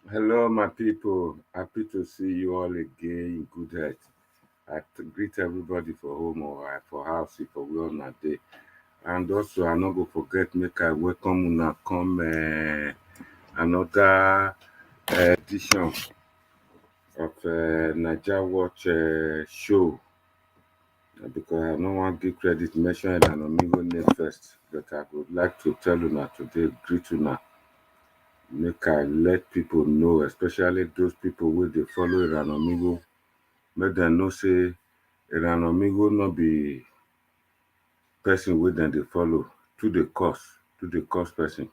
Hello, my people. Happy to see you all again in good health. Greet everybody for home or for house if we on a day. And also, I not go forget make I welcome una come another edition of Naija Watch show because I don't want to give credit mention Erhanomigho name first, but I would like to tell una today, greet una. Make I let people know, especially those people wey dey follow Erhanomigho, make dem know say Erhanomigho no be person wey dem dey follow to the cause person,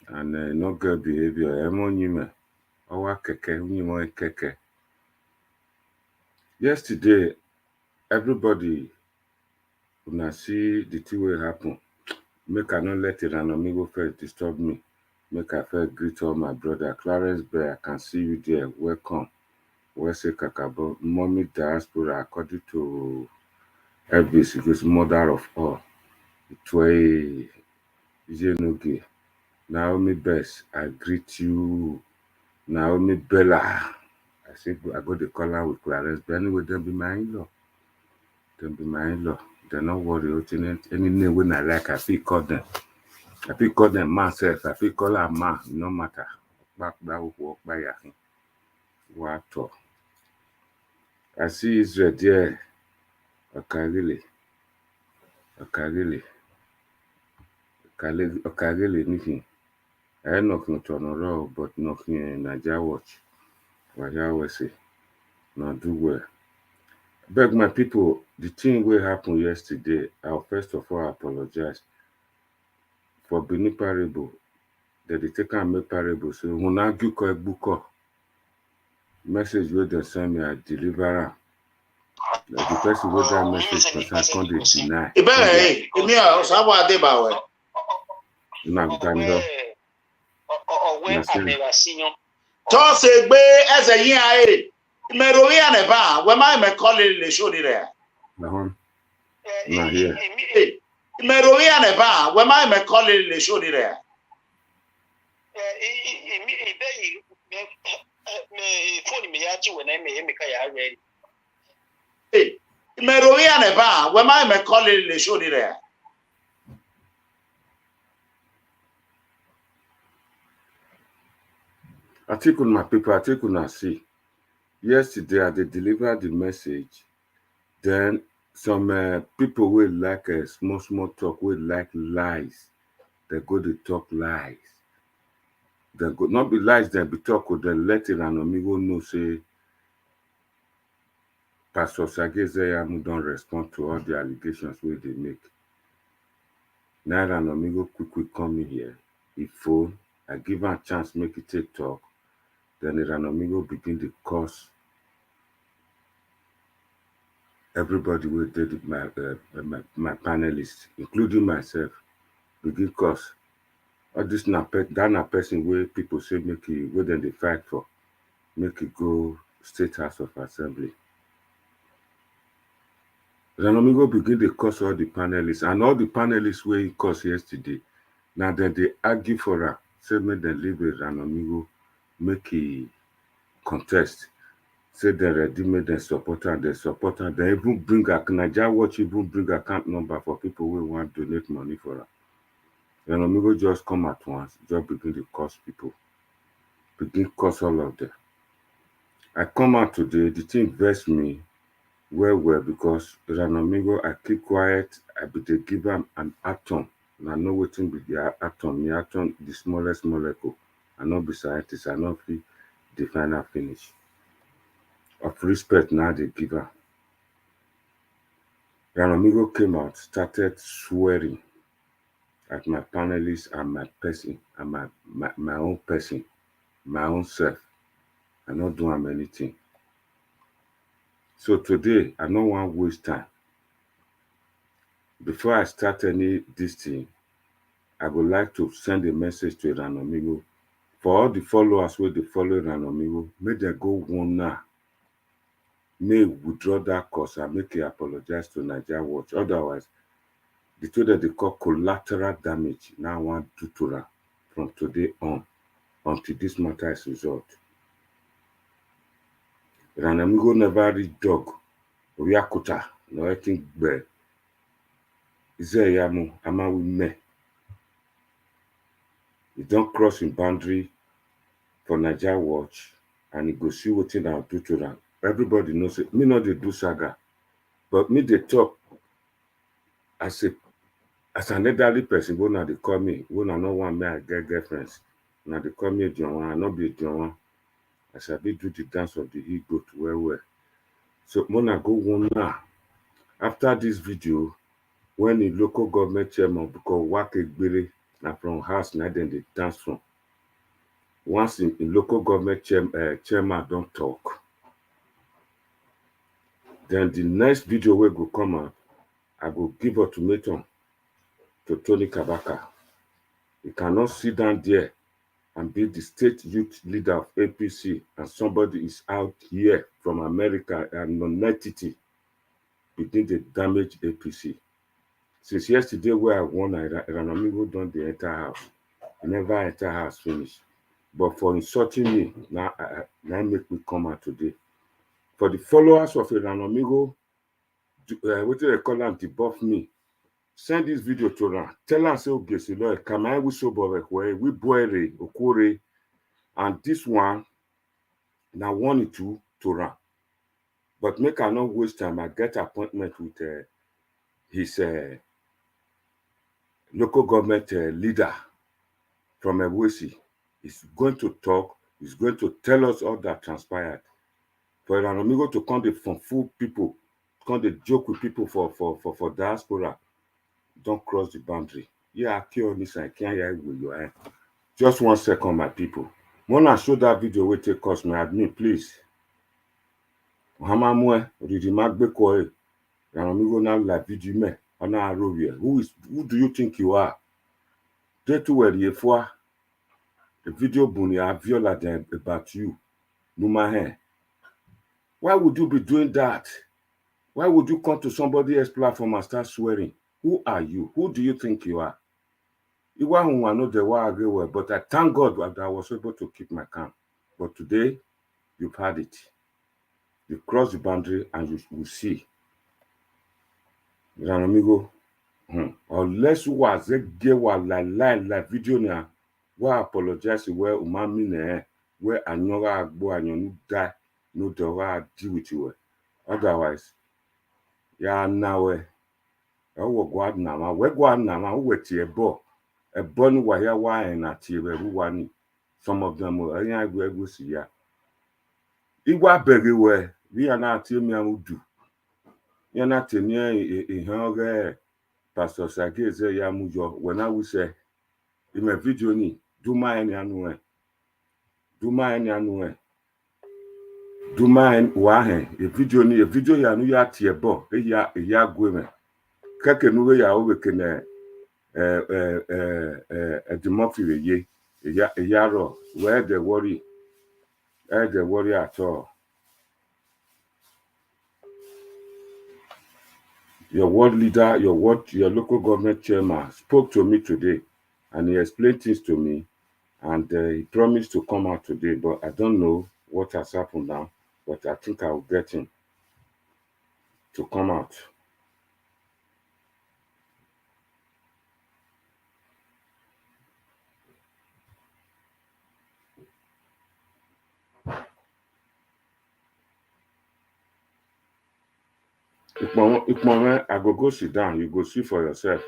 and no get behavior. Emonyime, owa keke, unyimo keke. Yesterday, everybody una see the thing wey happen. Make I not let Erhanomigho first disturb me. Make I first greet all my brother. Clarence Bear, I can see you there. Welcome. West Kakabo, mommy diaspora, according to Evboesi, is mother of all. Itwe Jenoge. Naomi Bess, I greet you. Naomi Bella. I say I go to call her with Clarence, but anyway, them be my in-law. They're not worried. Any name when I like, I feel call them. I feel call them myself. I feel call her man. No matter. Back walk by what talk. I see Israel there. Okagili anything. I knock not on a row, but knocking in Naija watch. What I always say, now do well. Beg my people, the thing will happen yesterday. I'll first of all apologize for being parable. That they take and make parable. So when I do call book message where they send me, I deliver am. The person with that message concern can't they deny. Hey, me Osabo Adebawe. Tó ṣe gbé ẹsẹ̀ yín ayé. Ìmẹ̀ròyìn ànẹ̀bá, wẹ́n máa mẹ́ kọ́lé lè ṣó ni rẹ̀. Ìmẹ̀ròyìn ànẹ̀bá, wẹ́n máa mẹ́ kọ́lé lè ṣó ni rẹ̀. Fóònù mi yá tí wọ́n náà mi ká yà rẹ̀. Ìmẹ̀ròyìn ànẹ̀bá, wẹ́n máa mẹ́ kọ́lé lè ṣó ni rẹ̀. I think on my people, I think on see. Yesterday, they delivered the message. Then some people will like a small talk, will like lies. They go to talk lies. They go not be lies, they be talk with the letter Erhanomigho know say Pastor Sagezeyamu don't respond to all the allegations where they make. Now Erhanomigho quick come in here. He phone, I give him a chance, make it take talk. Then Erhanomigho begin to curse everybody who did my panelists, including myself, begin curse. All this that person where people say make it where then they fight for, make it go State House of Assembly. Erhanomigho begin to curse all the panelists, and all the panelists where he cursed yesterday. Now then they argue for her, say make them leave Erhanomigho, make he contest. Say they ready made them support her, they support her. They even bring her Naija Watch, even bring account number for people who want to donate money for her. Erhanomigho just come at once, just begin to curse people. Begin curse all of them. I come out today, the thing vex me well because Erhanomigho, I keep quiet, I be dey give am an atom. And I know wetin be the atom. The atom, the smallest molecule. I no be scientist, I no fit define am finish. Of respect now they give her. Erhanomigho came out, started swearing at my panelists and my person and my own person, my own self. I not do am anything. So today, I no want waste time. Before I start this thing, I would like to send a message to Erhanomigho. For all the followers where they follow Erhanomigho, make them go one now. May withdraw that course and make it apologize to Naija Watch. Otherwise, the two that they call collateral damage now want to do to her from today on until this matter is resolved. Erhanomigho never read dog, Oriakuta, no anything bad. Izeyamu, Amawi me. He don't cross his boundary for Naija Watch and he go see wetin I do to them. Everybody knows it. Me not they do saga, but me they talk as an elderly person. When they call me, when I no want me, I get girlfriends. Now they call me a John, I not be a John. I shall be do the dance of the ego to well. So when I go one now, after this video, when the local government chairman because work a now from house now then they dance from. Once in local government chairman don't talk, then the next video will go come out, I go give ultimatum to Tony Kabaka. He cannot sit down there and be the state youth leader of APC and somebody is out here from America and non-entity begin to damage APC. Since yesterday where I won, Erhanomigho done the enter house. He never enter house finish. But for insulting me, now make me come out today. For the followers of Erhanomigho, what do they call them, debuff me? Send this video to them. Tell them, say, okay, so Lord, Kamai we boire, Okore, and this one, now 1 and 2 to run. But make I not waste time. I get appointment with his local government leader from Evboesi. He's going to talk. He's going to tell us all that transpired. For Erhanomigho to come from full people, come to joke with people for diaspora, don't cross the boundary. Yeah, I kill this. I can't hear with your hand. Just 1 second, my people. When I show that video, we take cost my admin, please. Hamamwe, Ridimagbekoe, Erhanomigho now like video me. Who do you think you are? They too were the video bunya viola about you. Numahe. Why would you be doing that? Why would you come to somebody else's platform and start swearing? Who are you? Who do you think you are? But I thank God that I was able to keep my calm. But today, you've had it. You cross the boundary and you will see. Erhanomigho, unless you was a gay like video now, why apologize where umami ne where anyoga agbo anyonu die no do deal with you. Otherwise, yeah now we go now we a born wire wine at one. Some of them were any go see ya. Igwa begi we we are not me do. You're not near a Pastor Sage say ya mujo when I will say in my video ni do my any anue. Do my any anue. Do my wahe a video ya no ya tie bo ya gweme. Kake no ya o bekene demofile ye yaro where the worry at all. Your ward leader, your local government chairman spoke to me today and he explained things to me and he promised to come out today, but I don't know what has happened now, but I think I will get him to come out. If moment I go sit down, you go see for yourself.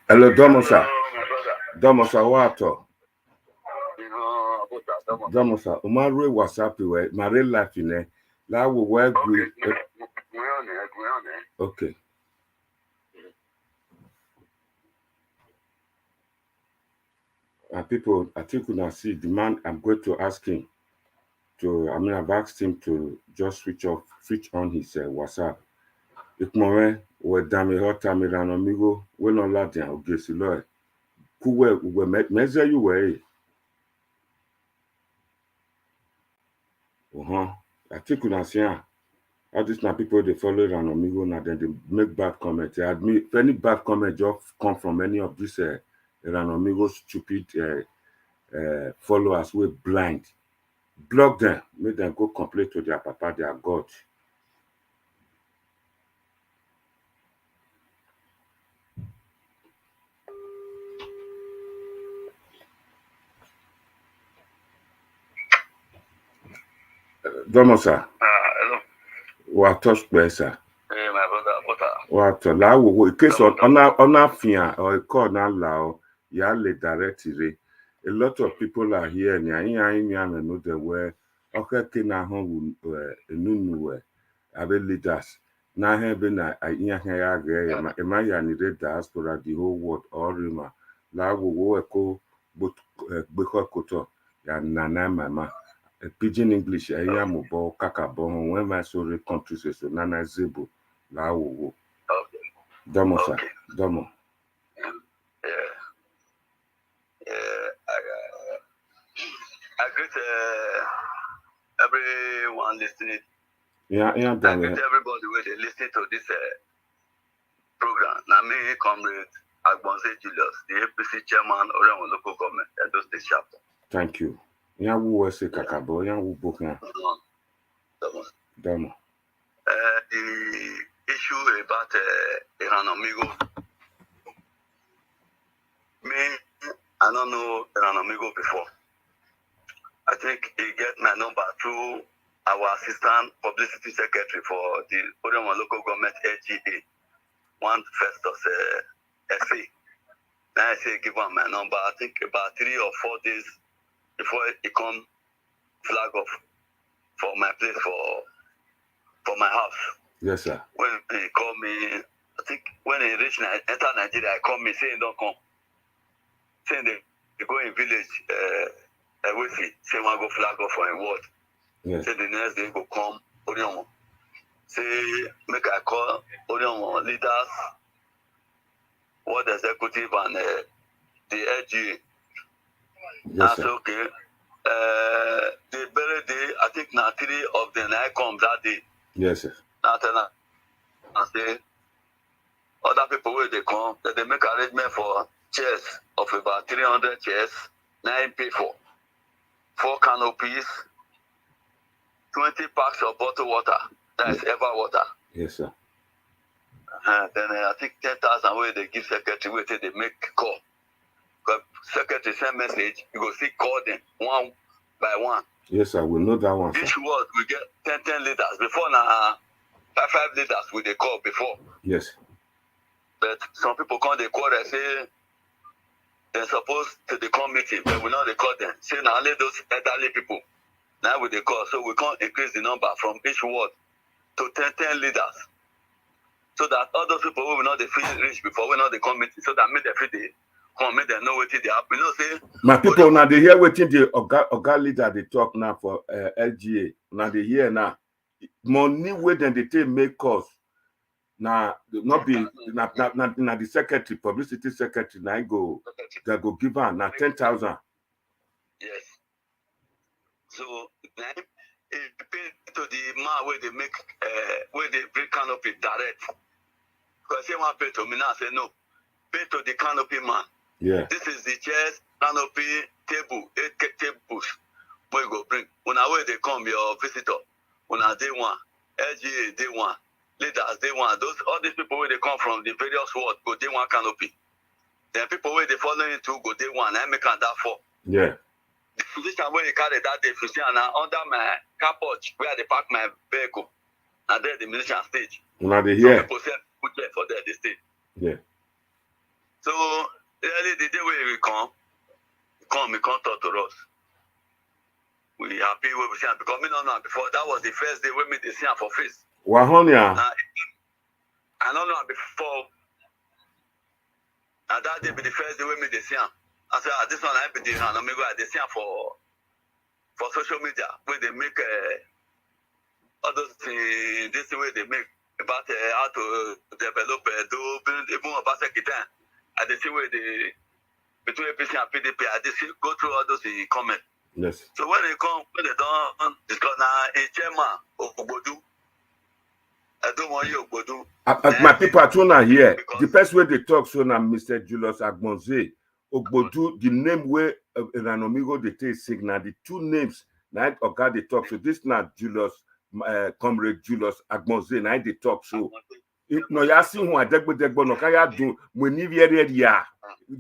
Hello, Domosa. Domosa, what? Domosa, Umaru WhatsApp, my real life in there. That will work with. Okay. And people, I think when I see the man, I'm going to ask him I've asked him to just switch on his WhatsApp. Ikmore, we dami hot Erhanomigho, we no ladian ogesi lo. Kuwe we measure you way. I think when I see all these now people they follow Erhanomigho now then they make bad comments. They admit if any bad comment just come from any of these Erhanomigho stupid followers, we blind. Block them, make them go complain to their papa, their God. Domosa. Hello. What touch sir? Hey, my brother. What allow in case on a fia or a call now lao, ya le direct re. A lot of people are here and I know the way okay na home nunu abe leaders. Na have na ya ga ma ya ni the diaspora the whole world or rima la wo ko but koto ya nana mama. Pidgin English ayamubo kakabo when my sorry countries so nana zebo la wo. Domo sir. Domo. I greet everyone listening. Yeah, I greet everybody where they listen to this program. Now me, comrade Agbonse Julius, the APC chairman of local government, Edo State chapter. Thank you. Yeah, who was say kakabo? Yeah, who book now? Domo. The issue about Erhanomigho. Me, I don't know Erhanomigho before. I think he get my number through our assistant publicity secretary for the Oregon local government LGA, one Festus SA. Then I say give him my number. I think about 3 or 4 days before he come flag off for my place for my house. Yes, sir. When he called me, I think when he reached enter Nigeria, he called me saying don't come. Saying they go in village Ewesi, say one go flag off for a word. Yes. Say the next day go come Orion. Say make I call Orion leaders, ward executive and the LGA. Yes, I sir. say okay. The very day, I think now 3 of them I come that day. Yes, sir. Now tell them, I say other people where they come, that they make arrangement for chairs of about 300 chairs, 9 pay for 4 canopies, 20 packs of bottled water, that is ever water. Yes, sir. Then I think 10,000 where they give secretary, where they make call. Because secretary send message, you go see call them one by one. Yes, sir. We know that one, sir. Each word we get 10 leaders. Before now, 5 leaders we they call before. Yes. But some people come they call and say they're supposed to the committee, but we not they call them. Say now only those elderly people. Now we they call. So we can't increase the number from each ward to 10 leaders. So that all those people will not they feel rich before we not the committee. So that make them feel they come, make them know what they have. You know, say my people now they hear waiting the Oga leader they talk now for LGA. Now they hear now. Money where then they take make calls. Now not be now the secretary, publicity secretary, now go they go give her now 10,000. Yes. So now it pay to the man where they make where they bring canopy direct. Because say one pay to me now say no. Pay to the canopy man. Yeah. This is the chairs, canopy, table, 8 tables. Where you go bring. When where they come, your visitor. When day one, LGA day one, leaders day one. Those all these people where they come from the various wards go day one canopy. Then people where they follow into go day one. I make that 4. Yeah. The position where you carry that day, you see, and under my car porch where they park my vehicle, and then the musician stage. Now they hear. Some people say put there for there they stay. Yeah. So early the day where we come talk to us. We happy where we see him because me not know before. That was the first day when me they see him for face. Wahonia. I don't know before. And that day be the first day when me they see him. I said, this one I be the Erhanomigho. They see him for social media where they make all those things. This way they make about how to develop do even about Egat. And they see where they between APC and PDP. I just go through all those comments. Yes. So when they come, when they don't discuss now, a chairman of Ogbodu, I don't want you Ogbodu. My people are trying to hear. The first way they talk so now, Mr. Julius Agbonze, Ogbodu, the name where Erhanomigho they take signal, the 2 names now Oga they talk. So this not Julius, comrade Julius Agbonze, now they talk so. No, ya see who I degbo no kaya do when you hear ya.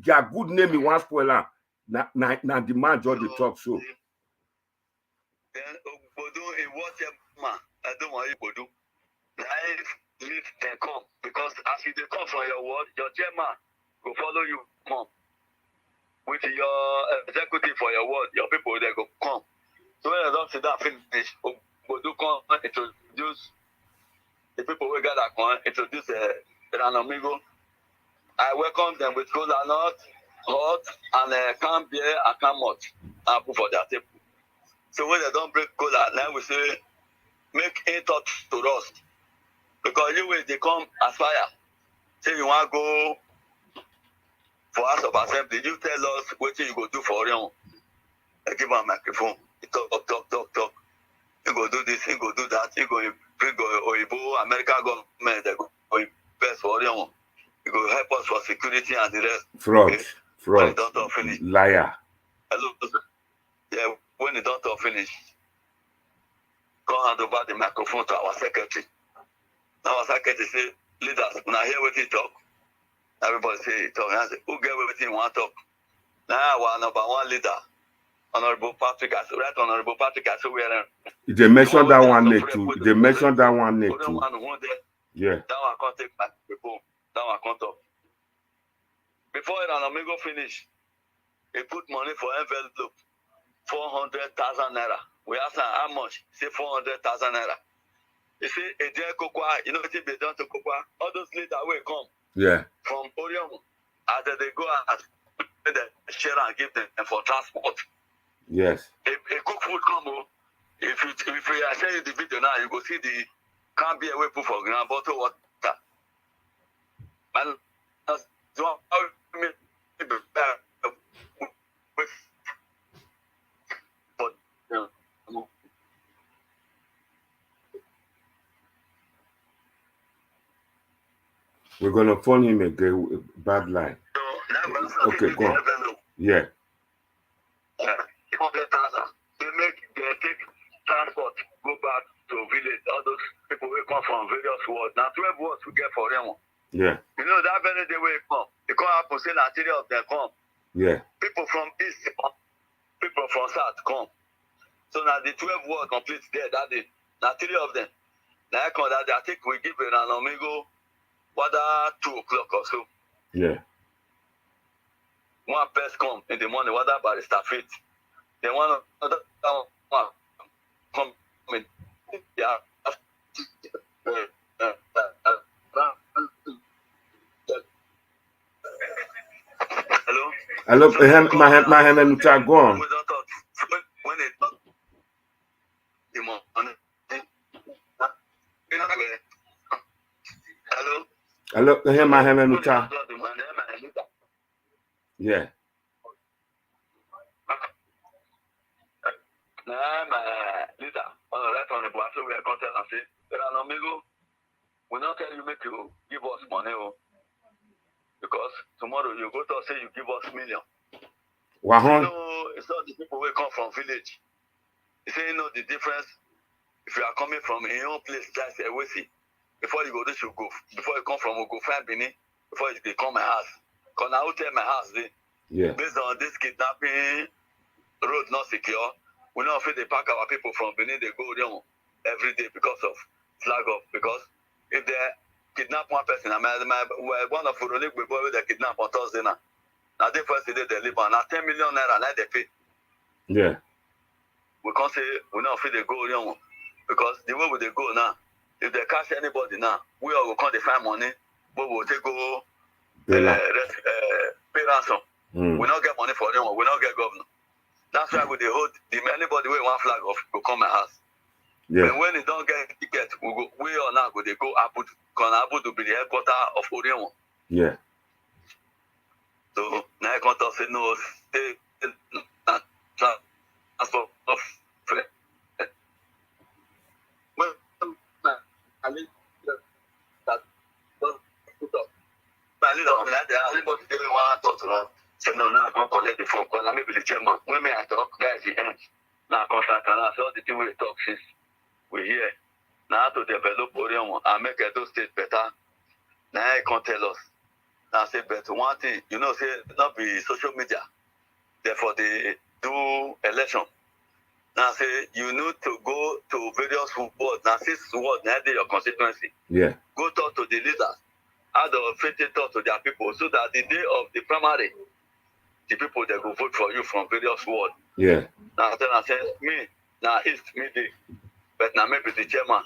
Ya good name in one spoiler. Na the man just the talk so. Then Ogbodu in what man? I don't want you Ogbodu. I need them come because as you come from your word, your chairman will follow you come. With your executive for your word, your people they go come. So when I don't sit down finish, Ogbodu come introduce the people we gather come introduce Erhanomigho. I welcome them with cola nut, hot, and can beer and can malt. I put for their table. So when they don't break cola, now we say, make it talk to us. Because you will they come aspire. Say you want to go for House of Assembly, you tell us what you go do for him. I give him a microphone. He talk. You go do this, you go do that, you go bring Oibo, American government, they go invest for him. You go help us for security and the rest. Fraud. Okay? Fraud. When the doctor finish. Liar. Hello. Yeah, when the doctor finish, go hand over the microphone to our secretary. Now our secretary say, leaders, when I hear what he talk, everybody say he talk. I say, who get what he want to talk? Now our number 1 leader, Honorable Patrick, right? Honorable Patrick, I saw where they mentioned that one name too. They mentioned that one name too. Yeah. That one can't take back before. That one can't talk. Before Erhanomigho finish, he put money for envelope, 400,000 naira. We asked him how much. He said 400,000 naira. He said, you know what they done to Kokwa? All those leaders will come. Yeah. From Orion, as they go and share and give them for transport. Yes. A cook food come. If you are sharing the video now, you go see the can't be away put for ground bottle water. Man, we're gonna phone him again. Bad line. Okay, go on. Yeah. They take transport, go back to village. All those people will come from various wards. Now 12 wards we get for them. Yeah. You know that very day will come. They come up and say that 3 of them come. Yeah. People from east come. People from south come. So now the 12 wards complete there that day. Now 3 of them. Now I come that day. I think we give Erhanomigho whether 2 o'clock or so. Yeah. One person come in the morning, whether barrister fit. Then one other one come in. Yeah. Hello? Hello, my hand and go on. When they talk, the morning. Hello? Hello, my hand and yeah. Leader, right on the board, so we are content and say, Erhanomigho, we not tell you make you give us money, because tomorrow you go to say you give us million. Wow. You know, it's not the people who come from village. You say you know the difference. If you are coming from a your own place, just Evboesi, before you go to go, before you come from Ogofan Benin, before you come my house. Because now tell my house, yeah. Based on this kidnapping, road not secure, we know if they pack our people from Benin, they go down every day because of flag off. Because if they kidnap one person, one of the boy they kidnap on Thursday now. Now the first day they live on now 10 million naira, now they pay. Yeah. We can't say we know if they go down because the way they go now, if they catch anybody now, we all will come to find money, we will take go pay ransom. We not get money for them, we not get governor. That's why we they hold anybody with one flag off will come my house. Yeah. But when they don't get ticket, we all now go they go Abu to be the headquarters of Orion. Yeah. So now I can't say no transport of so no, now I can't collect the phone call. Maybe the chairman. When I talk, that's the end. Now I contact and I saw the thing we talk since we're here. Now to develop Orion and make Edo State better. Now I can't tell us. Now I say, but one thing, you know, say not be social media. Therefore they do election. Now say you need to go to various wards. Now 6 wards, now they your constituency. Yeah. Go talk to the leaders. How the faith talk to their people so that the day of the primary, the people that go vote for you from various wards. Yeah. Now then I say me, now East midday, but now maybe the chairman.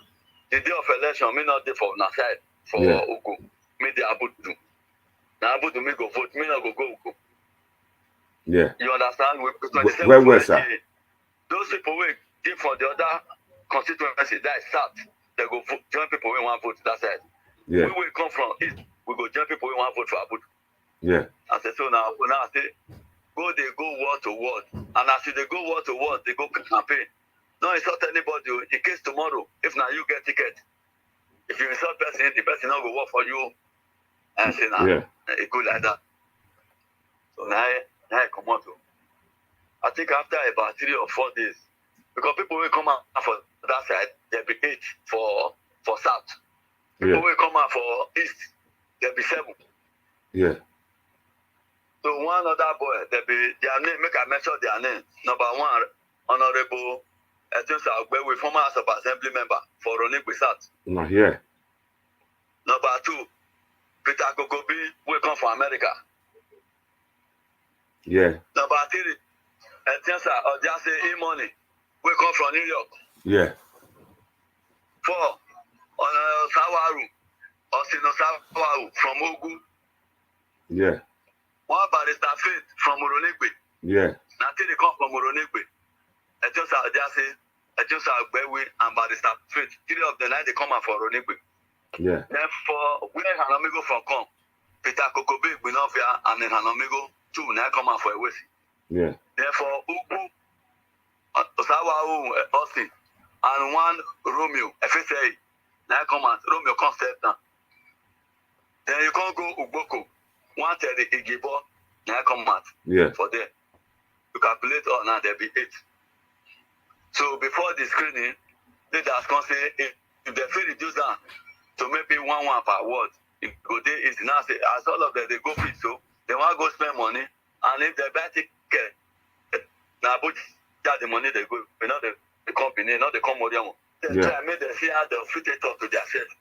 The day of election, me not there for na side for Ugo. Me the Abudu. Now Abudu me go vote, me not go Ugo. Yeah. You understand? Where sir? Those people will give for the other constituency that is south. They go vote, join people who want vote that side. Yeah. We will come from east. We go join people who want vote for Abudu. Yeah. I said so now I say they go word to word. And as they go word to word, they go campaign. Don't insult anybody. In case tomorrow, if now you get ticket, if you insult person, the person not go work for you. And say now it go like that. So now I come out. I think after about 3 or 4 days, because people will come out for that side, there'll be 8 for south. People will come out for east, there'll be 7. Yeah. So one other boy, they be their name, make I mention their name. Number one, Honorable Etunsa Ogbewe, former House of Assembly member for Ronigwe South. Not here. Number two, Peter Kokobi, we come from America. Yeah. Number three, Etunsa Ojase E-Money, we come from New York. Yeah. 4, Sawaru, Osino Sawaru from Ogu. Yeah. One barrister Faith from Ronigwe. Yeah. Nothing they come from Ronigwe. Etunsa Ojase, Etunsa Ogbewe, and barrister Faith. 3 of the 9 they come out for Ronigwe. Yeah. Therefore, where Erhanomigho from come, Peter Kokobi, Gbinovia, and Erhanomigho 2 now come out for Ewesi. Yeah. Therefore, Ugu, Osawa, Austin, and one Romeo, FSA, now come out. Romeo comes step down. Then you can't go Ugboko, 130 Igibo, now come out. Yeah. For there. You calculate all now, there be 8. So before the screening, leaders can say if they feel reduce down to maybe 1 per word, it go there is now say as all of them they go free, so they want to go spend money, and if they buy ticket, now put the money they go, you know the company, not the commodium. They try make them see how they fit it up to their self.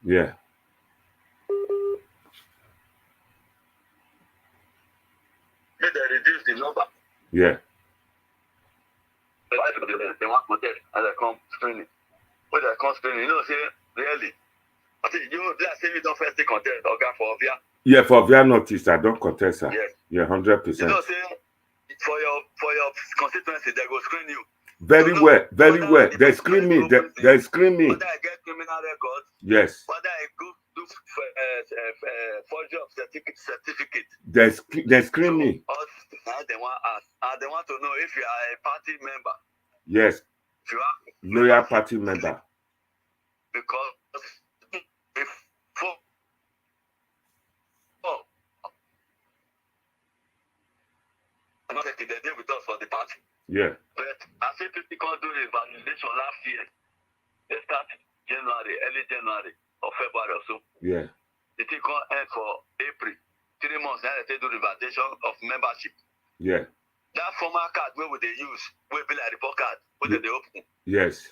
Yeah. Make they reduce the number. Yeah. They want protest as they come screening. When they come screening, you know, say really. I think you let's say you don't first take contest or go for Ovia. Yeah, for Ovia notice, I don't contest her. Yes. Yeah, 100%. You know, say for your constituency, they go screen you. Very so well, very well. The They screen me. They screen me. Whether I get criminal records, yes. Whether I go do forgery of certificate. They screen me. Now they want us. They want to know if you are a party member. Yes. If you are loyal party member. Because before they deal with us for the party. Yeah. But I see people can't do the evaluation last year. They started early January or February or so. Yeah. The thing can't end for April. 3 months now they do the validation of membership. Yeah. That former card where would they use? Where be like report card? Where did they open? Yes.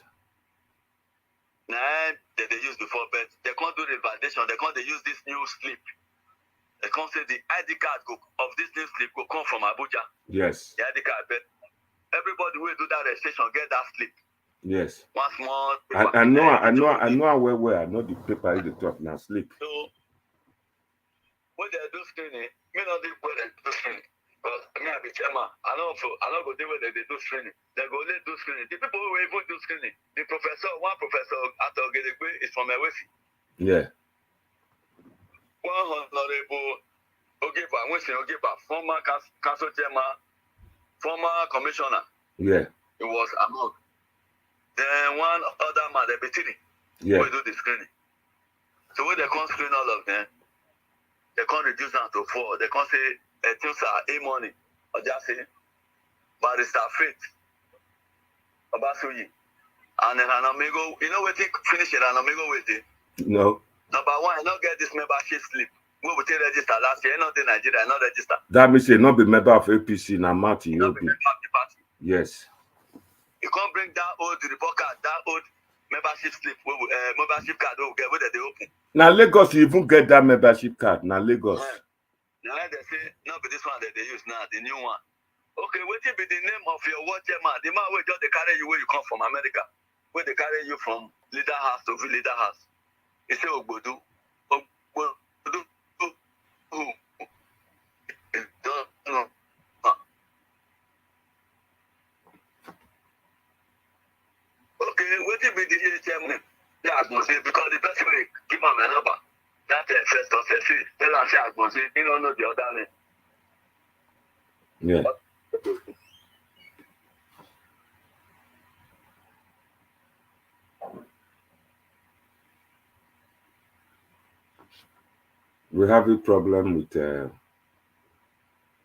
Now they use before, but they can't do the validation. They can't use this new slip. They can't say the ID card of this new slip will come from Abuja. Yes. The ID card, but everybody will do that registration, get that slip. Yes. Once more. I know where I know the paper is the top now slip. So when they do screening, me not do where they do screening. Because me I be chairman. I don't go there where they do screening. They go let do screening. The people who even do screening, one professor at Ogedegwe is from Ewesi. Yeah. One honorable Ogeba, former council chairman, former commissioner. Yeah. It was among. Then one other man, the Betini, yeah. will do the screening. So when they can't screen all of them, they can't reduce down to 4. They can't say Etunsa E-Money, or just say Barrister Faith, Obasuyi, and Erhanomigho. You know what they finish Erhanomigho with it? No. Number 1, I not get this membership slip. We will take register last year. Not in Nigeria, not register. That means you not be member of APC now, Martin. Not be member of the party. Yes. You can't bring that old report card, that old membership slip, membership card we will get whether they open. Now Lagos, you even get that membership card. Now Lagos. Now they say, not be this one that they use now, the new one. Okay, what will be the name of your watch man? The man will just they carry you where you come from America. Where they carry you from leader house to leader house. He say Ogbodu. Okay, what will be the HM? Yeah, because the best way give him a number. That first of the tell us say you don't know the other name. Yeah. We have a problem with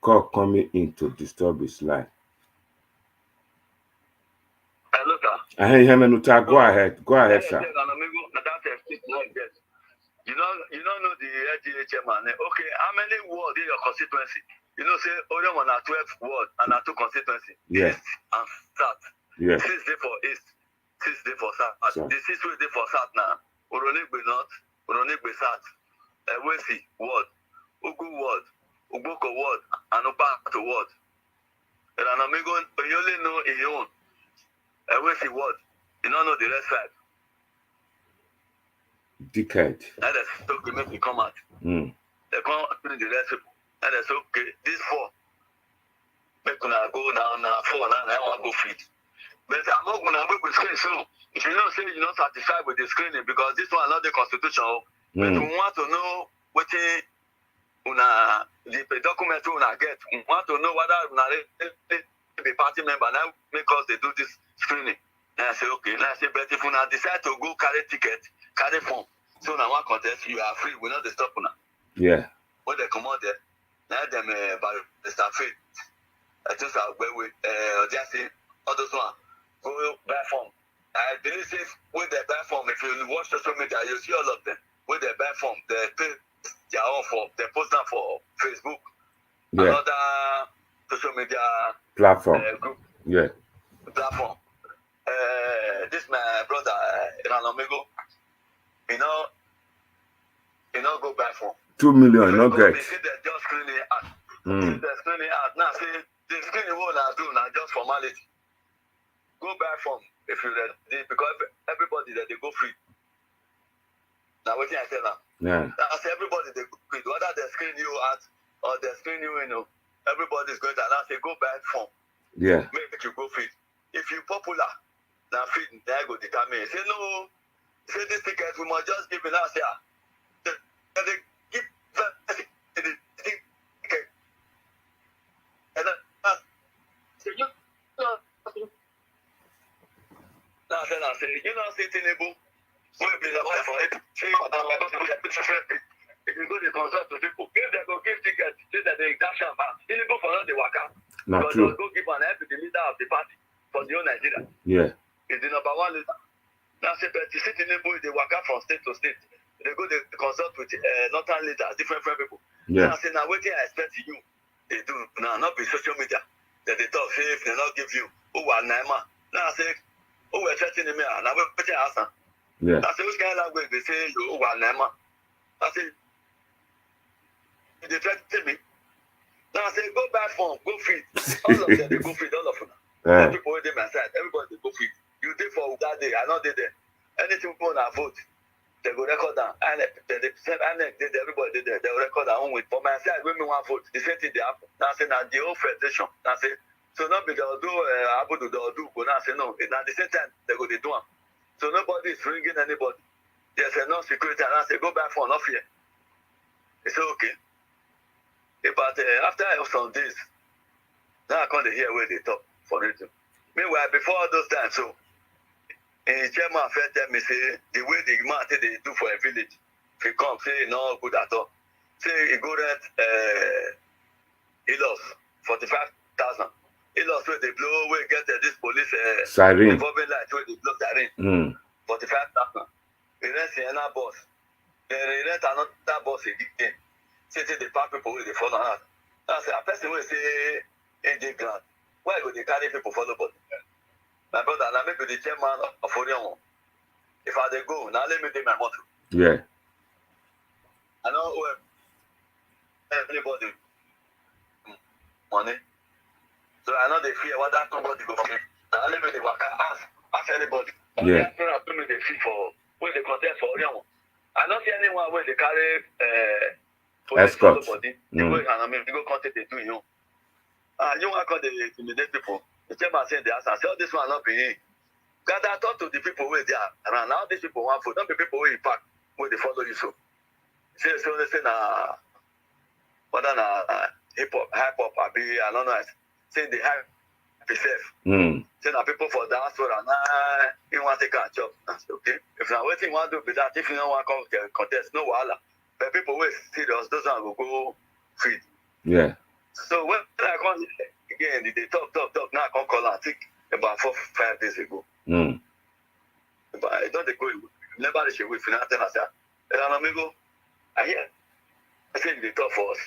call coming in to disturb his life. Hello, sir. Go ahead. Go ahead, sir. You know don't know the LGA chairman. Okay, how many wards in your constituency? You know, say only one are 12 wards and are 2 constituency. Yeah. East and South. Yeah. 6 day for East, 6 day for South. So. The 6 day for South now. Oronigbe North, Oronigbe South, Ewesi ward, Ugu ward, Ugboko ward, and Upato ward. Erhanomigho, you only know his own. Ewesi ward. You don't know the rest side. Decade. And that's okay, make it come out. They come to the rest people. And that's okay. This 4. Make una go now 4 now I want to go fit. But I'm not gonna work with screen. So if you don't say you're not satisfied with the screening because this one not the constitution, but we want to know what the document una get. We want to know whether una be party member now make us they do this screening. And I say okay. And I say but if una decide to go carry ticket, carry form, so now one contest you are free. We not the stop una. Yeah. When they come out there, now them by the staff fit. I just have with just say all those one go buy form. I believe if with the buy form, if you watch social media, you see all of them with the buy form. They pay their own form. They post them for Facebook, another social media platform. Group. Yeah. Platform. This my brother Erhanomigho. You know, go buy form. 2 million, no get. They say they're just screening out. They're screening out. Now say the screening what I do now just formality. Go buy form if you ready because everybody that they go free. Now what I tell them? Yeah. I say everybody they go free. Whether they screen you out or they screen you, everybody is going to now say go buy form. Yeah. Make you go free. If you popular, now free, they go determine. Say no, say this ticket we must just give it us here. They give the ticket. And then say you now then I say, you know, say Tinubu, we'll be the one for it. Say, if you go to consult to people, if they go give tickets, say that they dash them back. Tinubu for not the waka. Not because true. they'll go give an help to the leader of the party for the whole Nigeria. Yeah. It's the number 1 leader. Now say, but you see Tinubu, they waka from state to state. They go to consult with northern leaders, different people. Yeah. Now say, now what I expect you, they do. Now, not be social media. That they talk, say, if they not give you, who are Naima. Now say, oh, we're threatening me. Now we're putting answer. Yeah. I say, which kind of language they say, you are Naima. I say, they threaten me. Now I say, go back home, go feed. All of them, they go feed, all of them. All people who my side, everybody, they go feed. You did for that day, I know they there. Anything people want to vote, they go record down. And they said, everybody did there. They will record down with. For my side, when we want to vote, the same thing they happen. Now I say, now the whole federation. Now I say, so not be they'll do Abudu, they'll do, but now I say no. At the same time, they go they do them. So nobody is ringing anybody. There's no security, and I say go back for enough here. It's okay. But after some days, now I come to hear where they talk for it. Meanwhile, before all those times, so chairman first tell me say the way the man say they do for a village, if he come say no good at all. Say he go rent he lost 45,000. He lost where they blow where get this police siren. Involving light where they blow siren. 45,000. He rent another bus. Then he rent another bus again. Say the park people where they follow out. Now say a person will say AJ Grant. Why go they carry people follow body? My brother, now maybe the chairman of Orion. If I they go, now let me take my motto. Yeah. I know where everybody money. So I know they fear what that somebody go for me. Now let me they work ask anybody. Yeah. I don't they fee for where they contest for Orion. I don't see anyone where they carry escort. The way Erhanomigho content they do you. You want to intimidate people. The chairman said they ask, I say, all this one not be in. Gather talk to the people where they are. And now these people want food. Don't be people where you pack, where they follow you so. Say, so they say, whether hip hop, I don't know. Say they have yourself. Say now people for diaspora, you want to take a job. I say, okay. If now what you want to do with that, if you don't want to contest, no wahala. But people who are serious, those are going to go feed. Yeah. So when I come again, they talk. Now I come call and think about 4-5 days ago. But I don't go. Never reach away. Finance and I say, Erhanomigho, I hear I say they talk for us.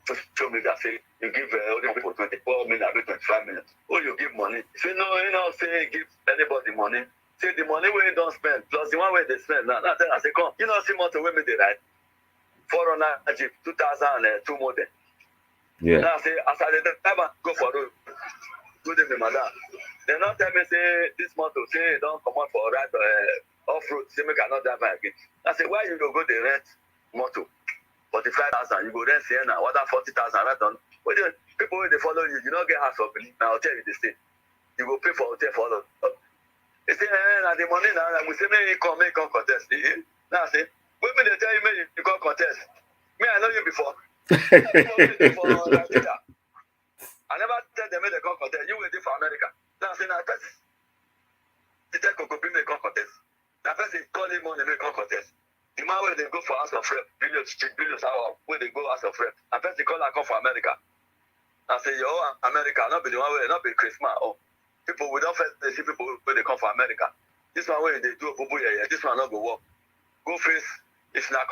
Social media say you give other people 24 minutes, 25 minutes. Oh, you give money. Say no, you know, say give anybody money. Say the money where you don't spend, plus the one where they spend. Now then I say, come, you know, see motor women they ride. 400 Jeep, 2002 model. Yeah. Now I say, as I never go for road. Good evening, madam. They not tell me say this motor say don't come out for ride off road. Say make I not drive again. I say why you don't go the rent motor? 45,000, you go rent Sienna, what that 40,000 right on. But people when they follow you, you don't get house for belief. Now hotel you they stay. You go pay for hotel for all of them. They say, now the money now, we say, make come contest. Now I say, women they tell you, make you come contest. Me, I know you before. I never tell them make they come contest. You waiting for America. Now I say, now first, the tell Coco make come contest. Now first, they call him money make come contest. The man where they go for House of Rep, billions hour, where they go House of Rep. And first they call her come for America. I say, yo, America, not be the one where not be Christmas. Oh, people we don't first they see people where they come for America. This one where they do a this one not go work. Go face if not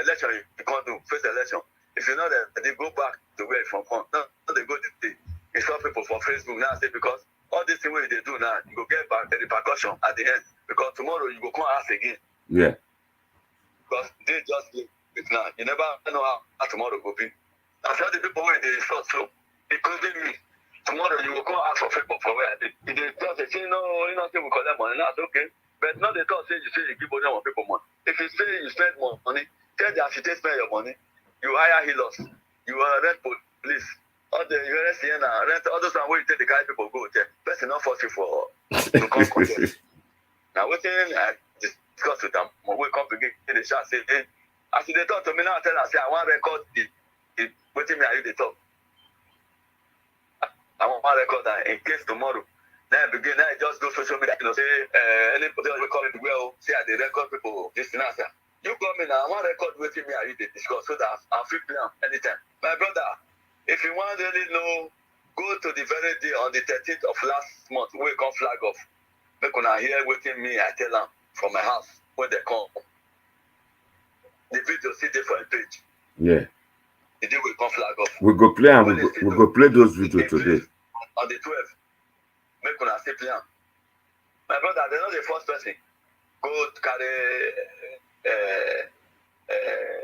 election you can't do face election. If you know that they go back to where from come. No, they go they stop people for Facebook now say because all this thing where they do now, you go get back the repercussion at the end. Because tomorrow you go come ask again. Yeah. Because they just do it now. You never know how tomorrow will be. I tell the people where they insult so, including me. Tomorrow you will come ask for people for where they just say, no, you know, say we collect money. That's okay. But not the thought say you give money on people money. If you say you spend more money, tell them if you spend your money, you hire healers, you rent police, all the you rent Sienna, rent all those where you take the guy people go there. Person not force you for to come contest. Now what I discuss with them, we come to get the shot say, hey, as they talk to me now, tell them say I want to record the waiting me are you the talk. I want to record that in case tomorrow. Then begin now just go social media, you know, say anybody will call it well, say I they record people this and that. You call me now, I want to record waiting me are you they discuss so that I'll feel plan anytime. My brother, if you want to really know, go to the very day on the 13th of last month, we come flag off. Make when I hear waiting me, I tell them from my house when they come. The video sit there for a page. Yeah. The day we come flag off. We go play and we go play those videos today. On the 12th. Make when I say play. My brother, they're not the first person. Go carry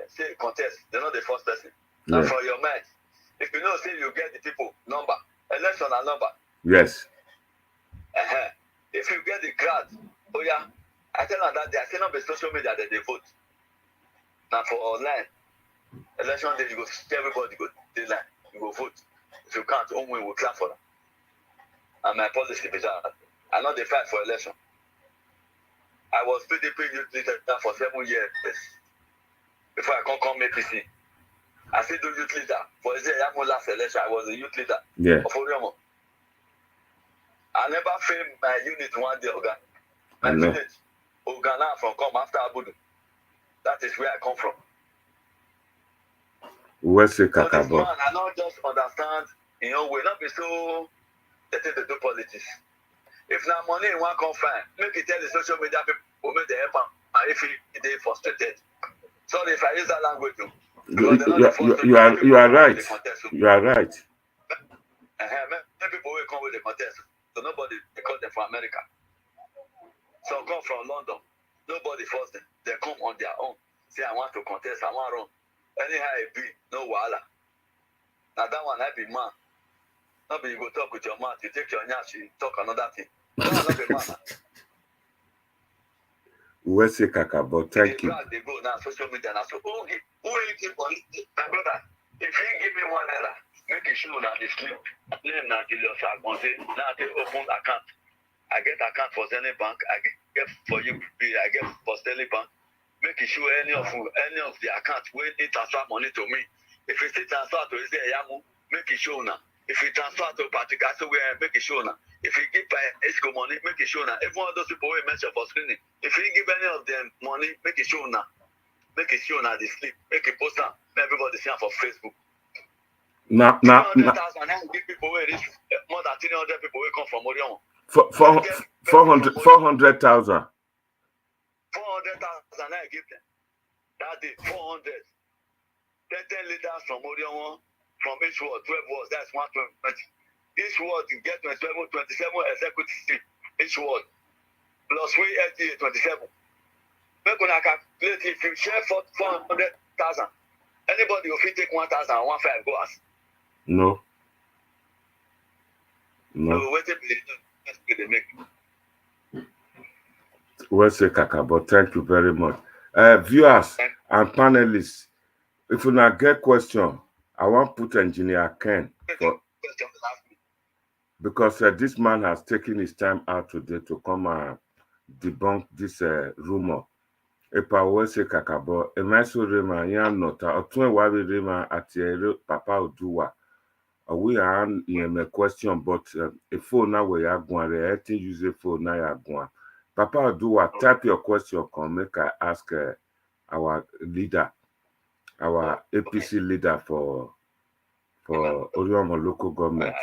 say contest. They're not the first person. Yeah. And for your mind, if you know say you get the people number, election and number. Yes. If you get the crowd, oh yeah, I tell them that they are saying on the social media that they vote. Now for online, election day you go see everybody go dayline, you go vote. If you can't, only will clap for them. And my policy is that I know they fight for election. I was PDP youth leader for 7 years before I come APC. I still do youth leader. For the last election, I was a youth leader. Yeah. Of Oriamo. I never failed my unit one day, Oga. My village, Ogana from come after Abudu. That is where I come from. Where's the so this man, I don't just understand, you know, we're not be so they take the do politics. If now money in one come fine, make it tell the social media people make the help and if they frustrated. Sorry if I use that language too. You are right. You are right. Many people will come with the contest. So nobody they call them from America. Some come from London. Nobody force them. They come on their own. Say I want to contest, I want to run. Anyhow it be, no wahala. Now that one I be man. Not be you go talk with your mouth, you take your nyash, you talk another thing. No, not be man. Where's the kaka, but thank you. They go now social media now. So who will give money? My brother, if you give me $1, make it sure that the sleep. Name now Julius Agbonse. Now they open account. I get account for Zenith Bank. I get for you. I get for Stanley Bank. Make it sure any of the accounts when they transfer money to me. If it's a transfer to Yamu, make it sure now. If you transfer to Patrick, make it sure now. If you give Esco money, make it sure now. If one of those people will mention for screening, if you give any of them money, make it sure now. Make it sure now they sleep. Make it post now. Everybody see for Facebook. Now, 200,000 give people where reach more than 300 people will come from Orion. 400,000. 400,000 I give them. That day, 400. 10 leaders from Orion, from each ward, 12 wards, that's 120. Each ward you get 27 executive each ward, plus we LTA 27. Make una calculate if you share 400,000, anybody will take 1,000 and 1,500 go as. No. So wait till they make. Well said, Kaka, but thank you very much. Viewers and panelists, if you not get question, I want to put Engineer Ken for, because this man has taken his time out today to come and debunk this rumor. Epa well say Kaka, but Emeso Rema, yan nota, Otun Wabi Rema ati Papa Oduwa. We are in a question, but a phone now we are going to use a phone now. You are going. Papa Oduwa, type your question. Come make I ask our leader, our APC leader for Orion local government.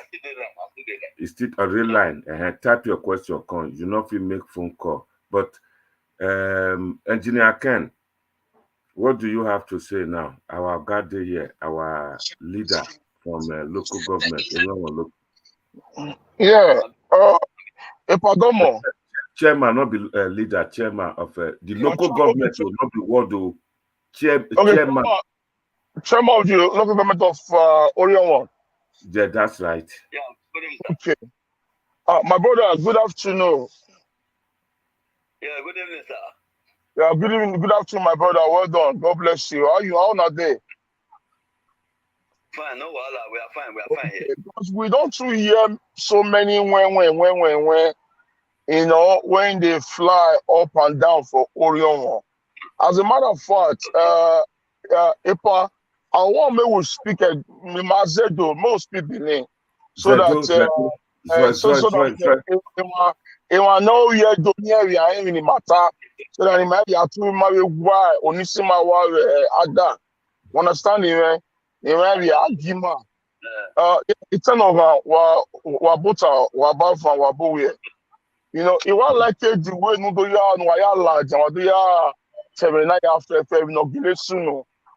It's still a real line. Type your question. Come. You know if you make phone call. But Engineer Ken, what do you have to say now? Our guard here, our leader from local government. Yeah. Epadomo. Chairman, not be leader, chairman of the local government will not be ward. Chairman. Chairman of the local government of Orion. Yeah, that's right. Yeah, good evening, sir. Okay. My brother, good afternoon. Yeah, good evening, sir. Yeah, good evening, good afternoon, my brother. Well done. God bless you. How are you? How are they? Fine, no wala. We are fine. We are fine here. Because we don't hear so many when, you know, when they fly up and down for Orion. As a matter of fact, Epa, I want me to speak at Mazedo, most people name, so that know you don't hear any matter, so that might be to marry why Onisima Ada. Understand me? You might be Agima. It's an over Wabuta, Wabafa, Wabuye. You know, it was like the way no do ya no ya large and do ya 79 after no gile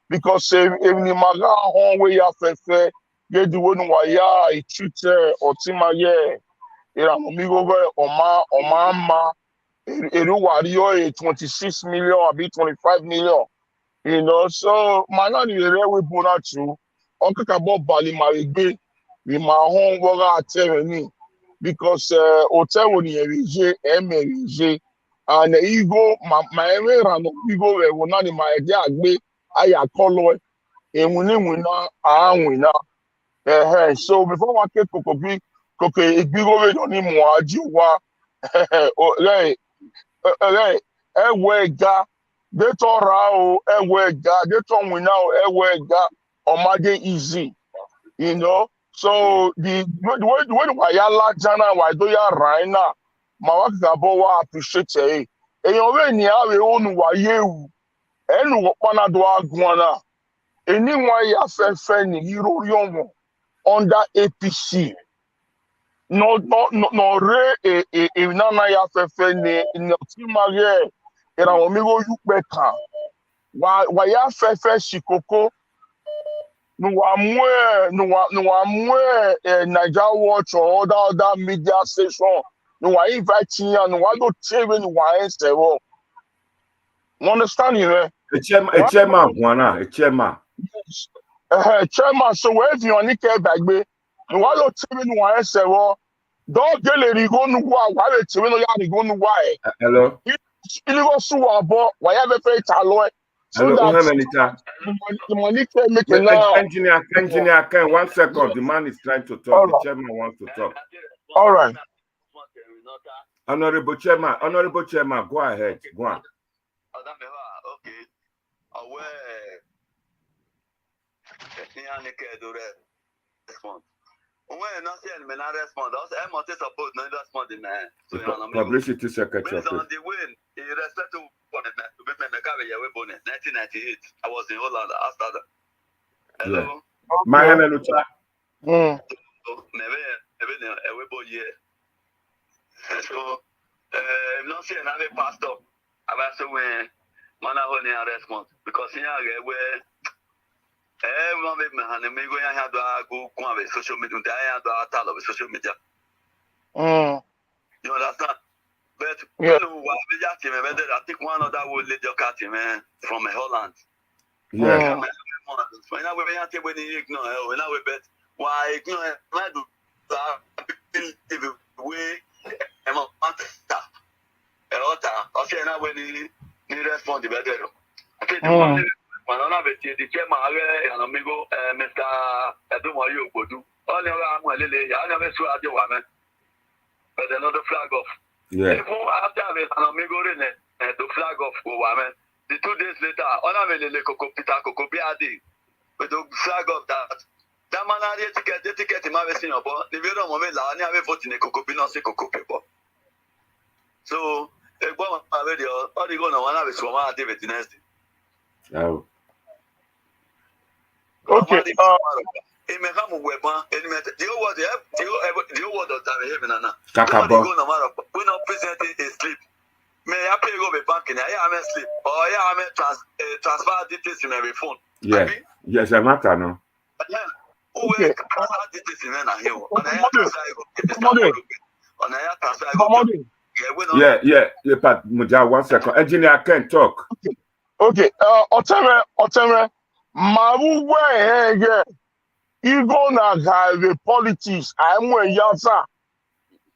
because even maga hon we ya fefe ye di wo no ya itute otima ye Erhanomigho oma eru wari 26 million abi 25 million, you know. So man na the we bona too on kaka bo bali marigbe we ma hon wo ga atemi because hotel woni erije emerije and ego my Erhanomigho we wona ni ma ede agbe aya kolo enwuni na awina so before one ke kokobi igbigo we do ni mo aji wa ewe ga de to ra o ewe ga de to wina o ewe ga omade easy, you know. So the way why ya la jana why do ya right now ma wa ka bo wa appreciate eyan we ni awe onu wa yewu enu wo pana do agun na eni won ya fefe ni irori omo under APC no re na ya fefe ni otimage Erhanomigho yupe kan wa ya fefe shikoko no amwe Niger Watch or other media station no I invite you no I don't tell you no I say well, understand you a chairman chairman so where you on ke bagbe no I don't tell you no I say well don't get le go no wa le tell no ya go no wa hello you go su abo wa ya be fe ta lo so hello, that the money can make it now. Engineer Ken, 1 second. The man is trying to talk. The chairman wants to talk. All right. Honorable Chairman, go ahead. Go on. Okay. Publicity secretary. Based on the way he respect to 1998, I was in Holland after that. Hello. Yeah. My hello. So, I'm not saying I'm a pastor. I'm also when man only a response because here where Everyone with Erhanomigho ya do go with social media. I do a tal of social media. You understand? But Yeah. I think one of that will lead your cat man from Holland. Yeah. When I when you ignore when I bet why ignore I do way when he respond the better. I think the one the chairman Erhanomigho Mr. Edo Evboesi Apc. All I never saw the woman. But another flag off. Yeah. Even after Erhanomigho the flag off woman. The 2 days later, on a Peter Kokobiadi with the flag of that. That man had the ticket in my vesting of the video moment. I never voted in a Kokopino, say Kokopipo. So, a bomb radio, all the going on have is from our David Dynasty. Oh. Okay. It may come with weapon, the word of time heaven and now. We're not presenting a sleep. May I pay go back in? I am asleep, or I am transfer details in my phone. Yeah. Yes, I'm not no. Okay. Yeah, but Muja, 1 second. Engineer, I can't talk. Okay. Oteme, Maru Ego na have politics. I'm a yasa.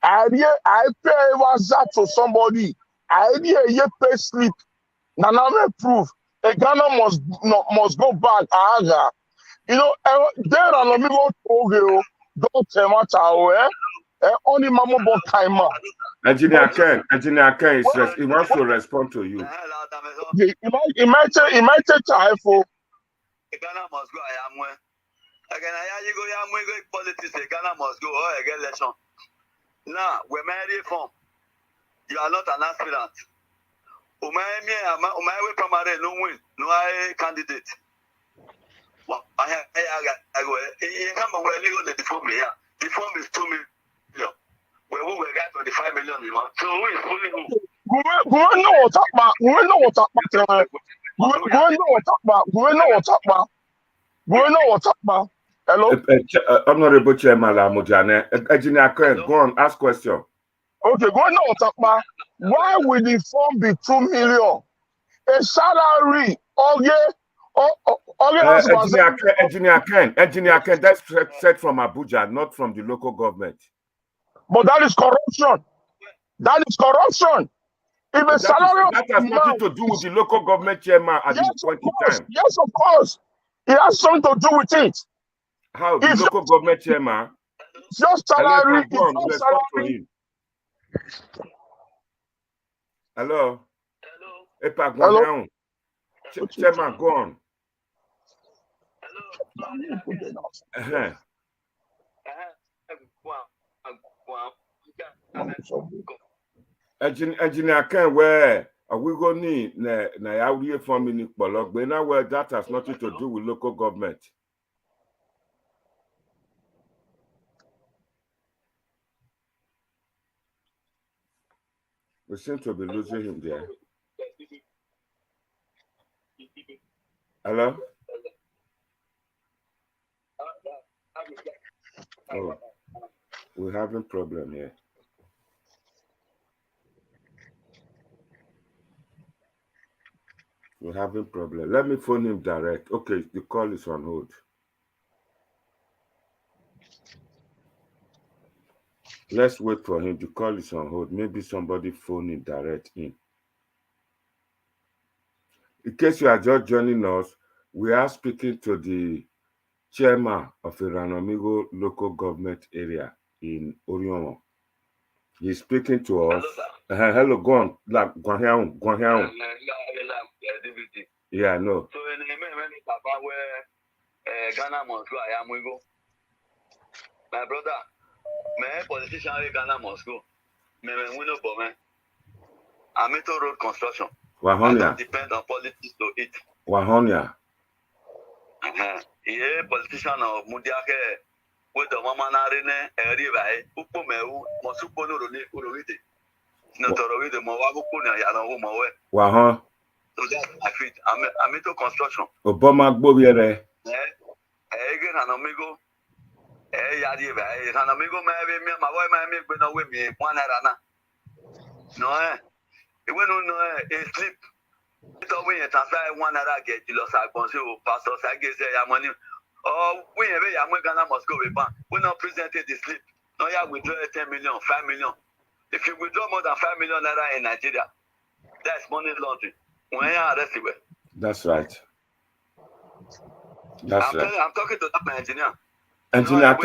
I pay wasa to somebody. I pay sleep. Naname proof. A Ghana must go back. You know, there are no people who don't tell matter. Only mama bought timer. Engineer Ken, he wants to respond to you. It might take time for Ghana must go. I am where. Again, I go politics. Ghana must go. Oh, I get election. Now, we're married from. You are not an aspirant. My primary no win, no candidate. Well, I go. You come and we're legal the form here. The form is 2 million. We got 25 million. So who is pulling who? We know what talk about. Hello? Honorable Chairman Lamujane, Engineer Ken, go on, ask question. Okay, go on, talk about. Why will the form be 2 million? A salary, Engineer Ken, that's set from Abuja, not from the local government. But that is corruption. If a salary that has nothing to do with the local government chairman at this point in time. Yes, of course. It has something to do with it. How? The local government chairman? Just salary. Hello? Hello? Chairman, go on. Engineer Ken, where are we going to need for me? But now where that has nothing to do with local government. We seem to be losing him there. Hello? Oh, we're having problem here. We're having problem. Let me phone him direct. Okay, the call is on hold. Let's wait for him. The call is on hold. Maybe somebody phone him direct in. In case you are just joining us, we are speaking to the chairman of Erhanomigho local government area in Oriomo. He's speaking to us. Hello, go on. Go on. Yeah, no. So in the Papa where Ghana must go, I am we go. My brother, my politician Ghana must go. Me we no bomb. I'm into road construction. I don't depend on politics to eat. Wahonia. Yeah, politician of Mudiake with the mama narine river. Upo meu mosupo no urowite. No torowite mo wabupo na yana wo mo we. Wahon. So that's my feet. I'm into construction. Obama Bobiere. Erhanomigho, Yadi, Erhanomigho, my boy, my make with no women, 1 naira. No, it went on a sleep. So we transfer 1 naira get you lost. I consume pastors. I guess money. Oh, we have a Ghana must go with bank. We not presented the slip. No, yeah, withdraw 10 million, 5 million. If you withdraw more than 5 million naira in Nigeria, that's money laundering. When you are arrested. That's right. That's right. I'm talking to that engineer. Engineer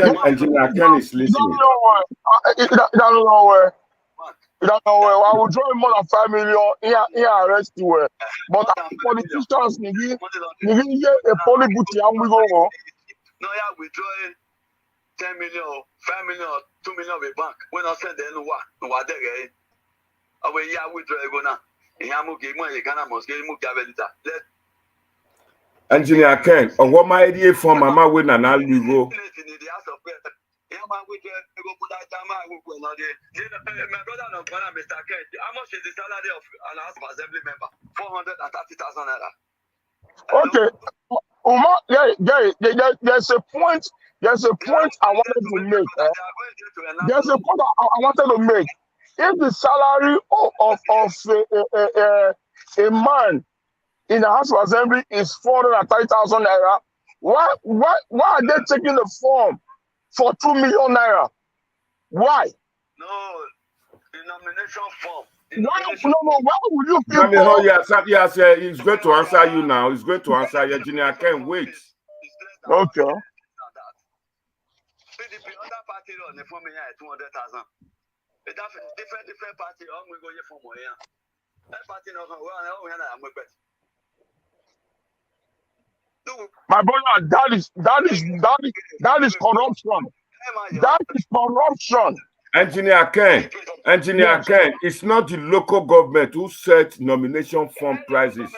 Ken is listening. You don't know where. I will draw more than 5 million here arrest you. But politicians, you get a polybuty and we go. No, yeah, withdraw 10 million, 5 million, 2 million with bank. When I send them, what they get. Away, yeah, withdraw go now. Engineer Ken, or what my idea for Mama win and I'll go. My brother no Mr. Ken, how much is the salary of an House of Assembly member? 430,000 naira. Okay. There's a point. There's a point I wanted to make. There's a point I wanted to make. If the salary of a man in the House of Assembly is 430,000 naira, why are they taking the form for 2 million naira? Why? No, the nomination form. Why would you people? Yes, he's going to answer you now. He's going to answer you. Engineer Ken, wait. Okay. PDP, other party on the form here at 200,000. Different party on we go here for more here. That party no go my brother, that is corruption. That is corruption. Engineer Ken, it's not the local government who set nomination form prices.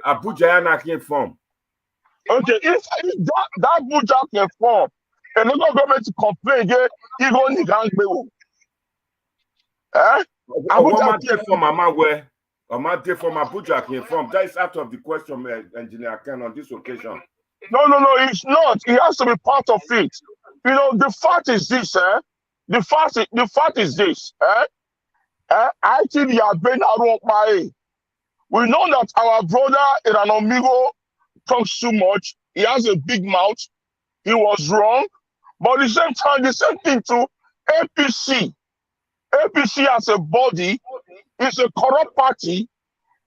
Abuja and form. Okay, if that Abuja can form, and the local government to complain again, even the Abuja from Mama where? Amate from Abuja can form. That is out of the question, Engineer Ken, on this occasion. No, it's not. It has to be part of it. You know, the fact is this, The fact is this, I think you have been around by. We know that our brother Erhanomigho talks too much. He has a big mouth. He was wrong. But at the same time, the same thing to APC. APC as a body is a corrupt party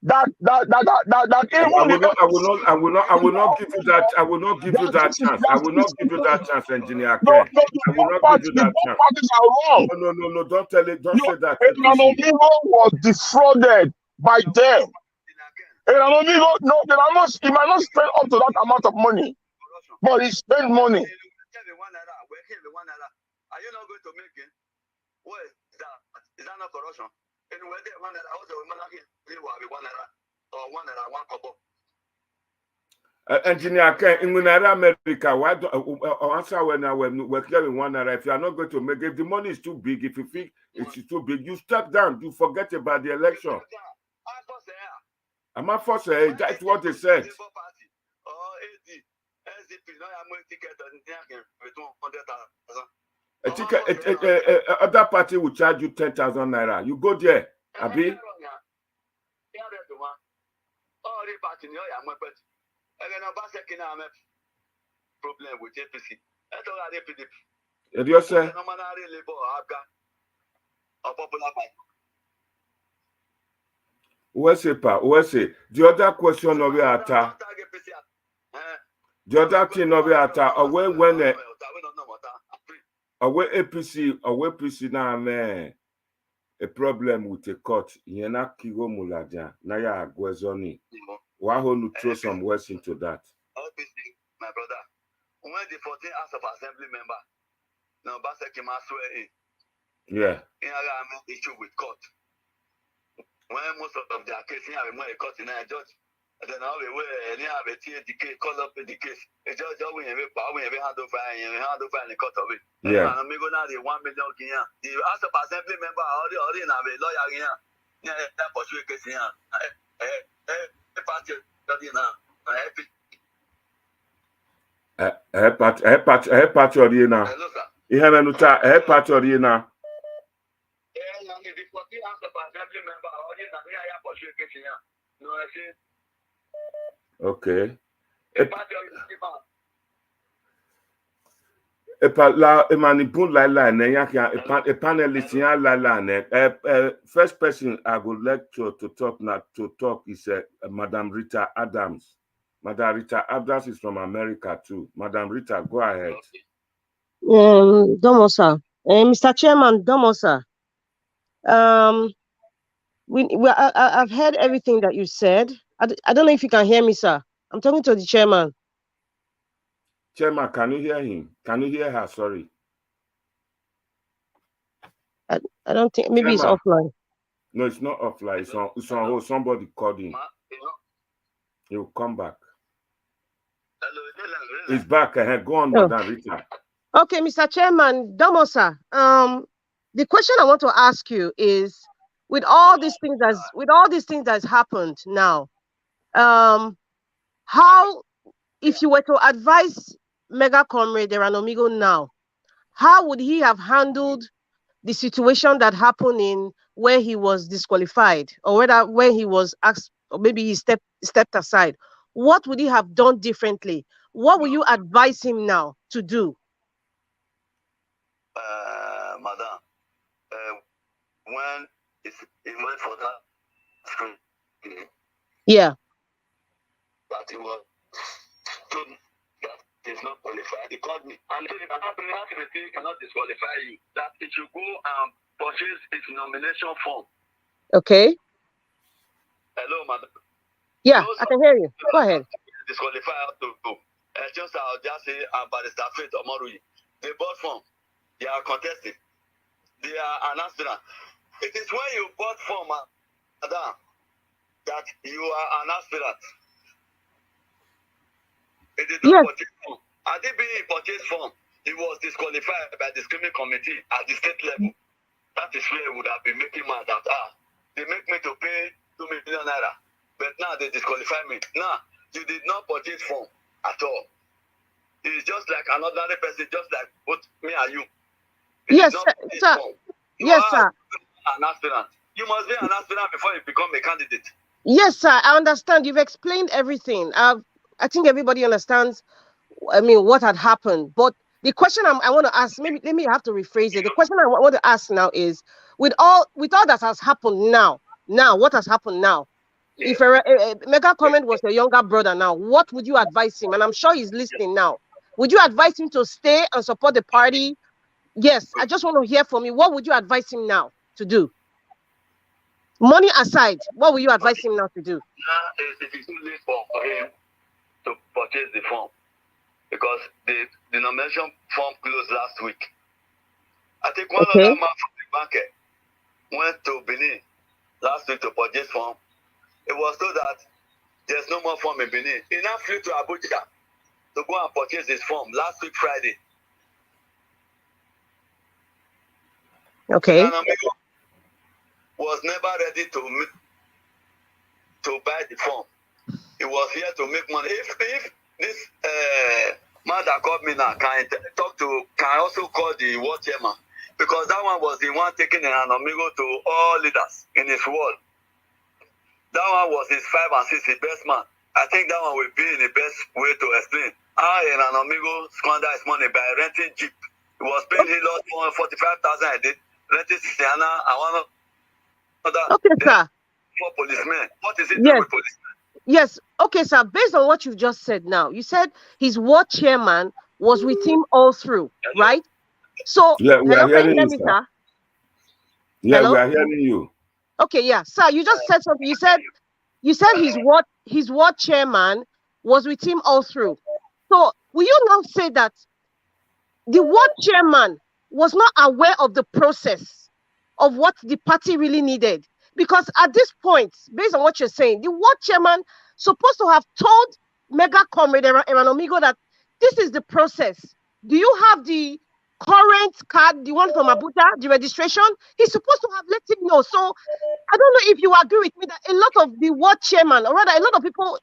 that even I will not give you that. I will not give you that chance. I will not give you that chance, Engineer Ken. I will not give you that chance. Parties are wrong. No, don't tell it. Don't say that. Erhanomigho was defrauded by them. Erhanomigho, he might not spend up to that amount of money, but he spent money. Are you not going to make it? What is that? Is that not corruption? And when they want to also Engineer Ken, in America, why do answer when we're clearing 1 naira? If you are not going to make it, the money is too big. If you think it's too big, you step down. You forget about the election. I'm not forced. That's what they said. Other party will charge you 10,000 naira. You go there, Abi. Problem with APC. That's all PDP. Did you say? The other question of your attack. The other thing of your attack. Away APC now, man. A problem with a court. Yena Kigo Mulaja. Naya Gwezoni. Why hold you throw some words into that? My brother, when the 14 House of Assembly member, now Baseki must swear in. Yeah. In a issue with court. When most of their cases have been court in a judge, and then now we have a TDK, call up the case. A judge, we have a power, we have a hand over and a court of it. Yeah. And I'm going to the 1 million Guinea. The House of Assembly member already have a lawyer here. Yeah, that for sure case here. A party, now. party orina. Hello, sir. Ihe menucha party orina. Okay. La emanipun la ne yakia a panelist yan la ne. First person I would like to talk now to talk is Madam Rita Adams. Madam Rita Adams is from America too. Madam Rita, go ahead. Domosa. Mr. Chairman, Domosa. I've heard everything that you said. I don't know if you can hear me, sir. I'm talking to the chairman. Chairman, can you hear him? Can you hear her? Sorry. I don't think, maybe Chairman. It's offline. No, it's not offline. It's on hold. Somebody called him. He'll come back. He's back. Go on, Madam Rita. Okay, Mr. Chairman, Domosa. The question I want to ask you is, with all these things that's happened now, how, if you were to advise Mega Comrade Erhanomigho now, how would he have handled the situation that happened in where he was disqualified, or where he was asked, or maybe he stepped aside? What would he have done differently? What will you advise him now to do? Madam, when he went for that screen, yeah, that he was told that he's not qualified. He called me and told him that he cannot disqualify you, that he should go and purchase his nomination form. Okay. Hello, madam. Yeah, I can hear you. Go ahead. Disqualify to go. I'll just say Barrister Faith Omoruyi. They bought form. They are contesting. They are an aspirant. It is when you bought form, madam, that you are an aspirant. It is not purchase form. Had it been purchase form, he was disqualified by the screening committee at the state level. That is where he would have been making mad that they make me to pay 2 million naira, but now they disqualify me. Now you did not purchase form at all. It is just like another person, just like both me and you. Yes, sir. Yes, sir. An aspirant. You must be an aspirant before you become a candidate. Yes, sir. I understand. You've explained everything. I think everybody understands. I mean, what had happened. But the question I want to ask, maybe let me have to rephrase it. The question I want to ask now is, with all that has happened now, what has happened now? Yeah. If a Mega Comment was your younger brother now, what would you advise him? And I'm sure he's listening now. Would you advise him to stay and support the party? Yes, I just want to hear from you. What would you advise him now to do? Money aside, what will you advise him now to do? Now, it is too late for him to purchase the form, because the nomination form closed last week. I think one other man from the market went to Benin last week to purchase form. It was told that there's no more form in Benin. He now flew to Abuja to go and purchase his form last week Friday. Okay. Erhanomigho was never ready to buy the form. He was here to make money. If this man that called me now can also call the world chairman, because that one was the one taking Erhanomigho to all leaders in his world. That one was his 5 and 6, his best man. I think that one will be in the best way to explain how Erhanomigho squandered his money by renting Jeep. He was paying he lost 45,000 a day, renting Sienna and one other. Okay, sir. 4 policemen. What is it doing with policemen? Yes. Okay, sir. Based on what you've just said now, you said his ward chairman was with him all through, right? So, yeah, we are hearing you, sir. Yeah, hello? We are hearing you. Okay, yeah, sir. You just said something. You said his ward chairman was with him all through. So, will you now say that the ward chairman was not aware of the process of what the party really needed? Because at this point, based on what you're saying, the ward chairman supposed to have told Mega Comrade Erhanomigho that this is the process. Do you have the current card, the one from Abuja, the registration? He's supposed to have let him know. So I don't know if you agree with me that a lot of the ward chairman, or rather a lot of people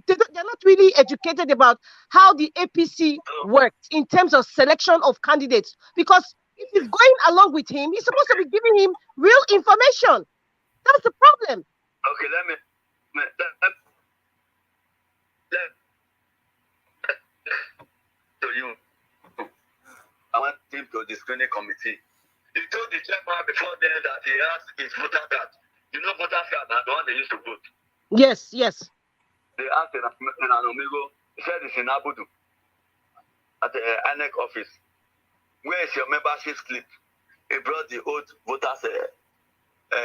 they're not really educated about how the APC works in terms of selection of candidates. Because if he's going along with him, he's supposed to be giving him real information. That's the problem. Okay, let me to you. I want him to the screening committee. He told the chairman before then that he has his voter card. You know, voter card are the one they used to vote. Yes, yes. They asked Erhanomigho, he said it's in Abudu at the INEC office. Where is your membership slip? He brought the old voters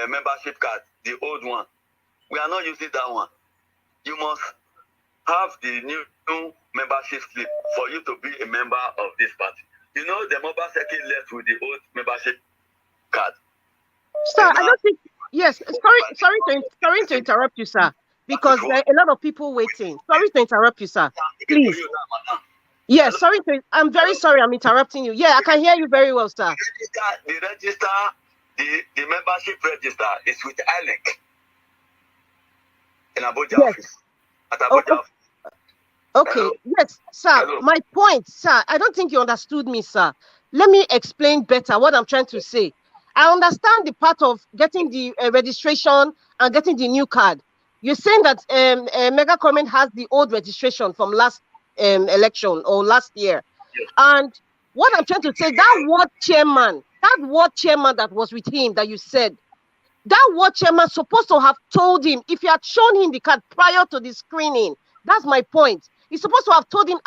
membership card, the old one. We are not using that one. You must have the new membership slip for you to be a member of this party. You know, the mobile circuit left with the old membership card. Sir, I don't think. Yes, sorry to interrupt you, sir, because there are a lot of people waiting. Sorry to interrupt you, sir. Please. Yes, I'm very sorry. I'm interrupting you. Yeah, I can hear you very well, sir. The membership register is with INEC in Abuja yes. office. At Abuja office. Okay, Hello? yes, sir. Hello? My point, sir, I don't think you understood me, sir. Let me explain better what I'm trying to say. I understand the part of getting the registration and getting the new card. You're saying that Mega Comment has the old registration from last election or last year. Yes. And what I'm trying to say, that ward chairman that was with him that you said, that ward chairman supposed to have told him, if he had shown him the card prior to the screening. That's my point. He's supposed to have told him,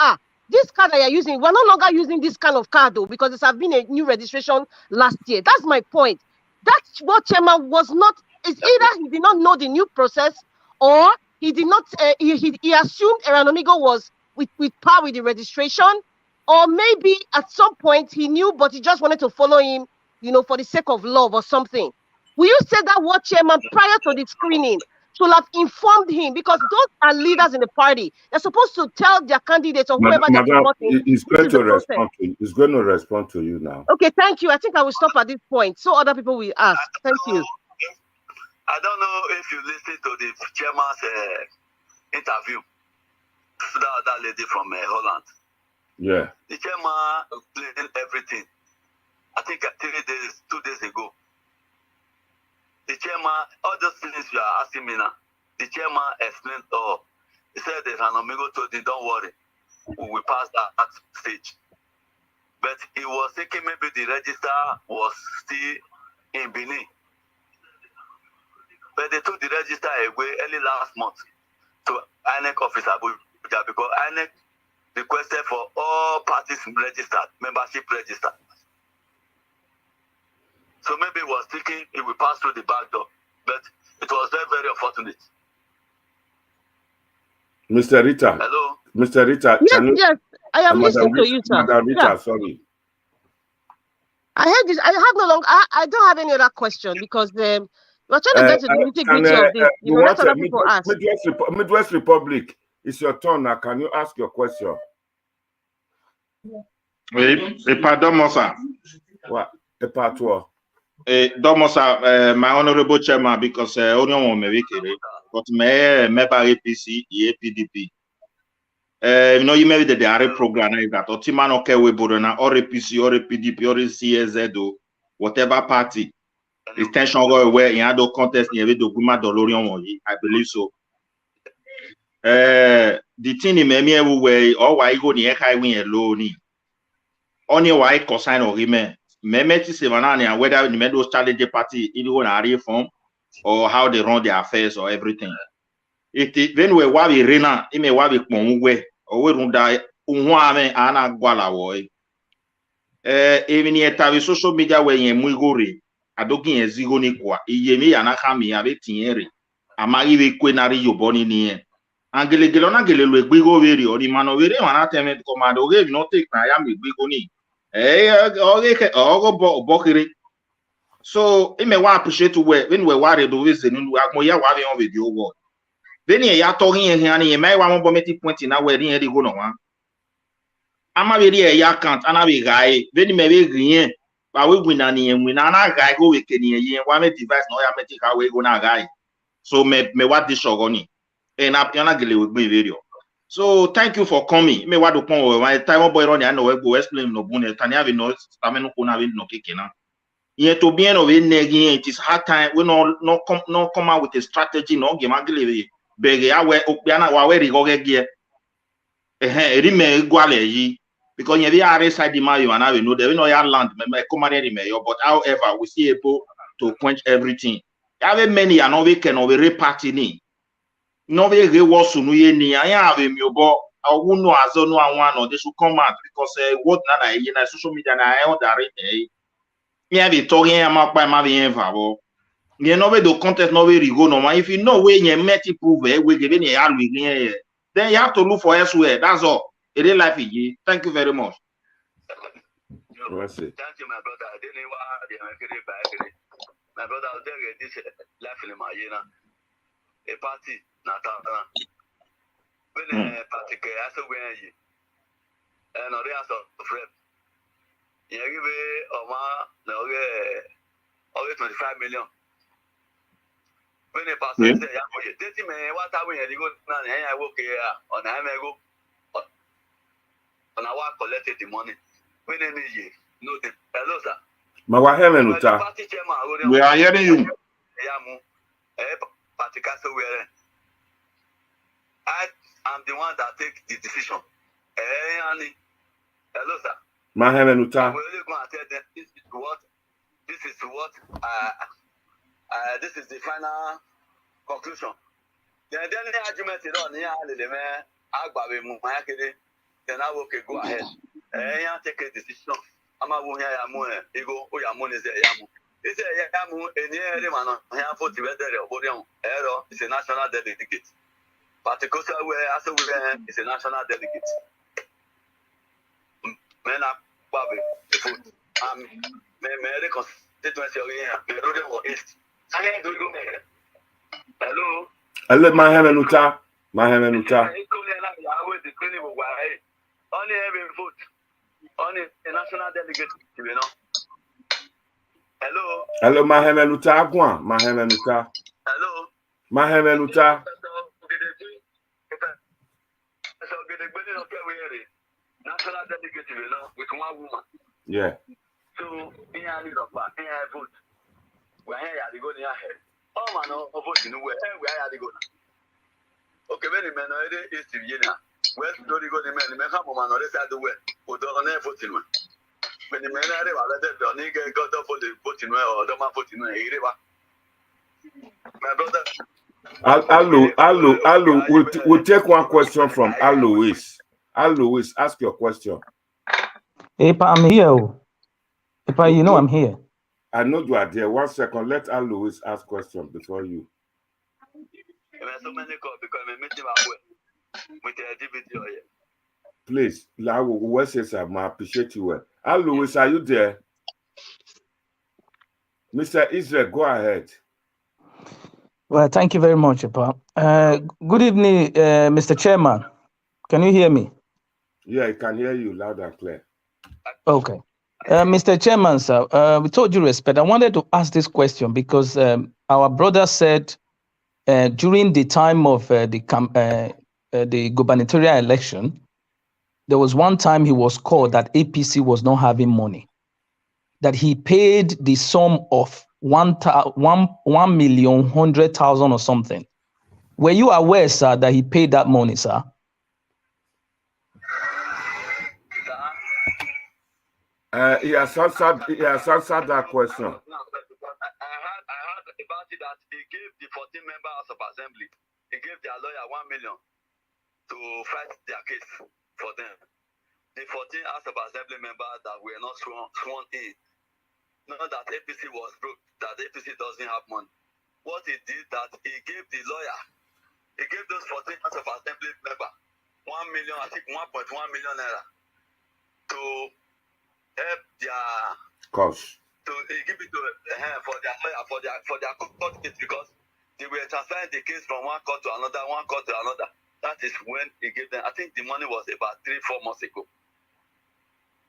this card that you're using, we're no longer using this kind of card though, because there has been a new registration last year. That's my point. That ward chairman was not, it's either he did not know the new process, or he did not, he assumed Erhanomigho was with par with the registration, or maybe at some point he knew, but he just wanted to follow him, for the sake of love or something. Will you say that ward chairman prior to the screening should have informed him, because those are leaders in the party. They're supposed to tell their candidates or whoever they're supporting. He's going to respond to you. He's going to respond to you now. Okay, thank you. I think I will stop at this point so other people will ask. Thank you. I don't know if you listened to the chairman's interview. That lady from Holland. Yeah. The chairman explained everything. I think 2 days ago. The chairman, all those things you are asking me now, the chairman explained all. He said that Erhanomigho told him, don't worry, we will pass that stage. But he was thinking maybe the register was still in Benin. But they took the register away early last month to INEC office Abuja, because INEC requested for all parties registered, membership registered. So maybe he was thinking it will pass through the back door, but it was very, very unfortunate. Mr. Rita. Hello? Mr. Rita. Yes, I am listening to you, sir. Madam Rita, sorry. I heard this. I have no longer. I don't have any other question, because we're trying to get to the nitty-gritty of this. Let other people ask. Midwest Republic, it's your turn now. Can you ask your question? Pardon, Mosa. What? The part what? Domosa, my honorable chairman, because only one me but me member APC, PDP. You may be the RA program that or Timan okay we borona or APC or PDP or CSZ or whatever party. Extension go away in other contest near the document Dolorian, I believe so. The thing in me way or why go near high win alone. Only why consign or remain. Memeti Sevanani, whether the Meadows Challenge Party in a form or how they run their affairs or everything. It when we wabi rena, ime wabi kmonwe, or we run die unwame ana gwala woy. Even yet have social media where ye mwigori, adoki ye zigoni kwa, yemi anakami abe tinyeri, amagi kwenari yoboni niye. Angele gelona gelelwe gbigo veri, or the mano veri, manatemet commando gave not take na yami gbigoni. So, I may appreciate when we worried to listen to Akmoya Wavion with your word. Then you are talking in here, and you may want to point in our wedding. Go on. I'm a very ya can't, and I be guy, then you may be green. But we win and win another guy go with Kenny, one device, no, I make our way go now, guy. So, me what this shogoni. And I'm gele with me video. So thank you for coming. Me what do pon my time boy run ya no we go explain no bune tani have no stamina ko na we no keke na. Yet to be of it is hard time. We no come out with a strategy. No game agile bege awe opiana wa we rigo ge rime gwale yi because you be are side the mayo and we know there no ya land me come but however we see able to quench everything. Have many and no we can over reparty ni. No we re was no ye ni anya have me obo awu no azo no anwa no they should come out because what na na social media na e odare me have talking about by my favor. You know the content no way go no man. If you know where you met prove we give any then you have to look for elsewhere. That's all. It is life. Thank you very much. Thank you, my brother. I didn't know my brother out there this life in my a party not when a party I said where you and other of rep. You give it over 25 million. When a person say, what are we go I work here on I go on our collected the money. When any year, no, hello, sir. We are hearing you. I am the one that takes the decision. Hello, sir. Mahamenuta. This is the final conclusion. Then the argument is on here. Then I will go ahead. Take a decision. I'm a woman. Ego, Oyamon is a yamu. It's a yamu, and yeah, man, I have 40 error is a national delegate. Particularly where as is a national delegate. Men are Bobby, the food. May constituency of East. Hello. Hello, Mahamenuta. Mahamenuta. Only every vote. Only a national delegate, you know. Hello. Hello, Mahamenuta. Agwa. Mahamenuta. Hello. Mahamenuta. National delegate, you know, with one woman. Yeah. So, in a little part, in a vote. Where are you going ahead? Oh, man, no, vote in the way. Where are you going? Okay, many men already is to Vienna. Where do you go? The men, come on, on the side of the way. Who don't have voting. When the men are there, the nigga got up for the voting or the man voting. My brother. Allo, we'll take one question from Alois. Alois, ask your question. Epa, I'm here. Epa, you know I'm here. I know you are there. 1 second. Let Alois ask question before you. So many calls because I'm meeting with the DVD. Please, I appreciate you. Alois, are you there? Mr. Israel, go ahead. Well, thank you very much, Epa. Good evening, Mr. Chairman. Can you hear me? Yeah, I can hear you loud and clear. Okay. Mr. Chairman, sir, with all due respect, I wanted to ask this question because our brother said during the time of the gubernatorial election, there was one time he was called that APC was not having money, that he paid the sum of 1,100,000 or something. Were you aware, sir, that he paid that money, sir? He has answered that question. I heard about it that he gave the 14 members of assembly, he gave their lawyer 1 million to fight their case for them. The 14 House of Assembly members that were not sworn in, not that APC was broke, that APC doesn't have money. What he did that he gave the lawyer, he gave those 14 House of Assembly members 1 million, I think 1.1 million naira to help their cause. To give it to for their court case because they were transferring the case from one court to another. That is when he gave them. I think the money was about 3-4 months ago.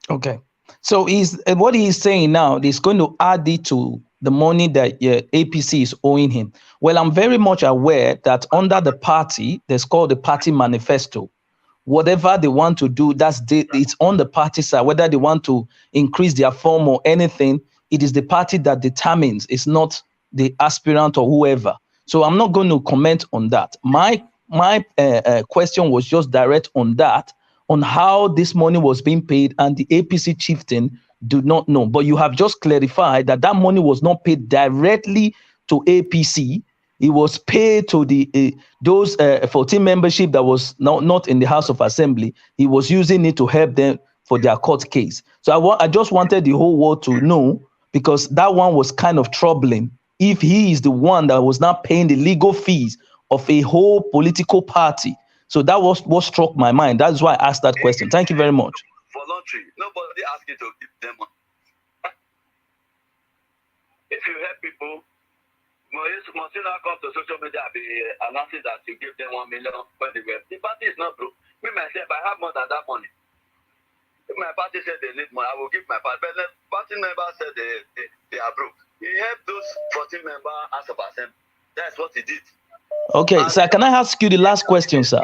Okay, so what he's saying now is going to add it to the money that APC is owing him. Well, I'm very much aware that under the party, there's called the party manifesto. Whatever they want to do, it's on the party side. Whether they want to increase their form or anything, it is the party that determines. It's not the aspirant or whoever. So I'm not going to comment on that. My question was just direct on that, on how this money was being paid, and the APC chieftain do not know. But you have just clarified that that money was not paid directly to APC. It was paid to the those 14 membership that was not in the House of Assembly. He was using it to help them for their court case. So I just wanted the whole world to know, because that one was kind of troubling. If he is the one that was not paying the legal fees of a whole political party. So that was what struck my mind. That's why I asked that question. Thank you very much. Voluntary. Nobody asked you to give them money. If you help people, must you not come to social media and be announcing that you give them 1 million when they were. The party is not broke. Me myself, I have more than that money. If my party said they need money, I will give my party. But the party member said they are broke. He helped those 14 members as of assembly. That's what he did. Okay, sir, can I ask you the last question, sir?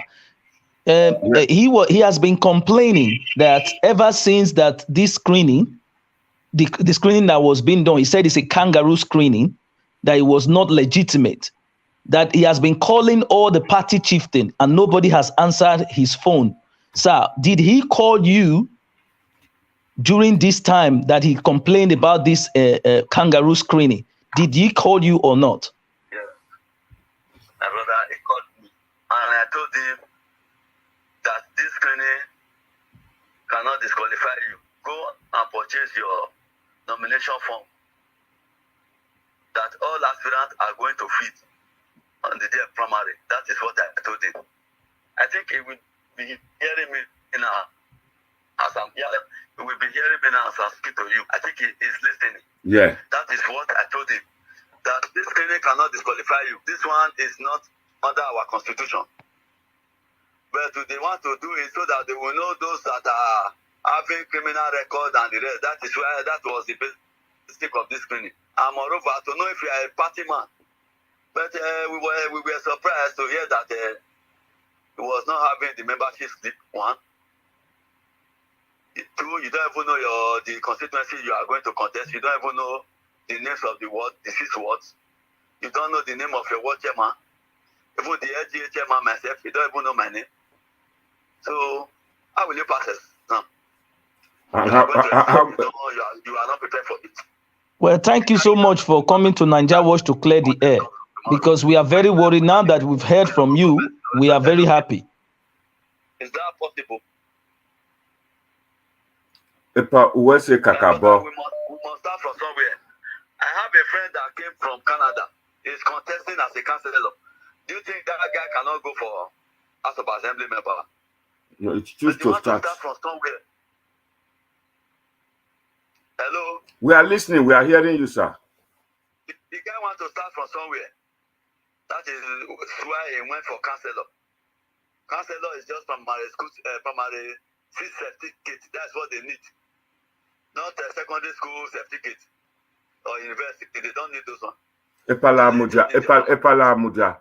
He has been complaining that ever since that this screening, the screening that was being done, he said it's a kangaroo screening, that it was not legitimate, that he has been calling all the party chieftain and nobody has answered his phone. Sir, did he call you during this time that he complained about this kangaroo screening? Did he call you or not? Yes. My brother, he called me and I told him that this screening cannot disqualify you. Go and purchase your nomination form that all aspirants are going to fit on the day of primary. That is what I told him. I think he will be hearing me as I'm here. He will be hearing me now as I speak to you. I think he is listening. Yeah. That is what I told him. That this screening cannot disqualify you. This one is not under our constitution. But they want to do it so that they will know those that are having criminal record and the rest. That is why that was the basic of this screening. And moreover, to know if you are a party man. But we were surprised to hear that he was not having the membership slip. One. Two, you don't even know the constituency you are going to contest. You don't even know the names of the ward, the 6 wards. You don't know the name of your ward chairman. Even the LGA chairman myself, you don't even know my name. So, how will you pass it now? You are not prepared for it. Well, thank you so much for coming to Naija Watch to clear the air, because we are very worried now that we've heard from you. We are very happy. Is that possible? We must start from somewhere. I have a friend that came from Canada. He's contesting as a councillor. Do you think that guy cannot go for House of Assembly member? No, it's just to start from somewhere. Hello? We are listening. We are hearing you, sir. The guy wants to start from somewhere. That is why he went for councillor. Councillor is just primary school, primary certificate. That's what they need. Not a secondary school certificate or university. They don't need those ones. Epala Amuja.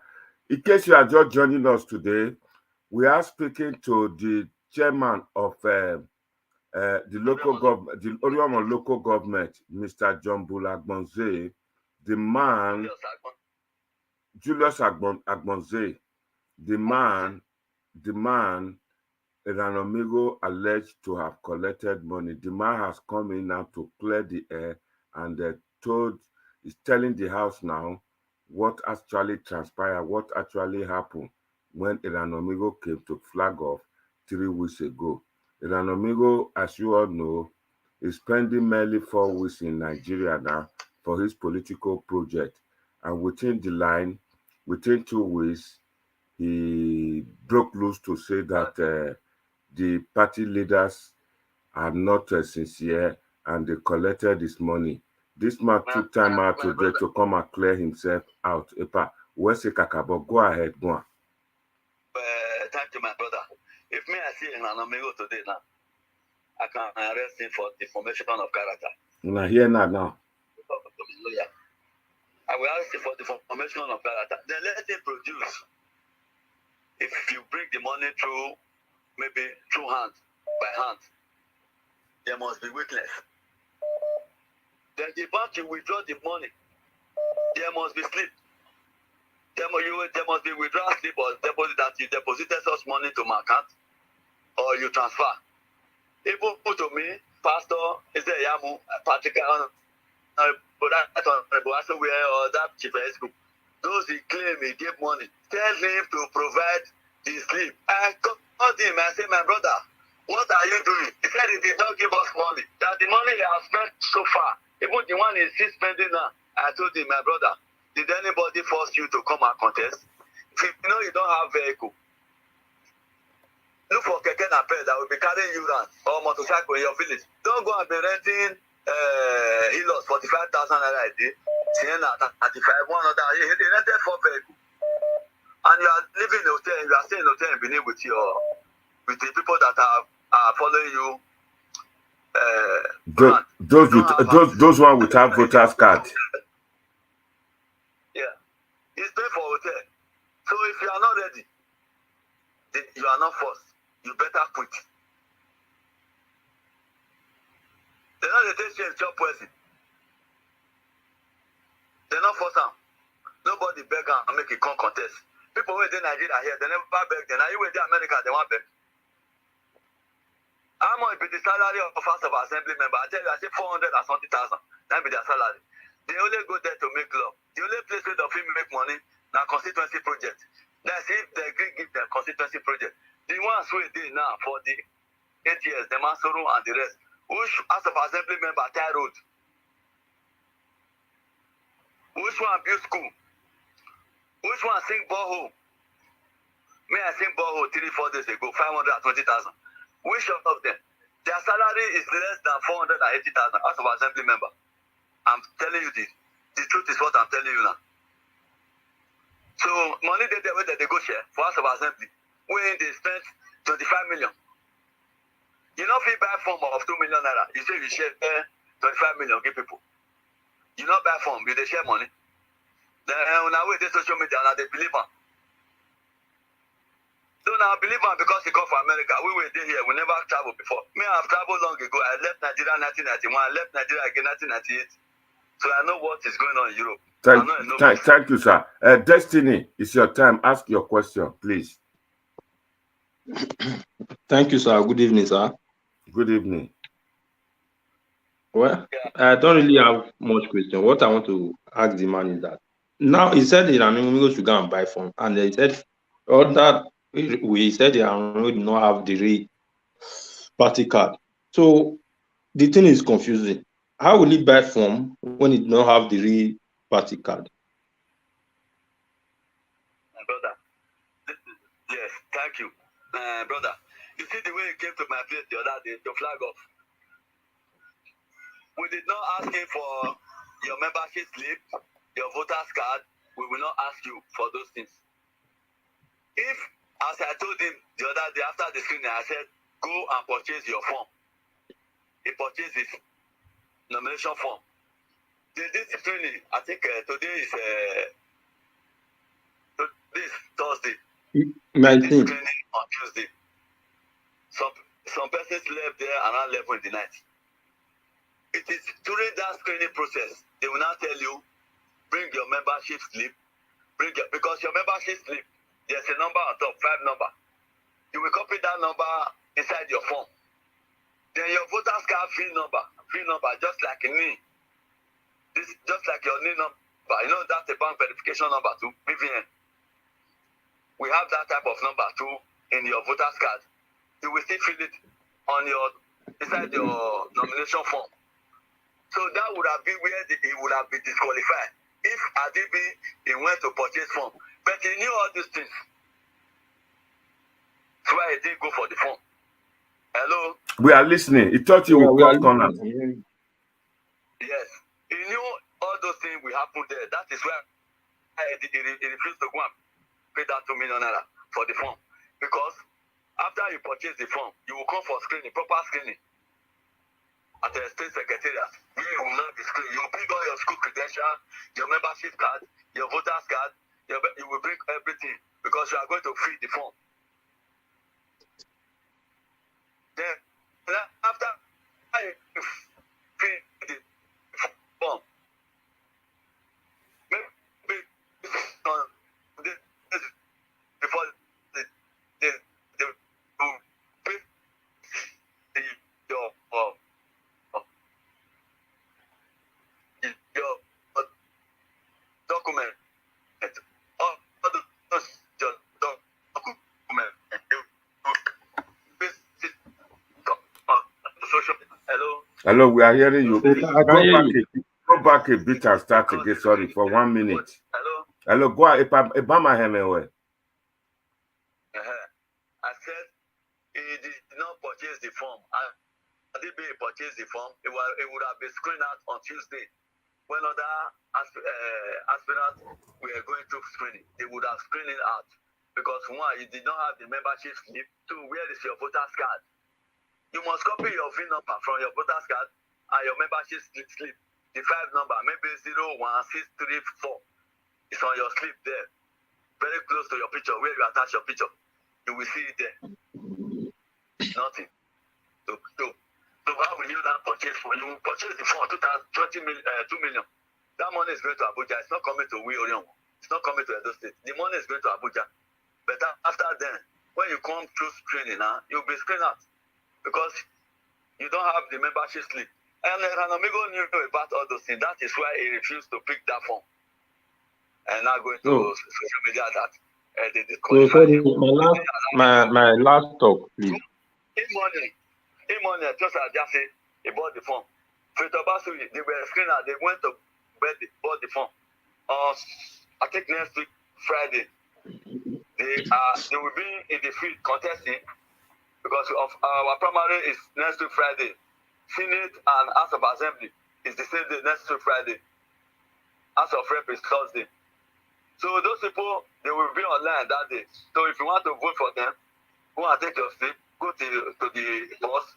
In case you are just joining us today, we are speaking to the chairman of the local government, the Oriomon local government, Mr. John Agbonze, the man, Julius Agbonze, the man, Erhanomigho alleged to have collected money. The man has come in now to clear the air and is telling the house now what actually transpired, what actually happened when Erhanomigho came to flag off 3 weeks ago. Erhanomigho, as you all know, is spending merely 4 weeks in Nigeria now for his political project. And within 2 weeks, he broke loose to say that the party leaders are not sincere and they collected his money. This man took time out today to come and clear himself out. Epa, where's the Kakabo? Go ahead, go on. Thank you, my brother. If me I see Erhanomigho today now, I can arrest him for deformation of character. Now here now. I will ask you for the formation of character. Then let him produce. If you bring the money through, maybe through hand, by hand, there must be weakness. Then the bank you withdraw the money, there must be slip. There must be withdrawal slip or deposit that you deposited such money to my account or you transfer. Even to me, Pastor, is a Yamu, practical, but also where or that chief group. Those he claim he gave money, tell him to provide the slip. I called him and said, my brother, what are you doing? He said he did not give us money. That the money he has spent so far, even the one he's still spending now. I told him, my brother, did anybody force you to come and contest? If you know you don't have vehicle, look for keke naped that will be carrying you around or motorcycle in your village. Don't go and be renting Hilos 45,000 naira a day. Sienna 35, one other. He rented 4 vehicles. And you are living in a hotel, you are staying in a hotel in Benin with the people that are following you. Those one without voters card. Yeah, he's paying for hotel. So if you are not ready, you are not forced. You better quit. They're not the change job person. They're not forced them. Nobody beg and make it come contest. People who are in Nigeria here, they never beg. Then are you in America? They want beg. How much be the salary of House of Assembly member? I tell you, I say 400 and something thousand. That be their salary. They only go there to make law. The only place where the film make money now constituency project. That's if they agree give them constituency project. The ones who are there now for the 8 years, the Masoro and the rest. Which House of Assembly member tie road? Which one build school? Which one sing borehole? Me, I sing borehole 3-4 days ago, 520,000. Which of them? Their salary is less than 480,000 as of assembly member. I'm telling you this. The truth is what I'm telling you now. So money they where they go share for us of assembly. When they spent 25 million. You know if you buy form of 2 million naira, you say you share 25 million give people. You not buy form, you they share money. Then now with the social media now they believe on. So now I believe him because he come from America. We were there here. We never traveled before. Me, I've traveled long ago. I left Nigeria in 1991. I left Nigeria again in 1998. So I know what is going on in Europe. Thank you, sir. Destiny, it's your time. Ask your question, please. Thank you, sir. Good evening, sir. Good evening. Well, I don't really have much question. What I want to ask the man is that now he said Erhanomigho should go and buy phone, and he said that we said Erhanomigho do not have the real party card. So the thing is confusing. How will he buy phone when he do not have the real party card? My brother, yes, thank you, brother. You see the way he came to my place the other day to flag off. We did not ask him for your membership slip, your voter's card. We will not ask you for those things. If, as I told him the other day after the screening, I said, go and purchase your form. He purchased his nomination form. They did screening. I think today is Thursday. 19. They did screening on Tuesday. Some persons left there around 11 in the night. It is during that screening process, they will now tell you, bring your membership slip, because your membership slip, there's a number on top, 5 number. You will copy that number inside your form. Then your voter's card VIN number, just like a NIN. Just like your NIN number. You know that's a bank verification number too, BVN. We have that type of number too in your voter's card. You will still fill it on inside your nomination form. So that would have been where he would have been disqualified if Adibi he went to purchase form. But he knew all these things. That's why he didn't go for the form. Hello? We are listening. He thought you would cut corners. Yes. He knew all those things will happen there. That is why he refused to go and pay that 2 million naira for the form. Because after you purchase the form, you will come for screening, proper screening. at the state secretariat. You will not display. You will bring all your school credential, your membership card, your voter's card. You will bring everything because you are going to fill the form. Then after I fill the form, maybe before the your document, all those your document, social. Hello. Hello, we are hearing you. I can hear you. Go back a bit and start again. Sorry, for 1 minute. Hello. Hello, go ahead. Ibama Hemewe. I said he did not purchase the form. Had he purchased the form, it would have been screened out on Tuesday. When other aspirants were going through screening, they would have screened it out. Because one, you did not have the membership slip. Two, where is your voter's card? You must copy your VIN number from your voter's card and your membership slip. The 5 number, maybe 01634. It's on your slip there. Very close to your picture, where you attach your picture. You will see it there. Nothing. So how will you now purchase for you? Purchase the phone, 2 million. That money is going to Abuja. It's not coming to Orion. It's not coming to Edo State. The money is going to Abuja. But after then, when you come through screening, you'll be screened out because you don't have the membership slip. And Erhanomigho knew about all those things. That is why he refused to pick that form. And now going to social media that they So my last talk, please. In morning, just as I say, he bought the form. They were screened out. They went to bought the form. I think next week, Friday, they will be in the field contesting because of our primary is next week Friday. Senate and House of Assembly is the same day next week Friday. House of Rep is Thursday. So those people, they will be online that day. So if you want to vote for them, go and take your slip, go to the boss,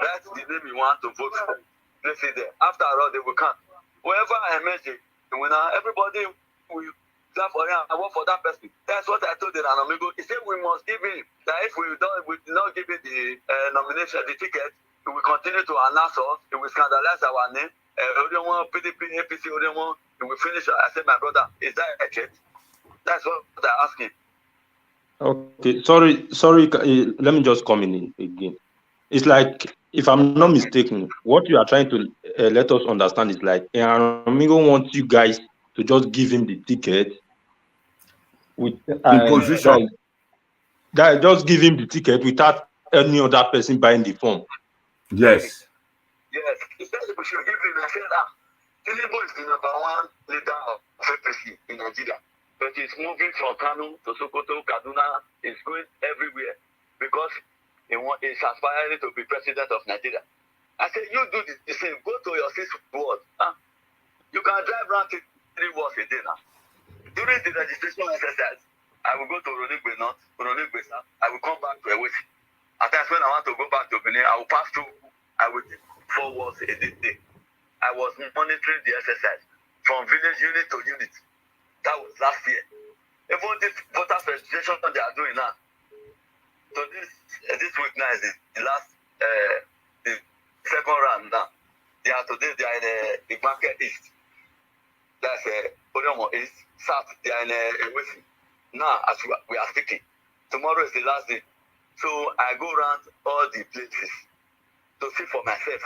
write the name you want to vote for. Place it there. After all, they will count. Whoever I mentioned, everybody will clap for him and vote for that person. That's what I told the Erhanomigho. He said we must give him that if we did not give him the nomination, the ticket, he will continue to announce us, he will scandalize our name. PDP, APC, he will finish. I said, my brother, is that a check? That's what they're asking. Okay, sorry. Let me just come in again. It's like, if I'm not mistaken, what you are trying to let us understand is like Erhanomigho wants you guys to just give him the ticket with Imposition. that just give him the ticket without any other person buying the form. Yes. Yes. Instead, we should give him. I said, Tinubu is the #1 leader of APC in Nigeria. But he's moving from Kano to Sokoto, Kaduna. He's going everywhere because he's aspiring to be president of Nigeria. I said, you do the same. Go to your 6th ward. You can drive around 3 wards a day now. During the registration exercise, I will go to Ronigwe North, Ronigwe South. I will come back to Ewesi. At times when I want to go back to Benin, I will pass through. I will do 4 wards a day. I was monitoring the exercise from village unit to unit. That was last year. Even this voters registration they are doing now. So this week now is the last the second round now. They are in the market east. That's Odomo East, South. They are in Ewesi. Now as we are speaking, tomorrow is the last day. So I go around all the places to see for myself.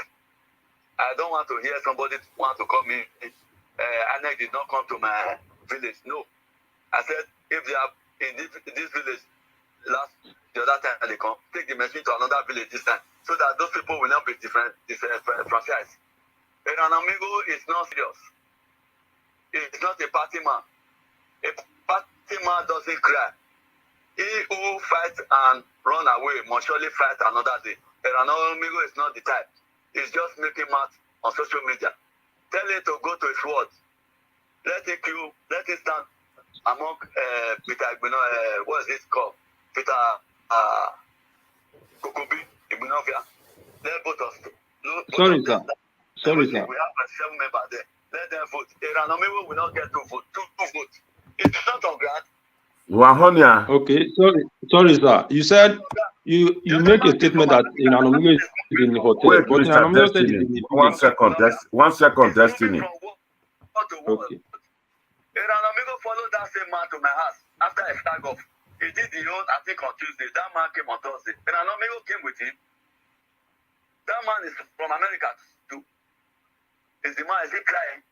I don't want to hear somebody want to come in. Anek did not come to my village. No. I said, if they are in this village, the other time they come, take the machine to another village this time, so that those people will not be franchised. Erhanomigho is not serious. It's not a party man. A party man doesn't cry. He who fights and run away must surely fight another day. Erhanomigho is not the type. He's just making math on social media. Tell him to go to his word. Let it stand among Peter, what is it called? Peter Kokobi, Igbinovia. Let both of No, Sorry, sir. Sorry, sir. We have 7 members there. Let them vote. Erhanomigho will not get 2 votes. 2 votes. It's not on ground. Wahonia. Okay, sorry, sir. You said you make a statement that Erhanomigho is in the hotel, Wait, but Mr. Erhanomigho said Destiny. it's in the 1 village. second. 1 second, Destiny. Okay. Erhanomigho followed that same man to my house after I flag off. He did the own, I think, on Tuesday. That man came on Thursday. Erhanomigho came with him. That man is from America too. Is the man, is he crying?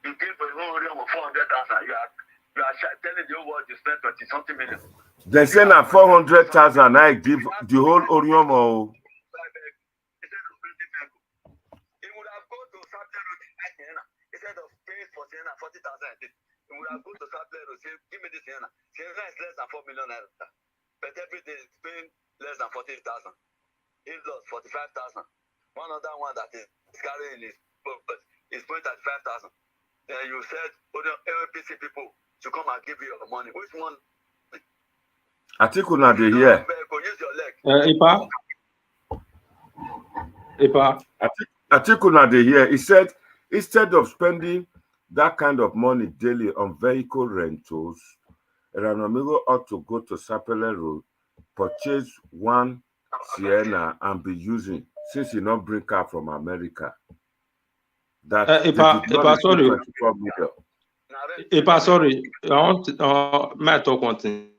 You came for your own realm of 400,000. You are telling the whole world you spent 20-something million. They say now 400,000. I give the whole Orion. He would have gone to Saturday Road instead of paying for Sienna 40,000. He would have gone to Saturday Road, say, give me this Sienna. Sienna is less than 4 million naira. But every day it's paying less than 40,000. He lost 45,000. One other one that is carrying his purpose is paying 35,000. Then you said, APC people to come and give you your money. Which one? Atiku na dey here. Use your leg. Ipa. Atiku na dey here. He said, instead of spending that kind of money daily on vehicle rentals, Erhanomigho ought to go to Sapele Road, purchase one Sienna and be using, since he not bring car from America. That Ipa, sorry. 24 million. Ipa, sorry. I want my talk one thing.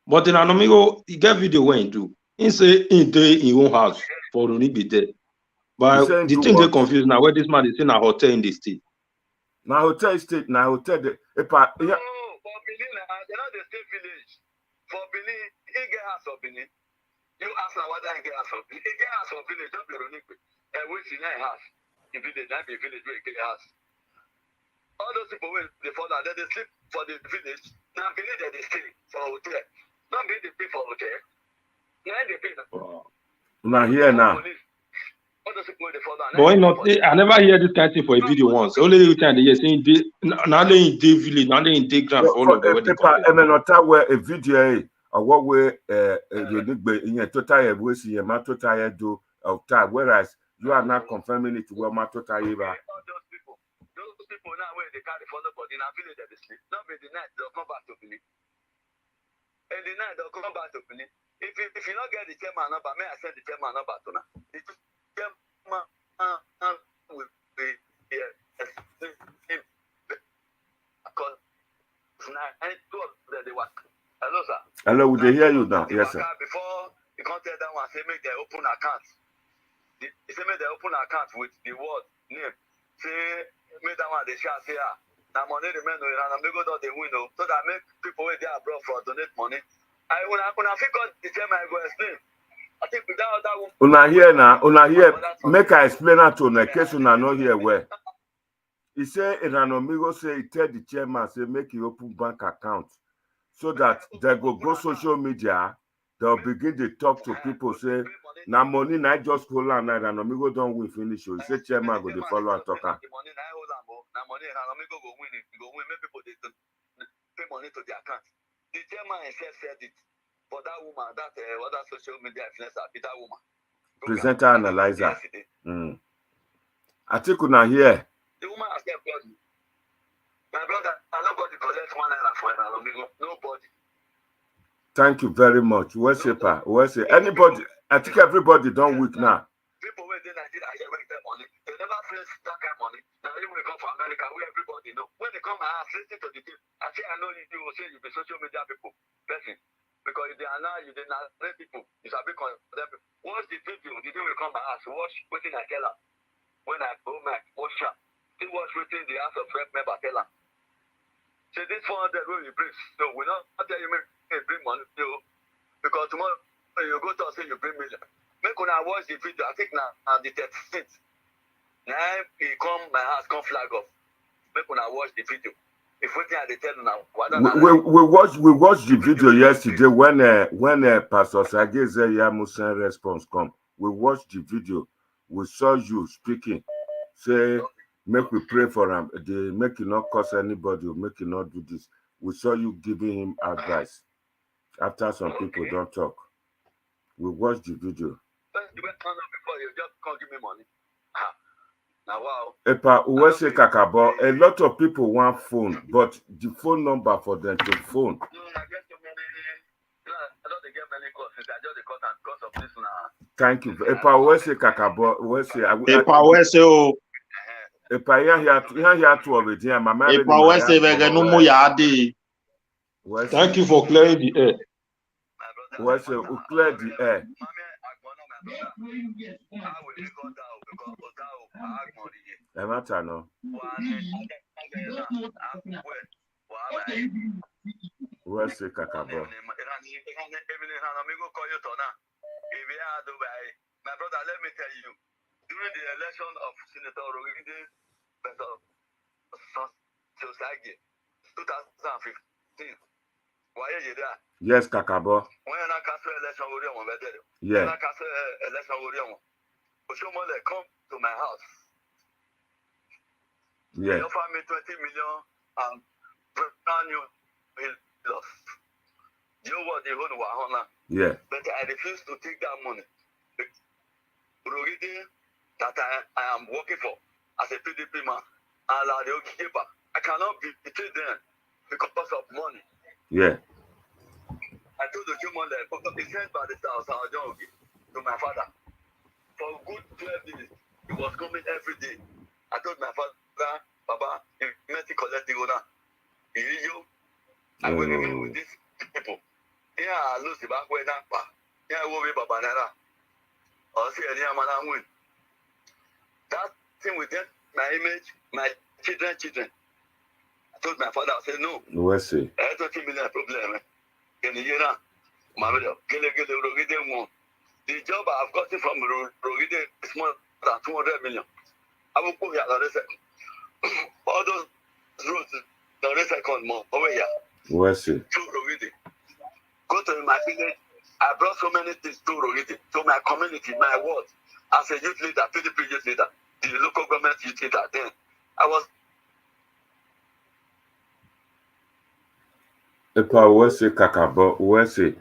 But Erhanomigho, he get video when he do. He say he dey in own house for Roni be there. But the thing they confused now where this man is in a hotel in the state. Now hotel state, now hotel the Ipa. Yeah. No, for Benin, they're not the state village. For Benin, he get house of Benin. You ask now whether he get house of Benin. He get house of village, don't be Roni. And which in a house. The village, not the village where he get house. All those people when they fall down, they sleep for the village. Now Benin they stay for hotel. Don't be the pay for hotel. Now they pay. Now here now. Boy, not I never hear this kind of thing for a video once. Only the time they hear saying now they in day village, now they in day ground for all of them. Where a video or what way in your total Evboesi Apc do of time, whereas you are not confirming it to where my total Those people now where they carry follow body in a village that they sleep. Not be the night they'll come back to Benin. And the night they'll come back to Benin. If you not get the chairman number, may I send the chairman number to now? The chairman will be here. Because now, 2 of them they work. Hello, sir. Hello, would they hear you now? Yes, sir. Before you can't tell that one, say make them open account. They say make them open account with the word name. Say make that one they shall say now money remain no Erhanomigho don't they win so that make people where they abroad for donate money. I when I figure the chairman I go explain. I think without that one. Una here, make I explain that to in case una not here where. He say Erhanomigho say he tell the chairman say make you open bank account so that they go social media, they'll begin to talk to people say now money na just hold on now Erhanomigho don't win finish. He say chairman go dey follow and talk. Now money Erhanomigho go win it. Go win. Make people they pay money to their account. The chairman himself said it. For that woman, that other social media influencer, that woman. Presenter analyzer. Atiku na here. The woman has kept blood. My brother, nobody collects 1 naira for Erhanomigho. Nobody. Thank you very much. Worshiper. Anybody, I think everybody don't weak now. People where they Nigeria here make their money. They never face that kind of money. Now when they come from America, where everybody know. When they come and ask, listen to the team. I say I know you will say you be social media people. Person. Because if they are now, you did not let people. You shall be condemned. Watch the video. The day will come and ask, watch what I tell her. When I go back, watch her. Still watch within the house of rep member tell her. Say this 400 will you bring. So we not tell you make bring money. Because tomorrow you go to say you bring million. Make when I watch the video, I think now the 13th. Now he come my house, come flag off. Make when I watch the video. If we think they tell now, we watched the video yesterday when Pastor Sageze Yamusen response come. We watched the video. We saw you speaking. Say make we pray for him. They make you not curse anybody. Make you not do this. We saw you giving him advice. After some people don't talk. We watched the video. You went turn up before you just can't give me money. Now wow. Epa Uwese Kakabo, a lot of people want phone, but the phone number for them to phone. No, I get so many. I don't get many calls. I just cut and because of this now. Thank you. Epa Uwese Kakabo, Uwese. Epa Uwese o. Epa here to already. Mama. Epa Uwese vegenumu ya adi. Thank you for clearing the air. Uwese, you clear the air. Uwese Kakabo. My brother, let me tell you, during the election of Senator Rogide Society 2015, why are you there? Yes, Kakabo. When I cast election, yeah. When I cast election, Oshomole come to my house. Yeah. He offered me 20 million and brand new loss. You know what they hold Wahona? Yeah. But I refuse to take that money. Rogide that I am working for as a PDP man, I cannot betray them because of money. Yeah. I told the human that he sent by the house to my father. For a good 12 minutes, he was coming every day. I told my father, Baba, if you met collect the owner, I'm going to remain with these people. Here I lose the back way now. Here I will be Baba Nara. Or see any man I win. That thing with them, my image, my children. I told my father, I said, no. What's it? I don't think a problem. In the year now, my brother, the job I've gotten from Rogide is more than 200 million. I will put here the second. All those roads, the second more over here. What's it? To Rogide. Go to my village. I brought so many things to Rogide, to my community, my ward. As a youth leader, PDP youth leader, the local government youth leader, then I was. Epa Uwese Kakabo, Uwese.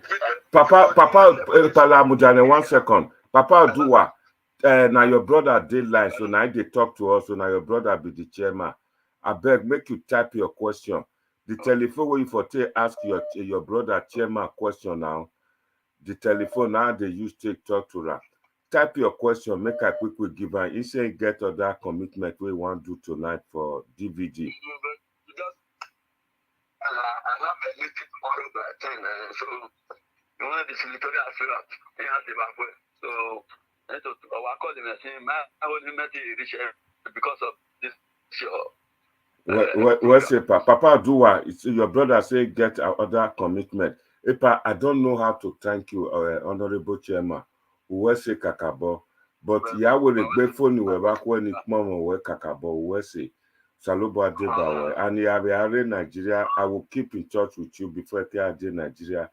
Papa, Palamujane, 1 second. Papa Duwa, now your brother did line, so now they talk to us, so now your brother be the chairman. I beg, make you type your question. The telephone where you for ask your brother chairman question now. The telephone now they use to talk to her. Type your question, make a quick give her. He say get other commitment we want to do tonight for DVD. I have a meeting tomorrow by 10, so you want the senatorial affair, he has the back way. So, I call him and say, I only met the because of this show. What's it, Papa Duwa? It's your brother say get other commitment. Epa, I don't know how to thank you, Honorable Chairman. What's it, Kakabo? But yeah, we be phone you back when it mama we Kakabo. What's it? Salobo Adebawe, and Yari Nigeria. I will keep in touch with you before I get Nigeria.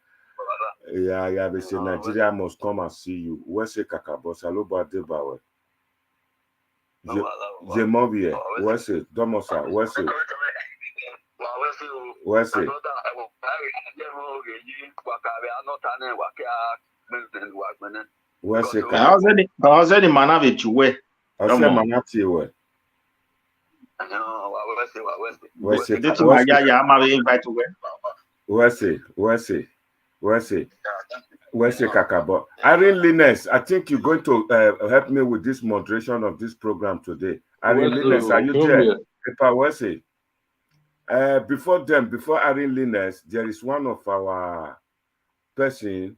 Yeah, they say Nigeria must come and see you. Where's it, Kakabo? Salobo Adebawe. Zemovie, where's it? Domosa, where's it? Where's it? Where's it? How's any man have it you wear? I'll say Manati way. Where's it? Where's it, Kakabo? Irene Linus, I think you're going to help me with this moderation of this program today. Irene Linus, are you there? Epa, where's it? Before Irene Linus, there is one of our person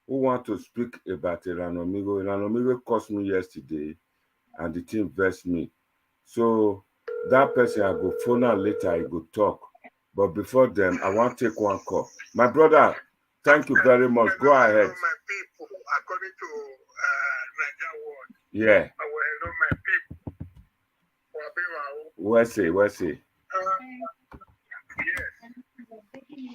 who want to speak about Erhanomigho. Erhanomigho called me yesterday, and the team versed me. So that person, I go phone her later, I go talk. But before then, I want to take one call. My brother, thank you very much. Go ahead. My people, according to Nigeria World. Yeah. I will know my people. Where's it? Yes.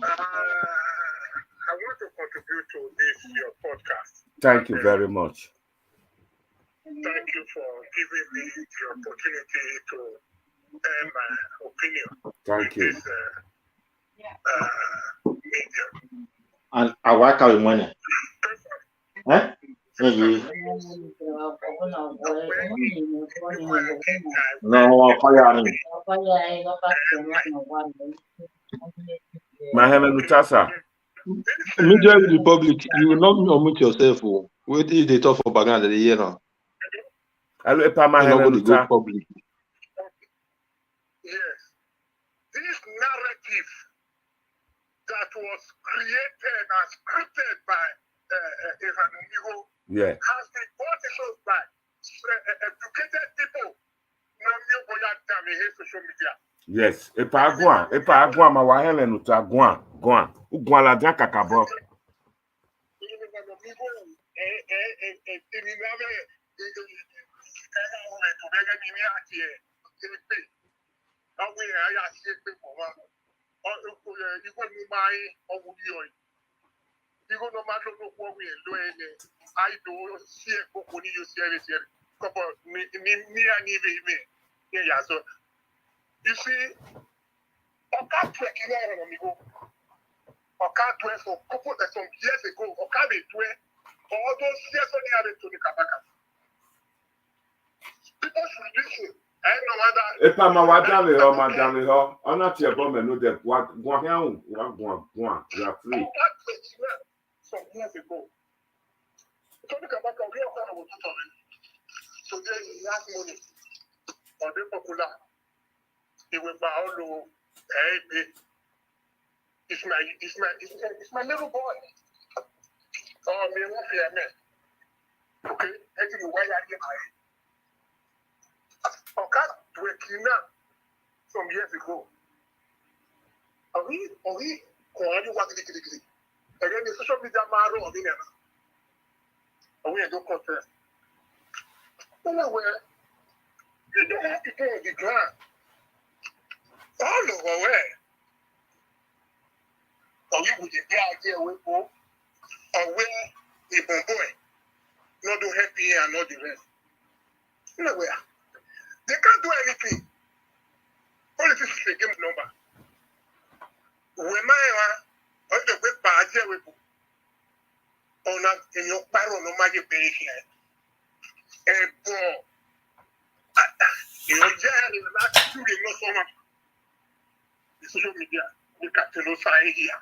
I want to contribute to this, your podcast. Thank you very much. Thank you for giving me the opportunity to air my opinion. Thank you. This, media. And I work out money. No, fire. Maheme Lutasa. Media Republic, you will not unmute yourself. Wait till they talk for background the year now. Hello, Epa You not Maheme go to go Luta. public. Yes. This narrative that was created and scripted by Erhanomigho Yeah. has been brought about by educated people. Social media. Yes. Epa Agua, ma wahele nuta Gwan. Ugwan la dia kakabo. You see, some years ago, all those years on the other to the Kabaka. People should listen. I know whether Epa ma wadale ho. Ona tie bombe no de Gwan hen Gwan. You are free. some years ago. Tony Kabaka, we are kind of so then he has money. Or the popular. He will buy all the it's my little boy. Oh, me won't fear me. Okay, I think why I get my okay, working now some years ago. Are we calling you what the again the social media maro of India. Are we don't contest? Where you don't have to go on the ground. All over where? Are we with the idea we go? Or where the boy not do happy and not the rest? Nowhere. They can't do anything. Politics is a game number. When I the way bad here we go. On a in your paro no magic base here. And you know, is not truly no so much. The social media, we can tell us here.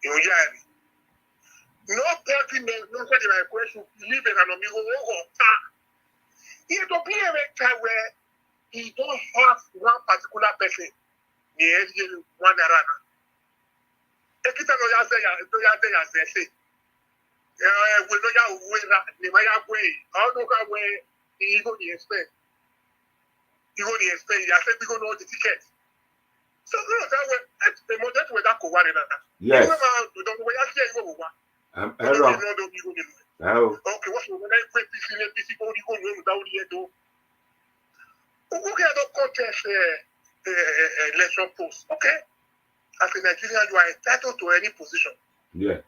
You know, no party knows no such a question. Live in an amigo or he don't be a time where he don't have one particular person. Yes, one around. Ekita no ya say say. We know ya the Maya way. How do ka way he go the expect. You go the expect. You say we go know the ticket. So no, that way the model with that cover in that. Yes. You don't way I say you go. Hello. Okay, what's when I quit PC go without the do. Who can do contest election post? Okay. As a Nigerian, you are entitled to any position. Yeah.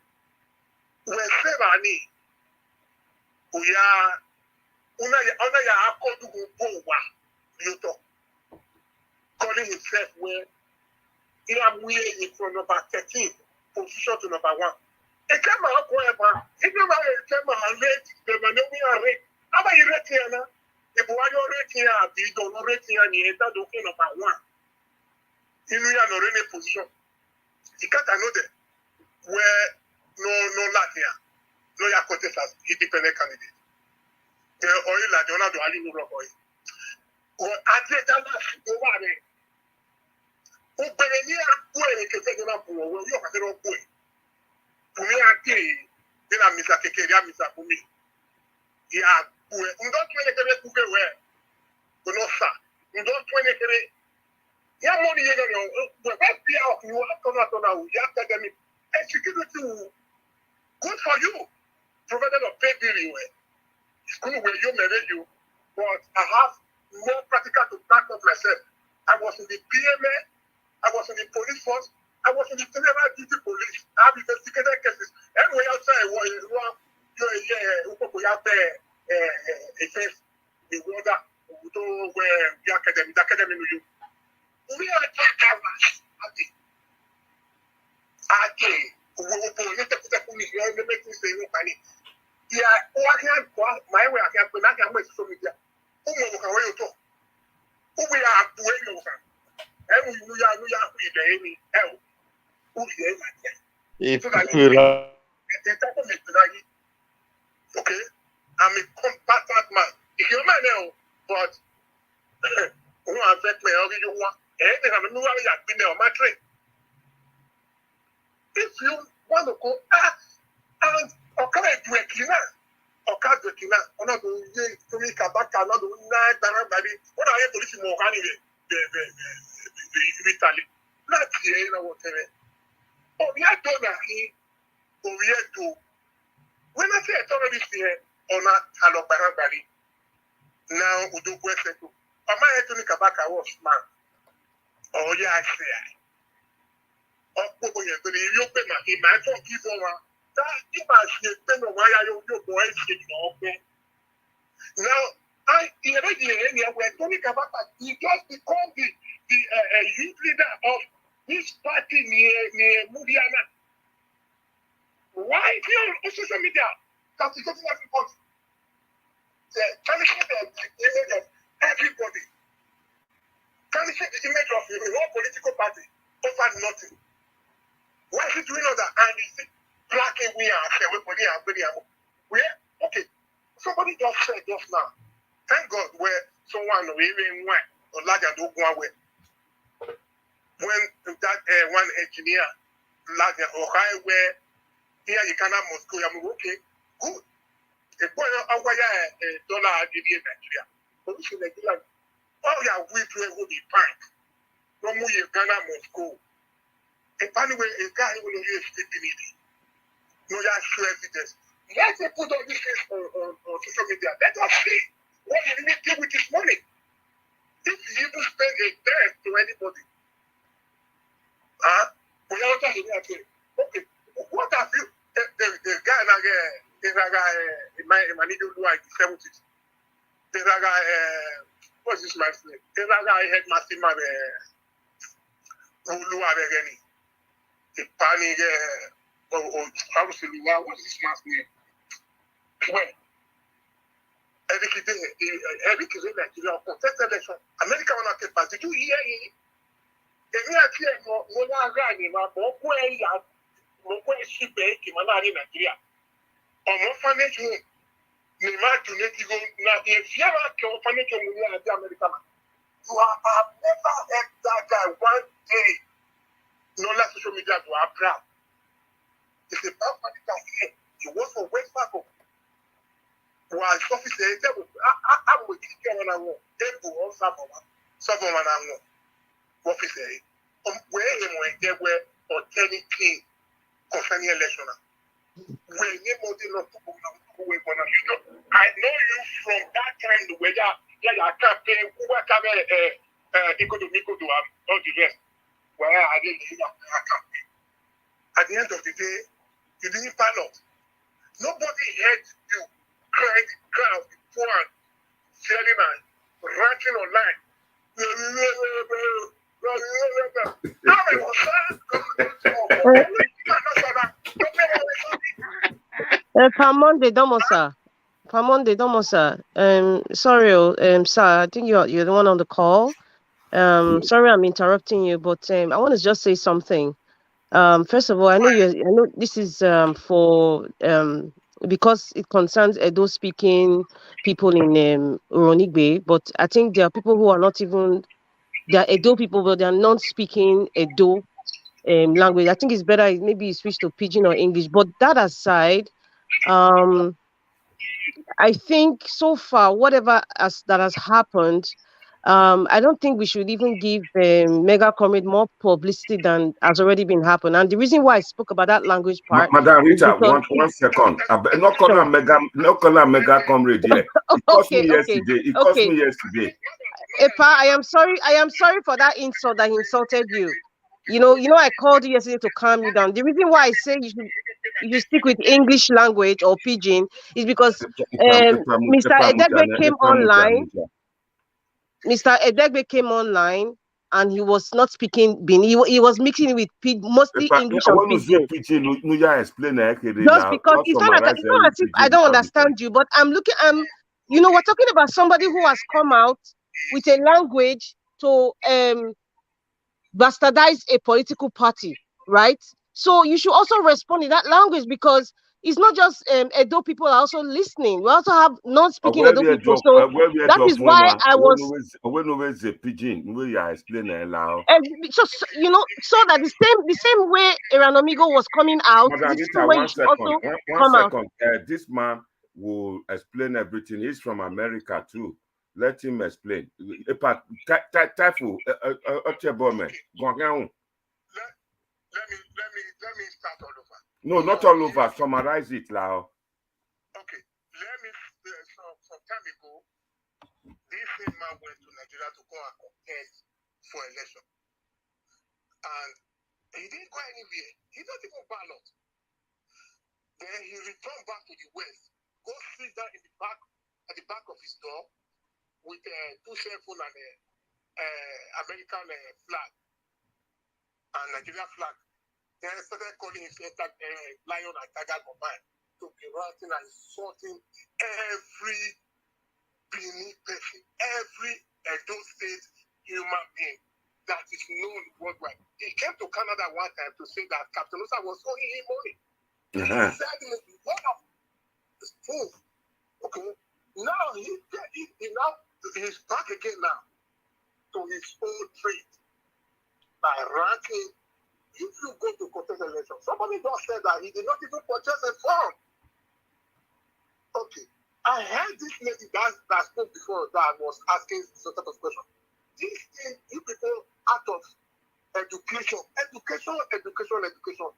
When Sebani, we are una ya akodu go Yuto, calling himself where he am in from number 13 position to number 1. A camera, however, if you are a camera rate, the Manomi rate. How about you rate here? If you are rating, you don't rate here, and you enter the number 1. You know, you are not in a position. You can't know that where no Latvia, no ya contest as independent candidate. The oil like Donald Ali no rock oil. Or Atleta over there. Who Benenia boy can take on a boy, you have a boy. To me, I tell you, then I miss a Kekeria, Miss Apumi. Yeah, boy, don't try to get a where. No, sir. Don't try to get it. Yeah, money, you know, the best be out, you have to not know, you have to get me. And security, good for you, provided a pay bill you. School where you marry you, but I have more practical to back up myself. I was in the PMA, I was in the police force, I was in the general duty police. I have investigated cases. Anyway, outside, you have a case, the water, where the academy, you. We are attackers. Okay. We will put the make me say no money. Yeah, what can my way I can put that can social media. Who can wait to? Who we are doing no can. And we are with the enemy. Who is If so that you okay, I'm a combatant man. If you're man now, but who affect me, I'll give you one. Anything I'm new, I've been there on my train. If you want to go, and okay, do a cleaner. Okay, do a cleaner. I'm not doing it to me, Kabaka, not doing that, baby. What are you police more anyway? The Italy. Not here, you know whatever. Oh, we are done here. Oh, we are to. When I say authorities here, on a hello, Barabari. Now, we do question to. Am I to Kabaka was man? Oh, yeah, I say. Oh, you're going to open my mind for people. That you must spend a while your boys in now, we're talking about he just become the youth leader of this party near Mudiana. Why is he on social media? That is getting everybody. Tarnishing the image of everybody. Tarnishing the image of a whole political party over nothing. Why is he doing all that? And is it blacking we are okay. Somebody just said just now. Thank God where someone even went or large and open way. When that one engineer large or high where here you cannot Moscow, I'm okay, good. A boy a dollar in Nigeria. But we should like all your we will be fine. No more you cannot Moscow. Anyway, a guy will use stupidity. No, that's true evidence. Let's put all these things on social media. Let us see what you really do with this money. If you even spend a dime to anybody, okay, what have you? The guy in my little like the 70s. There's a guy, what's this man's name? There's a guy headmaster man, Ulu Avegeni. The panic, what's this man's name? Well, Eric is in Nigeria, contest election. America will not take part. Did you hear it? Èmi àti ẹ̀mọ́ mo ní àgbà ni màá bọ́ kó ẹ̀yà mo kó ẹ̀ṣì bẹ́ẹ̀ kì máa láàrin Nàìjíríà. Ọmọ fanẹ́tì hù ni màá tún ní kí wọ́n na ìfìyà máa kẹ́ ọ fanẹ́tì hù ní àdé Amẹ́ríkà náà. You have never heard that guy one day. No less social media to our proud. It's a bad political here. He works for West Fargo. While officer, I'm with you when I want. They will someone I want. Officer, where they were alternating concerning election. When you not to I know you from that time where I can't pay economic to all the rest. Where I didn't hear I can't pay. At the end of the day, you didn't pilot. Nobody heard you crying crowd before and selling and ranting online. Pamonde Domosa. Pamonde Domosa. Sorry, sir. I think you're the one on the call. Sorry, I'm interrupting you, but I want to just say something. First of all, I know this is for because it concerns Edo speaking people in Uronigbe, but I think there are people who are not even, they are Edo people, but they are not speaking Edo language. I think it's better maybe you switch to Pidgin or English. But that aside, I think so far, whatever that has happened, I don't think we should even give Mega Comrade more publicity than has already been happened. And the reason why I spoke about that language part, Madam Rita, one second. Not call her Mega Comrade here. It cost me yesterday. It cost me yesterday. Epa, I am sorry for that insult that he insulted you. You know, I called you yesterday to calm you down. The reason why I say you stick with English language or Pidgin is because Mr. Edegbe came online. Mr. Edegbe came online and he was not speaking Bin. He was mixing it with mostly English and When you say Pidgin. pidgin, you explain Just now. because Not it's not like summarize it's in not as if I pidgin don't because it's understand you, but we're talking about somebody who has come out with a language to bastardize a political party, right? So you should also respond in that language, because it's not just Edo people are also listening. We also have non-speaking Edo people. So that is why I was when always a pidgin, we are explaining now. so so that the same way Erhanomigho was coming out, the Margarita, same way you should also one come out. second. This man will explain everything. He's from America too. Let him explain. Taifu, Ochebome, Gwangyang. Let me start all over. No, not all over. Summarize it, Lao. Okay. Some time ago, this same man went to Nigeria to go and contest for election. And he didn't go anywhere. He not even ballot. Then he returned back to the West, go sit down at the back of his door with two cell phone and American flag and Nigeria flag. Then I started calling himself Lion and Tiger combined to be ranting and insulting every Benin person, every Edo State human being that is known worldwide. He came to Canada one time to say that Captain Osa was owing him money. He said in one of his proof. Okay, now he's back again now to his old trade by ranking. If you go to contest election, somebody just said that he did not even purchase a form. Okay, I heard this lady that spoke before that was asking some type of question. This thing, you people out of education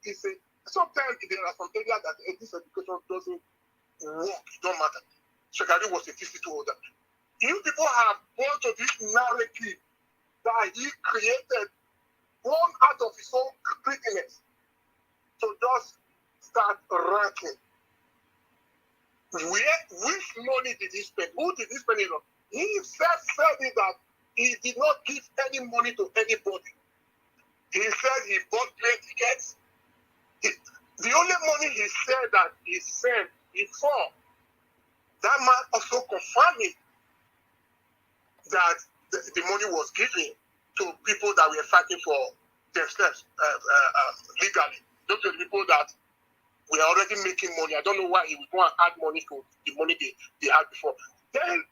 is a sometimes there are some areas that this education doesn't work. It don't matter. Shekari was a 52 holder. You people have bought to this narrative that he created born out of his own greediness to just start ranking. Which money did he spend? Who did he spend it on? He himself said it that he did not give any money to anybody. He said he bought plane tickets. The only money he said that he sent before, that man also confirmed it that the money was given to people that were fighting for themselves legally. Those are people that were already making money. I don't know why he would go and add money to the money they had before. Then,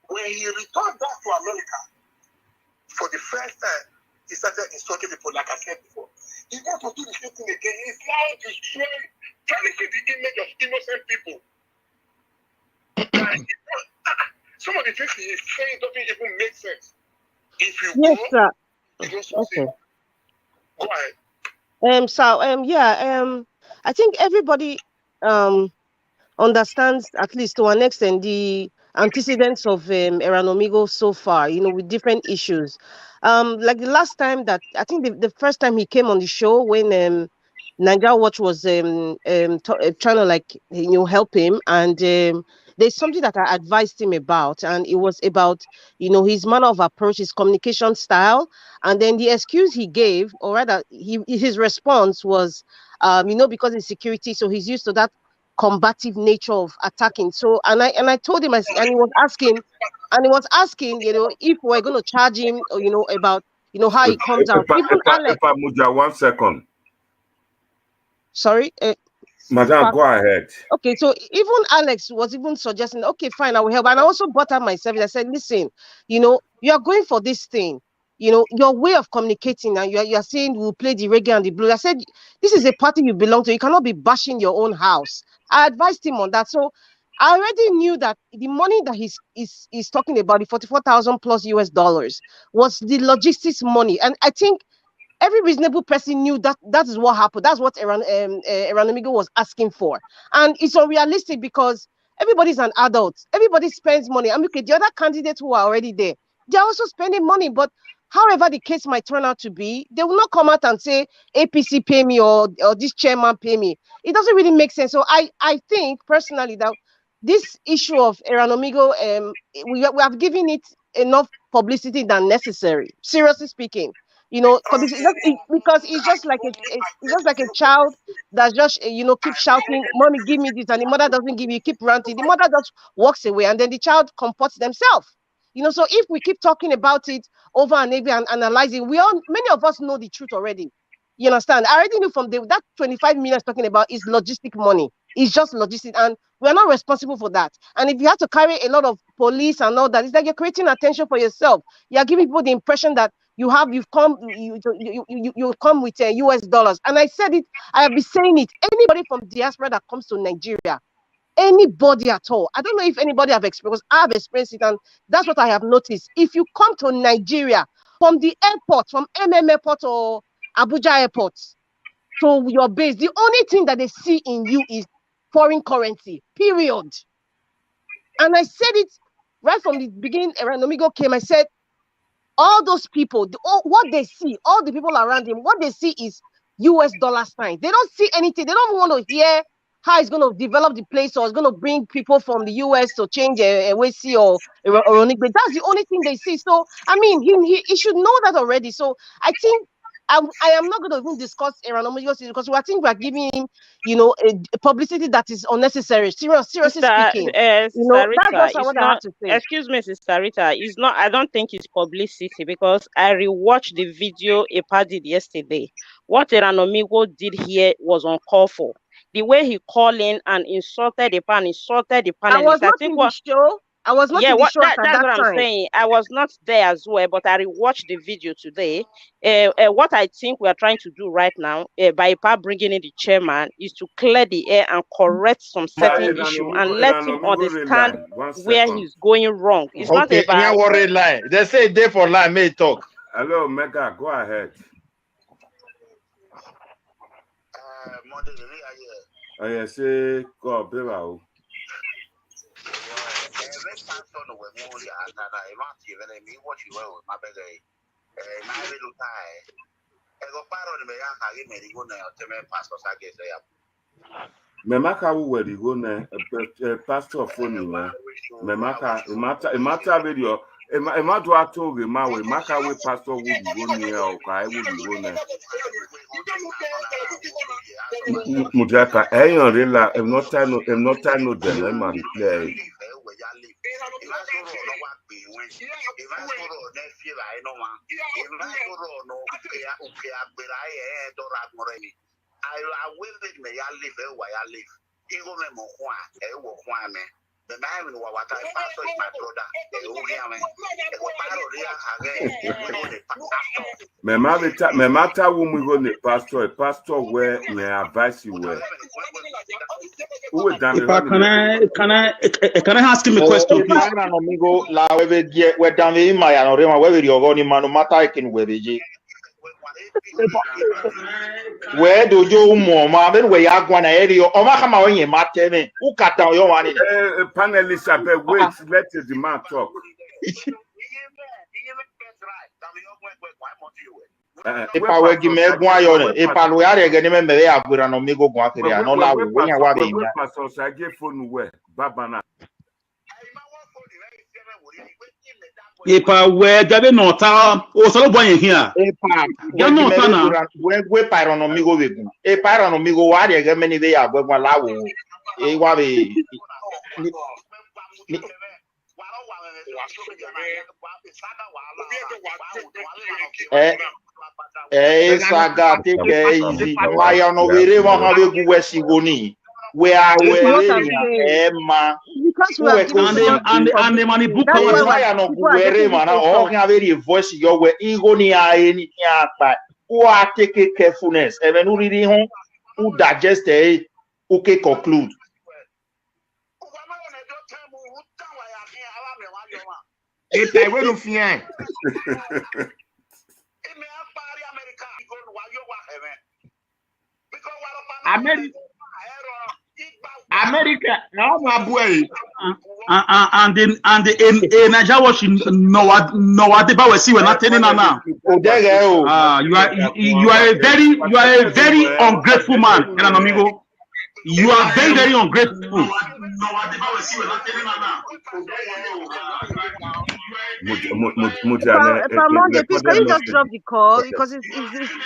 when he returned back to America, for the first time, he started insulting people, like I said before. He wants to do the same thing again. He's now destroying, tarnishing the image of innocent people. Some of the things he is saying doesn't even make sense. If you Yes, go, sir. you just Okay. Go ahead. I think everybody understands, at least to an extent, the antecedents of Erhanomigho so far, with different issues. Like the last time that I think the first time he came on the show, when Nigeria Watch was trying to help him, and there's something that I advised him about, and it was about his manner of approach, his communication style, and then the excuse he gave, or rather his response was, because it's security, so he's used to that combative nature of attacking. So and I told him, and he was asking, if we're going to charge him, or, about how he comes out. Even Alex. Muja, 1 second. Sorry. Madam, go ahead. Okay, so even Alex was even suggesting, okay, fine, I will help. And I also brought up myself. I said, listen, you are going for this thing. Your way of communicating, and you are saying we'll play the reggae and the blues. I said, this is a party you belong to. You cannot be bashing your own house. I advised him on that. So I already knew that the money that he's talking about, the 44,000 plus US dollars, was the logistics money. And I think every reasonable person knew that is what happened. That's what Erhanomigho was asking for. And it's unrealistic because everybody's an adult. Everybody spends money. And look at the other candidates who are already there. They're also spending money. But however the case might turn out to be, they will not come out and say, APC pay me or this chairman pay me. It doesn't really make sense. So I think personally that this issue of Erhanomigho, we have given it enough publicity than necessary. Seriously speaking, you know, because it's just like a child that just keep shouting, "Mommy, give me this," and the mother doesn't give you, keep ranting. The mother just walks away, and then the child comports themselves. You know, so if we keep talking about it over and over and analyzing, many of us know the truth already. You understand? I already knew from that 25 million talking about is logistic money. It's just logistic, and we're not responsible for that. And if you have to carry a lot of police and all that, it's like you're creating attention for yourself. You're giving people the impression that you come with US dollars. And I said it, I have been saying it. Anybody from diaspora that comes to Nigeria, anybody at all, I don't know if anybody have experienced, I've experienced it, and that's what I have noticed. If you come to Nigeria from the airport, from Airport or Abuja Airport to your base, the only thing that they see in you is foreign currency, period. And I said it right from the beginning. Erhanomigho came, I said, all those people, what they see, all the people around him, what they see is US dollar signs. They don't see anything. They don't want to hear how it's going to develop the place, or it's going to bring people from the US to change Ewboesi or Erhanomigho. That's the only thing they see. So, I mean, he should know that already. So, I think I am not going to even discuss Erhanomigho because I think we are giving him, a publicity that is unnecessary. Seriously speaking, that's just what I have to say. Excuse me, Sister Rita. It's not. I don't think it's publicity because I rewatched the video Epa did yesterday. What Erhanomigho did here was uncalled for. The way he called in and insulted Epa and insulted the panelists. I was not in the show. I was not in the show at that that's what time. I'm saying. I was not there as well, but I rewatched the video today. What I think we are trying to do right now, by Epa bringing in the chairman, is to clear the air and correct some certain issue and let him understand where he's going wrong. It's not about worry line. They say day for line may talk. Hello, Mega, go ahead. I say go Beba. Memaka where you go now, pastor phone me. Memaka, matter video. Emadu ato we ma we maka we pastor would go near or kai would go now. Mujaka, ayon rela. I'm not time no them. Man play. Me matter when we go the pastor where me advise you where. Can I ask him a question, please? Erhanomigho la we down in my anorema where you go ni manu mata kin we where do you more ben we ya gwana area o ma kama onye mate me who cut down your one panelists wait, let the man talk. Epa we gi me gwa yo ne epa lo ya rege ni me me ya Erhanomigho gwa kiri no la we nya wa be nya pastor say give phone where baba na Epa we gabe nota o so lo boy here. Epa we pa Erhanomigho we gun epa Erhanomigho wa rege me ni be ya gwa la wo e wa be saga take easy. Why are no very one have a good West Sigoni? Where are Emma? And the money book why are no very man or have a voice your way Igonia anything but who are taking carefulness and when who reading home who digest a okay conclude. If I will fear. America, now my boy. And in Nigeria watching no what about we see we're not telling now. You are a very ungrateful man, Erhanomigho. You are very, very ungrateful. Mutiane, Monday, please, can recorded you just message. drop the call because it's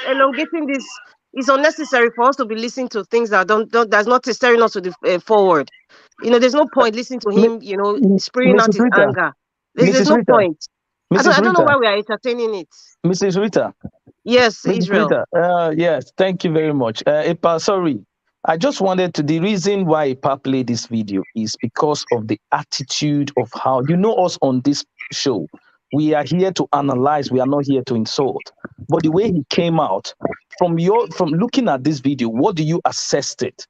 elongating this. It's unnecessary for us to be listening to things that that's not steering us to the forward. There's no point listening to him. Spraying out Mrs. his Rita, anger. There's Mrs. no Rita, point. I Mrs. don't know Rita, why we are entertaining it. Mrs. Rita, Yes, Mrs. Israel. Rita. Yes, thank you very much. Epa, sorry. I just wanted to, the reason why Epa played this video is because of the attitude of how, us on this show. We are here to analyze, we are not here to insult. But the way he came out, from looking at this video, what do you assess it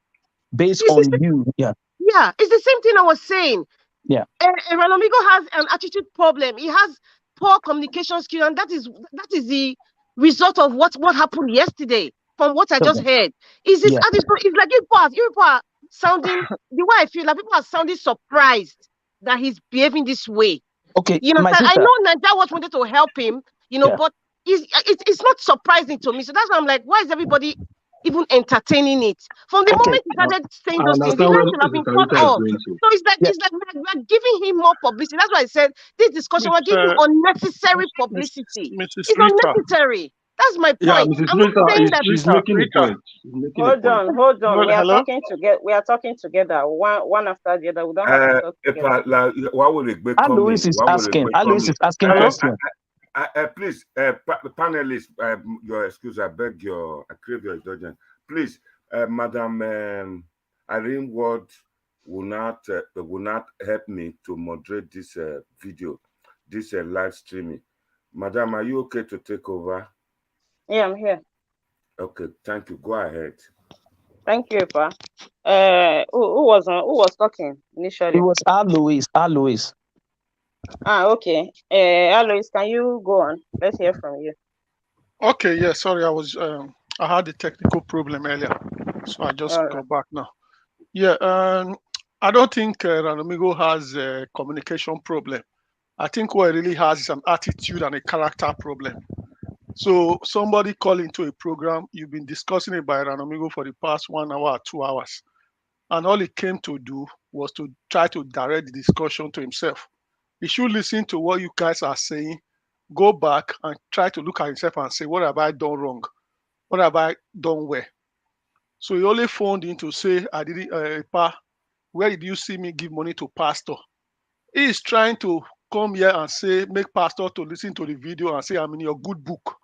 based It's on you? Yeah. Yeah, it's the same thing I was saying. Yeah. Erhanomigho has an attitude problem. He has poor communication skill, and that is the result of what happened yesterday. From what I just heard, is this attitude? It's like people are sounding the way I feel. Like people are sounding surprised that he's behaving this way. Okay, my sister, I know Naija Watch wanted to help him, but it's not surprising to me. So that's why I'm like, why is everybody even entertaining it? From the moment he started saying those things, the line should have been cut off. So it's like we're giving him more publicity. That's why I said this discussion, we're giving unnecessary publicity. It's unnecessary. That's my point. Yeah, Mrs. I'm not saying that she's making the point. Hold on. We are talking together. We are talking together, one after the other. We don't have to talk together. Why would it be Alois is asking question. Please, panelists, your excuse, I crave your indulgence. Please, Madam Irene Ward will not help me to moderate this video, this live streaming. Madam, are you okay to take over? Yeah, I'm here. Okay, thank you. Go ahead. Thank you, Pa. Who was talking initially? It was Alois. Okay. Alois, can you go on? Let's hear from you. Okay, yeah, sorry, I had a technical problem earlier, so I just got back now. Yeah, I don't think Erhanomigho has a communication problem. I think what he really has is an attitude and a character problem. So somebody call into a program, you've been discussing it by Erhanomigho for the past 1 hour or 2 hours, and all he came to do was to try to direct the discussion to himself. He should listen to what you guys are saying, go back and try to look at himself and say, what have I done wrong? What have I done well? So he only phoned in to say, I did where did you see me give money to pastor? He is trying to come here and say, make pastor to listen to the video and say, I'm in your good book.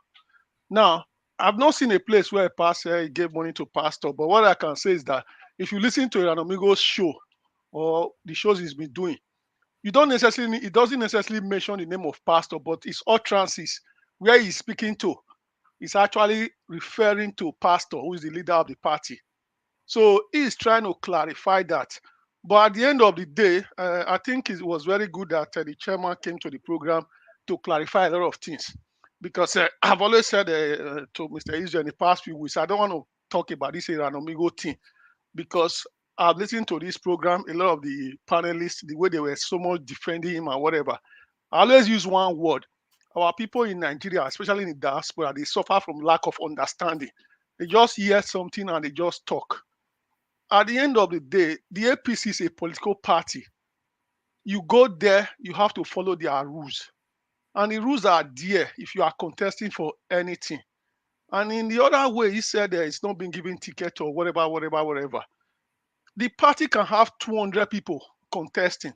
Now, I've not seen a place where a pastor gave money to pastor, but what I can say is that if you listen to Erhanomigho's show or the shows he's been doing, it doesn't necessarily mention the name of pastor, but it's utterances where he's speaking to. He's actually referring to pastor, who is the leader of the party. So he's trying to clarify that. But at the end of the day, I think it was very good that the chairman came to the program to clarify a lot of things. Because I've always said to Mr. Israel in the past few weeks, I don't want to talk about this Erhanomigho thing, because I've listened to this program, a lot of the panelists, the way they were so much defending him and whatever. I always use one word. Our people in Nigeria, especially in the diaspora, they suffer from lack of understanding. They just hear something and they just talk. At the end of the day, the APC is a political party. You go there, you have to follow their rules. And the rules are there if you are contesting for anything. And in the other way, he said it's not been given ticket or whatever. The party can have 200 people contesting.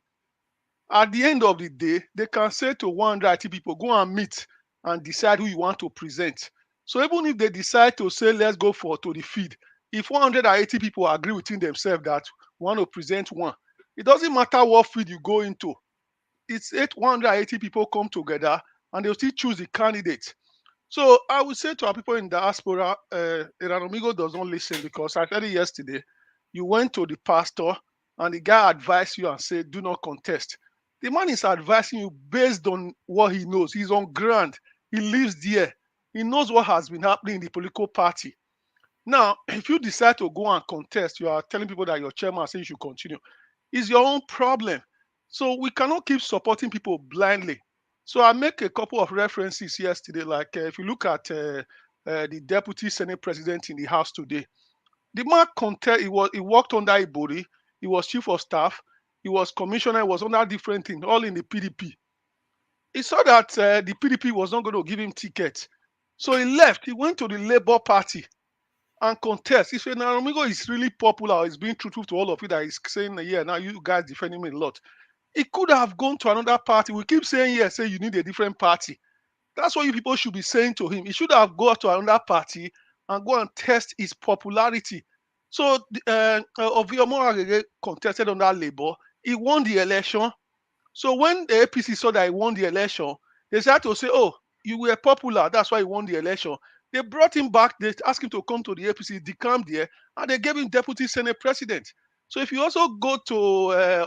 At the end of the day, they can say to 180 people, go and meet and decide who you want to present. So even if they decide to say, let's go to the feed, if 180 people agree within themselves that want to present one, it doesn't matter what feed you go into. It's 180 people come together and they'll still choose the candidate. So I would say to our people in diaspora, Erhanomigho does not listen, because I said it yesterday. You went to the pastor and the guy advised you and said, do not contest. The man is advising you based on what he knows. He's on ground. He lives there. He knows what has been happening in the political party. Now, if you decide to go and contest, you are telling people that your chairman says you should continue. It's your own problem. So we cannot keep supporting people blindly. So I make a couple of references yesterday, like if you look at the deputy Senate president in the House today, The man contest. He worked under Ibori. He was chief of staff. He was commissioner. He was under different things, all in the PDP. He saw that the PDP was not going to give him ticket, so he left. He went to the Labour Party and contest. If Erhanomigho is really popular, he's being truthful to all of you that he's saying, yeah, now you guys defending me a lot. He could have gone to another party. We keep saying, yeah, say you need a different party. That's what you people should be saying to him. He should have gone to another party and go and test his popularity. So Oviedo contested under Labour. He won the election. So when the APC saw that he won the election, they started to say, oh, you were popular, that's why he won the election. They brought him back, they asked him to come to the APC, declamed there, and they gave him deputy senate president. So if you also go to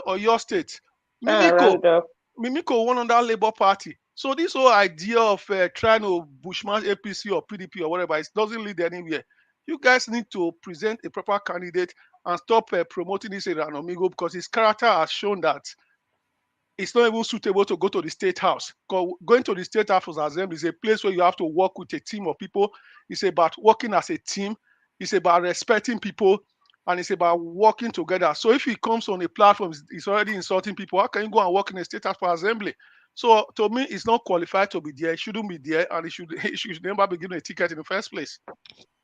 Oyo State, Mimiko won under Labour Party. So this whole idea of trying to bushman APC or PDP or whatever, it doesn't lead anywhere. You guys need to present a proper candidate and stop promoting this Erhanomigho, because his character has shown that it's not even suitable to go to the state house. Going to the state house assembly is a place where you have to work with a team of people. It's about working as a team. It's about respecting people, and it's about working together. So if he comes on a platform, he's already insulting people. How can you go and work in a state house for assembly? So to me, it's not qualified to be there. He shouldn't be there, and he should never be given a ticket in the first place.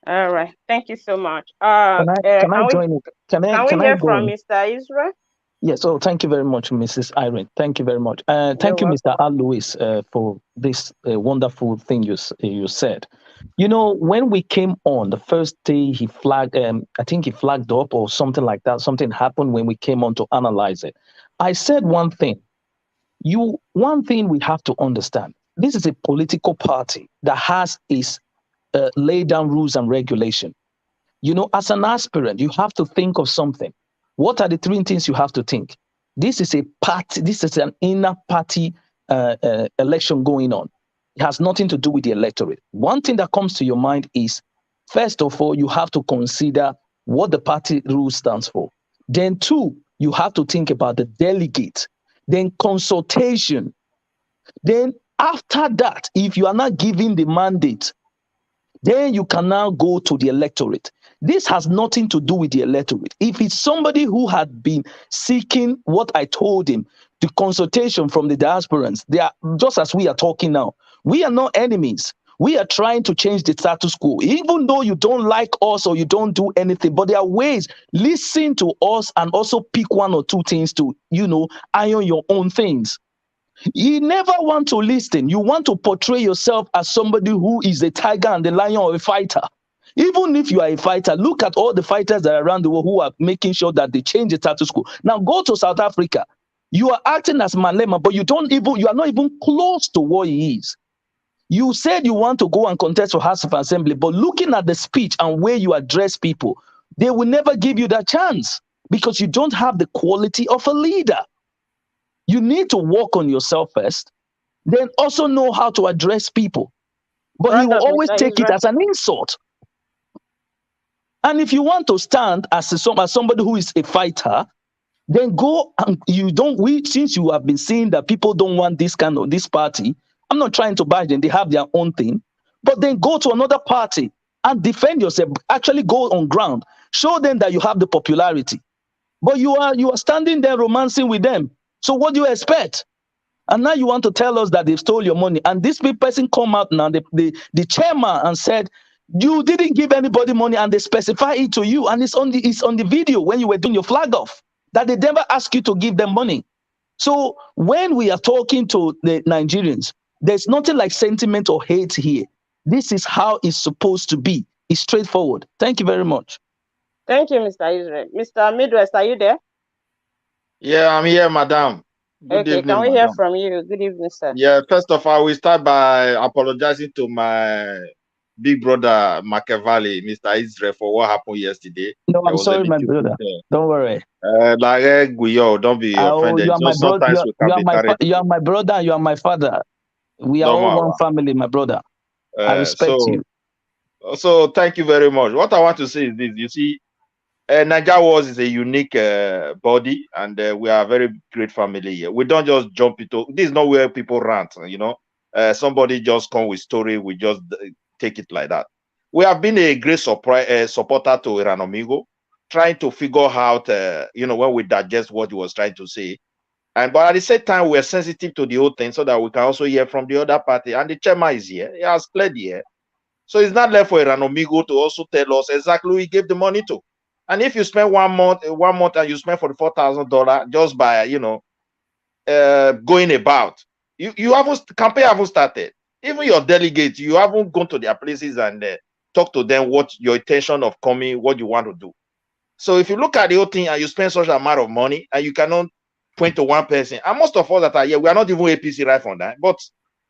All right. Thank you so much. Can I join it? Can we hear from Mr. Israel? Yes. Oh, thank you very much, Mrs. Irene. Thank you very much. Thank you, Mr. Al Lewis, for this wonderful thing you said. You know, when we came on the first day, he flagged. I think he flagged up or something like that. Something happened when we came on to analyze it. I said one thing. One thing we have to understand. This is a political party that has its laid down rules and regulation. You know, as an aspirant, you have to think of something. What are the three things you have to think? This is a party. This is an inner party election going on. It has nothing to do with the electorate. One thing that comes to your mind is, first of all, you have to consider what the party rule stands for. Then two, you have to think about the delegate. Then consultation. Then after that, if you are not giving the mandate, then you can now go to the electorate. This has nothing to do with the electorate. If it's somebody who had been seeking what I told him, the consultation from the diasporans, they are just as we are talking now. We are not enemies. We are trying to change the status quo. Even though you don't like us or you don't do anything, but there are ways. Listen to us and also pick one or two things to, iron your own things. You never want to listen. You want to portray yourself as somebody who is a tiger and the lion or a fighter. Even if you are a fighter, look at all the fighters that are around the world who are making sure that they change the status quo. Now go to South Africa. You are acting as Malema, but you are not even close to what he is. You said you want to go and contest for House of Assembly, but looking at the speech and where you address people, they will never give you that chance because you don't have the quality of a leader. You need to work on yourself first, then also know how to address people. But he will always take it as an insult. And if you want to stand as somebody who is a fighter, then go and since you have been seeing that people don't want this party, I'm not trying to bash them, they have their own thing, but then go to another party and defend yourself, actually go on ground, show them that you have the popularity. But you are standing there romancing with them. So what do you expect? And now you want to tell us that they stole your money. And this person come out now, the chairman, and said, you didn't give anybody money, and they specify it to you. And it's on the video when you were doing your flag off, that they never ask you to give them money. So when we are talking to the Nigerians, there's nothing like sentiment or hate here. This is how it's supposed to be. It's straightforward. Thank you very much. Thank you, Mr. Israel. Mr. Midwest, are you there? Yeah, I'm here, madam. Good evening, can we hear from you? Good evening, sir. Yeah, first of all, we start by apologizing to my big brother Machiavelli, Mr. Israel, for what happened yesterday. No, I'm sorry, my brother. Don't worry. Don't be offended. You are my brother. You are my brother. And you are my father. We are all one family, my brother. I respect you. So thank you very much. What I want to say is this: you see, Naija Wars is a unique body, and we are a very great family here. We don't just jump into this. Is not where people rant. Somebody just come with story. We just take it like that. We have been a great supporter to Erhanomigho, trying to figure out, when we digest what he was trying to say. But at the same time, we're sensitive to the whole thing so that we can also hear from the other party. And the chairman is here. He has cleared here. So it's not left for Erhanomigho to also tell us exactly who he gave the money to. And if you spend 1 month and you spend $44,000 just by, going about, campaign haven't started. Even your delegates, you haven't gone to their places and talk to them what your intention of coming, what you want to do. So if you look at the whole thing and you spend such an amount of money and you cannot point to one person, and most of us that are here, we are not even APC right from that. But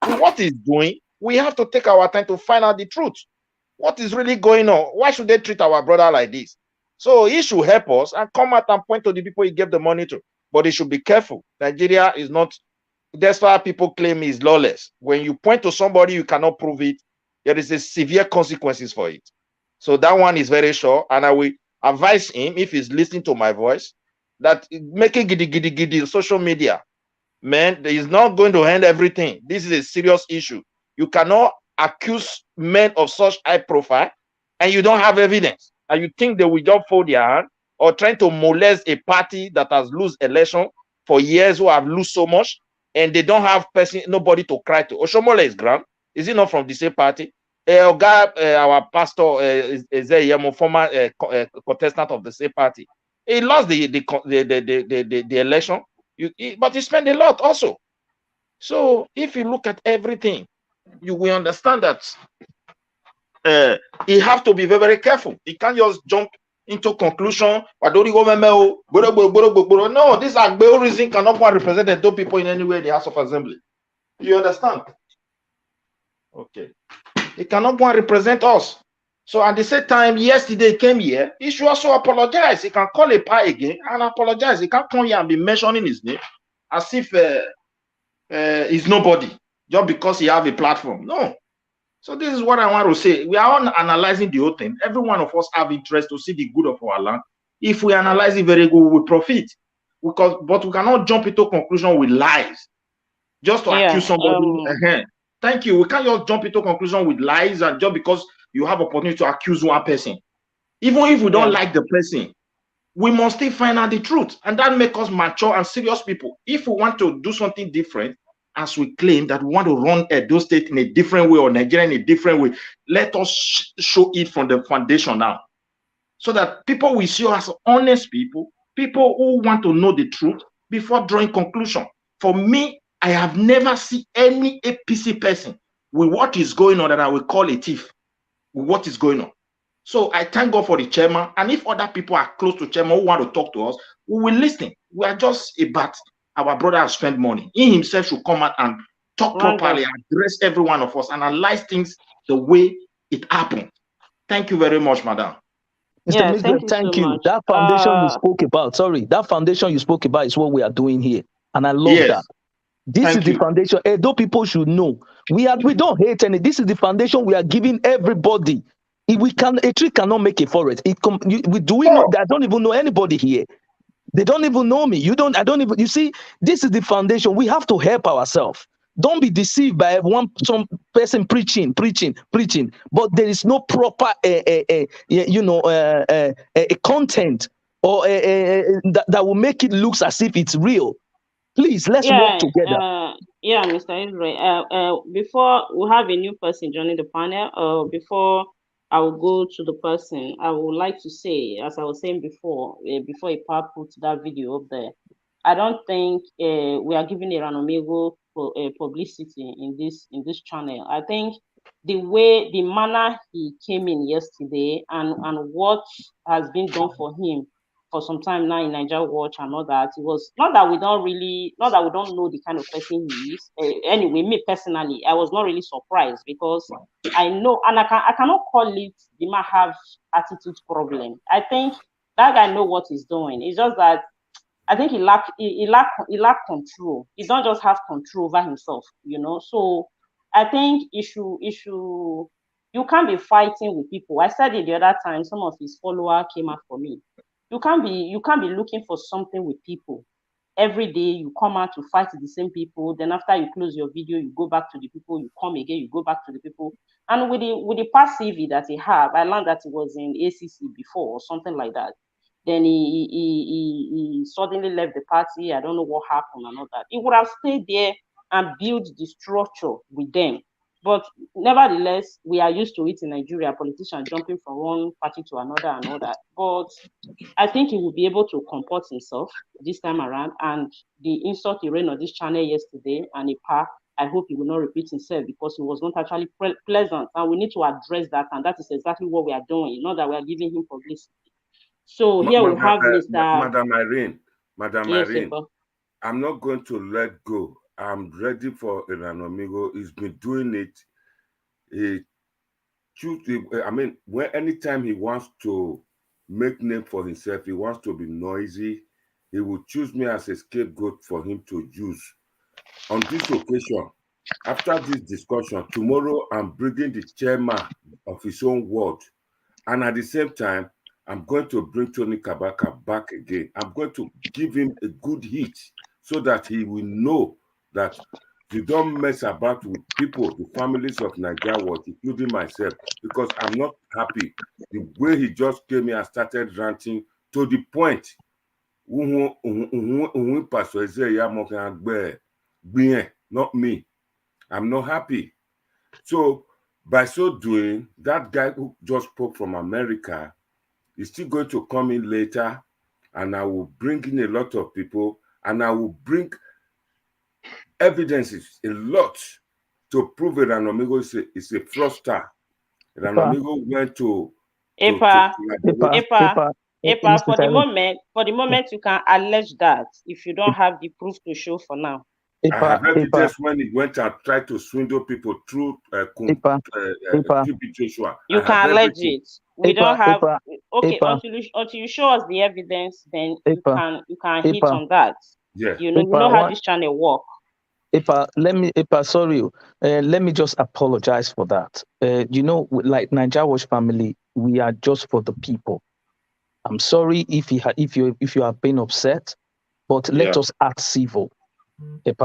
with what he's doing, we have to take our time to find out the truth. What is really going on? Why should they treat our brother like this? So he should help us and come out and point to the people he gave the money to. But he should be careful. Nigeria is not, that's why people claim he's lawless. When you point to somebody, you cannot prove it. There is a severe consequences for it. So that one is very sure. And I will advise him, if he's listening to my voice, that making giddy social media, man, is not going to end everything. This is a serious issue. You cannot accuse men of such high profile and you don't have evidence. And you think they will just fold their hand or trying to molest a party that has lost election for years, who have lost so much, and they don't have nobody to cry to. Oshomole is grand. Is he not from the same party? Our pastor is a former contestant of the same party. He lost the election, but he spent a lot also. So if you look at everything, you will understand that he have to be very, very careful. He can't just jump into conclusion. No, this Agbeo reason cannot go and represent the two people in any way in the House of Assembly. You understand? Okay. He cannot go and represent us. So at the same time, yesterday he came here, he should also apologize. He can call a pie again and apologize. He can't come here and be mentioning his name as if he's nobody just because he have a platform. No. So this is what I want to say. We are all analyzing the whole thing. Every one of us have interest to see the good of our land. If we analyze it very good, we will profit. But we cannot jump into conclusion with lies just to accuse somebody. Thank you. We can't just jump into conclusion with lies and just because you have opportunity to accuse one person. Even if we don't like the person, we must still find out the truth. And that makes us mature and serious people. If we want to do something different, as we claim that we want to run Edo State in a different way or Nigeria in a different way, let us show it from the foundation now. So that people will see us as honest people who want to know the truth before drawing conclusion. For me, I have never seen any APC person with what is going on that I will call a thief. With what is going on. So I thank God for the chairman. And if other people are close to chairman who want to talk to us, we will listen. We are just about our brother has spent money. He himself should come out and talk properly, address every one of us, analyze things the way it happened. Thank you very much, madam. Mr. Mizra, thank you. Much. That foundation you spoke about, that foundation you spoke about is what we are doing here. And I love that. This is the foundation. Edo people should know. We don't hate any. This is the foundation we are giving everybody. A tree cannot make a forest. I don't even know anybody here. They don't even know me. You see, this is the foundation. We have to help ourselves. Don't be deceived by some person preaching, but there is no proper content or that will make it look as if it's real. Please, let's work together. Mr. Israel. Before we have a new person joining the panel, before I will go to the person, I would like to say, as I was saying before Ipa put that video up there, I don't think we are giving Erhanomigho publicity in this channel. I think the manner he came in yesterday and what has been done for him for some time now in Nigeria Watch and all that, it was not that we don't know the kind of person he is. Anyway, me personally, I was not really surprised because I know, and I cannot call it the man have attitude problem. I think that guy know what he's doing. It's just that I think he lack control. He don't just have control over himself, So I think you can't be fighting with people. I said it the other time. Some of his followers came out for me. You can't be looking for something with people. Every day you come out to fight the same people. Then after you close your video, you go back to the people. You come again, you go back to the people. And with the past CV that he have, I learned that he was in ACC before or something like that. Then he suddenly left the party. I don't know what happened and all that. He would have stayed there and built the structure with them. But nevertheless, we are used to it in Nigeria, politicians jumping from one party to another and all that. But I think he will be able to comport himself this time around. And the insult he ran on this channel yesterday and I hope he will not repeat himself because he was not actually pleasant. And we need to address that. And that is exactly what we are doing, not that we are giving him publicity. So here we have Mr. Madam Irene. Yes, I'm not going to let go. I'm ready for Erhanomigho. He's been doing it. Anytime he wants to make name for himself, he wants to be noisy, he will choose me as a scapegoat for him to use. On this occasion, after this discussion, tomorrow I'm bringing the chairman of his own ward. And at the same time, I'm going to bring Tony Kabaka back again. I'm going to give him a good hit so that he will know that you don't mess about with people, the families of Nigeria, including myself, because I'm not happy. The way he just came here and started ranting to the point, not me. I'm not happy. So by so doing, that guy who just spoke from America is still going to come in later, and I will bring in a lot of people, and I will bring evidences, a lot, to prove Erhanomigho is a fraudster. Erhanomigho went to Epa, for the moment, you can allege that if you don't have the proof to show for now. I have evidence when he went and tried to swindle people through Joshua. You can allege it. We don't have until you show us the evidence, then you can hit on that. Yes. You know how this channel work. Sorry, let me just apologize for that. Like Nigeria Watch family, we are just for the people. I'm sorry if you are being upset, but let us act civil. Let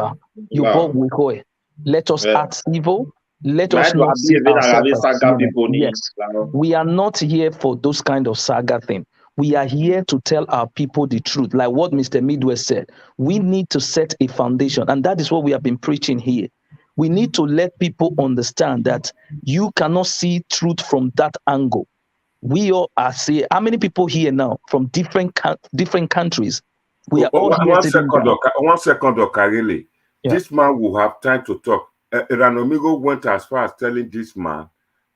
us act civil. Let us not see ourselves as yes. We are not here for those kind of saga thing. We are here to tell our people the truth. Like what Mr. Midwest said, we need to set a foundation. And that is what we have been preaching here. We need to let people understand that you cannot see truth from that angle. We all are saying, how many people here now from different countries? We are all here. One second, Okarele. Yeah. This man will have time to talk. Erhanomigho went as far as telling this man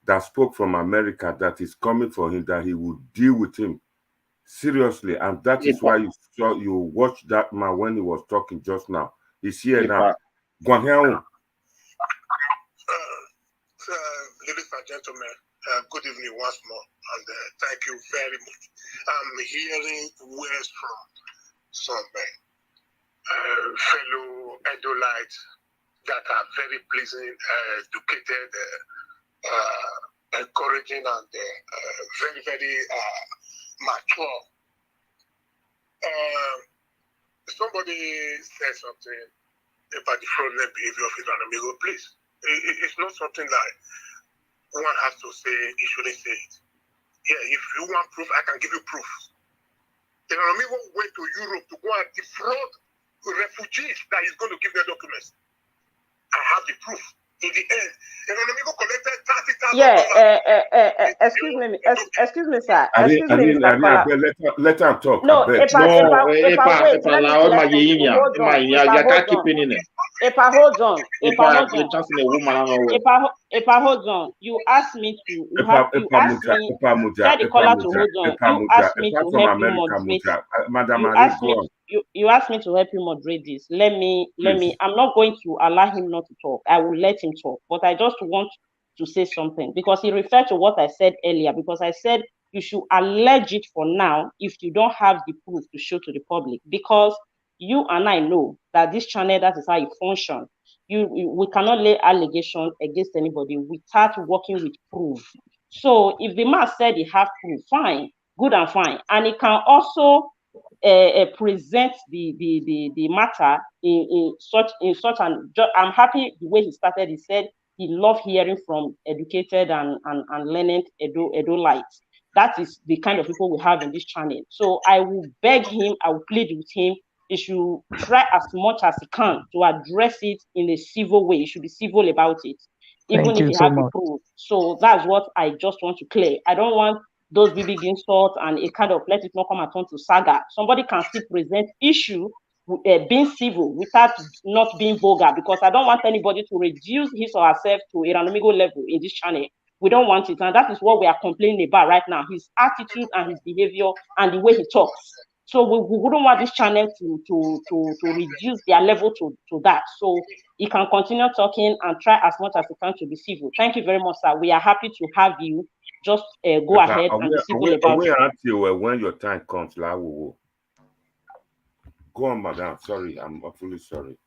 that spoke from America that is coming for him, that he will deal with him seriously, and that is why you watched that man when he was talking just now. He's here now. Ladies and gentlemen, good evening once more, and thank you very much. I'm hearing words from some fellow Edolites that are very pleasing, educated, encouraging, and very, very mature. Somebody said something about the fraudulent behavior of Erhanomigho. Please, it's not something that one has to say. He shouldn't say it. Yeah, if you want proof, I can give you proof. Erhanomigho went to Europe to go and defraud refugees that he's going to give their documents. I have the proof. In the end, Erhanomigho collected $30,000. Excuse me, sir. Let her talk. No, wait. Hold on. You asked me to. Tell the caller to hold on. You asked me to help you moderate. You asked me to help you moderate this. Let me. I'm not going to allow him not to talk. I will let him talk. But I just want to say something because he referred to what I said earlier. Because I said you should allege it for now if you don't have the proof to show to the public. Because you and I know that this channel, that is how it functions. We cannot lay allegations against anybody without working with proof. So if the man said he have proof, fine, good and fine, and he can also present the matter in such an. I'm happy the way he started. He said he loved hearing from educated and learned Edo-lites. That is the kind of people we have in this channel. So I will beg him, I will plead with him, he should try as much as he can to address it in a civil way. He should be civil about it, even Thank if you he so has the much. proof. So that's what I just want to clear. I don't want those big insults and a kind of let it not come at on to saga. Somebody can still present issue being civil without not being vulgar, because I don't want anybody to reduce his or herself to Erhanomigho level in this channel. We don't want it, and that is what we are complaining about right now, his attitude and his behavior and the way he talks. So we wouldn't want this channel to reduce their level to that. So he can continue talking and try as much as he can to be civil. Thank you very much, sir. We are happy to have you. Just go ahead and be civil about it. Until when your time comes, la wo. Go on, madam. Sorry, I'm awfully sorry.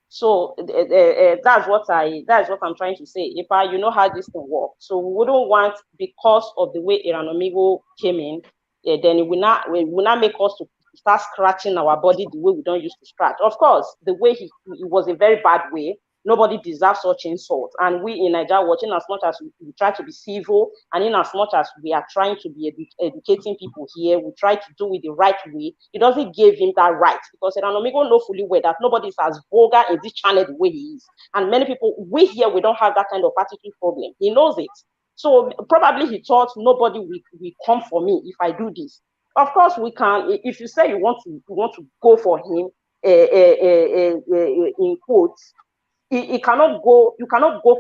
So that's what I'm trying to say. If you know how this thing works, so we wouldn't want, because of the way Erhanomigho came in, then it will not make us to start scratching our body the way we don't used to scratch. Of course, the way it was a very bad way. Nobody deserves such insult. And we in Nigeria, watching as much as we try to be civil, and in as much as we are trying to be educating people here, we try to do it the right way. It doesn't give him that right, because Erhanomigho know fully well that nobody is as vulgar in this channel the way he is. And many people, we here, we don't have that kind of attitude problem. He knows it. So probably he thought nobody will come for me if I do this. Of course, we can. If you say you want to go for him, in quotes, you cannot go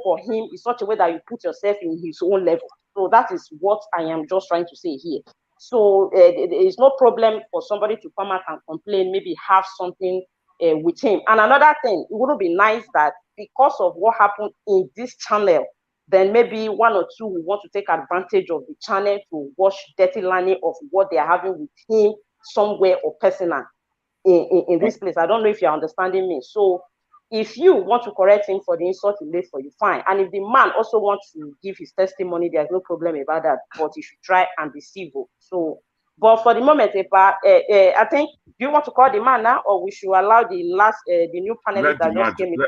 for him in such a way that you put yourself in his own level. So that is what I am just trying to say here. So there is no problem for somebody to come out and complain, maybe have something with him. And another thing, it wouldn't be nice that because of what happened in this channel, then maybe one or two will want to take advantage of the channel to watch dirty learning of what they are having with him somewhere or personal in this place. I don't know if you're understanding me. So if you want to correct him for the insult he made for you, fine. And if the man also wants to give his testimony, there's no problem about that. But you should try and be civil. So, but for the moment, I think, do you want to call the man now, or we should allow the new panelist that just came in?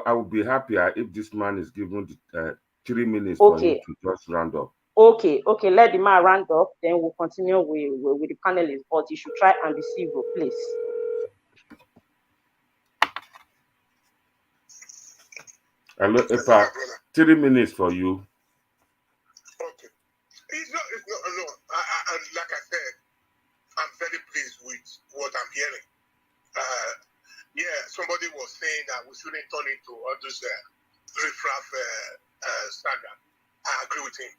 I will be happier if this man is given 3 minutes for him to just round up. Okay, let the man round up, then we'll continue with the panelists. But you should try and be civil, please. Hello, Epa, 3 minutes for you. Okay. It's not, no. Like I said, I'm very pleased with what I'm hearing. Somebody was saying that we shouldn't turn into all this riffraff saga. I agree with him.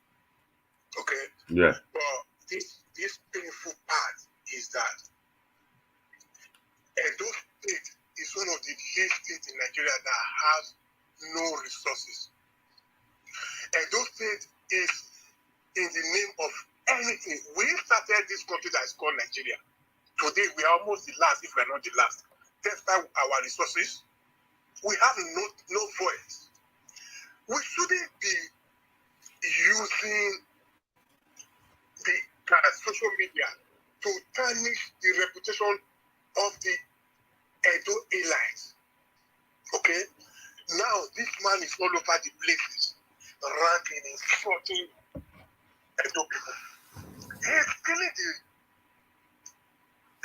Okay? Yeah. But this painful part is that Edo State is one of the least states in Nigeria that has no resources. Edo State is in the name of anything. We started this country that is called Nigeria. Today we are almost the last, if we are not the last. Despite our resources, we have no voice. We shouldn't be using the social media to tarnish the reputation of the Edo elites. Okay? Now this man is all over the places, ranting, insulting Edo people. He's killing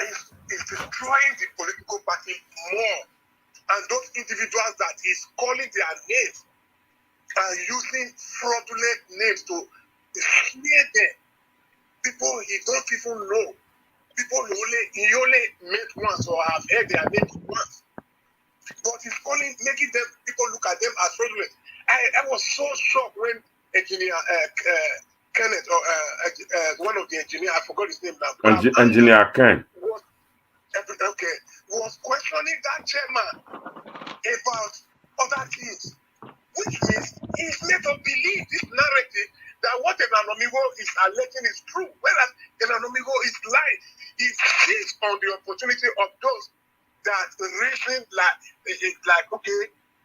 is destroying the political party more. And those individuals that he's calling their names are using fraudulent names to smear them. People he don't even know. People he only met once or have heard their names once. But he's making them, people look at them as fraudulent. I was so shocked when engineer Kenneth, or one of the engineers, I forgot his name now. Engineer Ken. Was questioning that chairman about other things, which means he's made us believe this narrative that what Erhanomigho is alleging is true, whereas Erhanomigho is lying. He sees on the opportunity of those that reason like okay,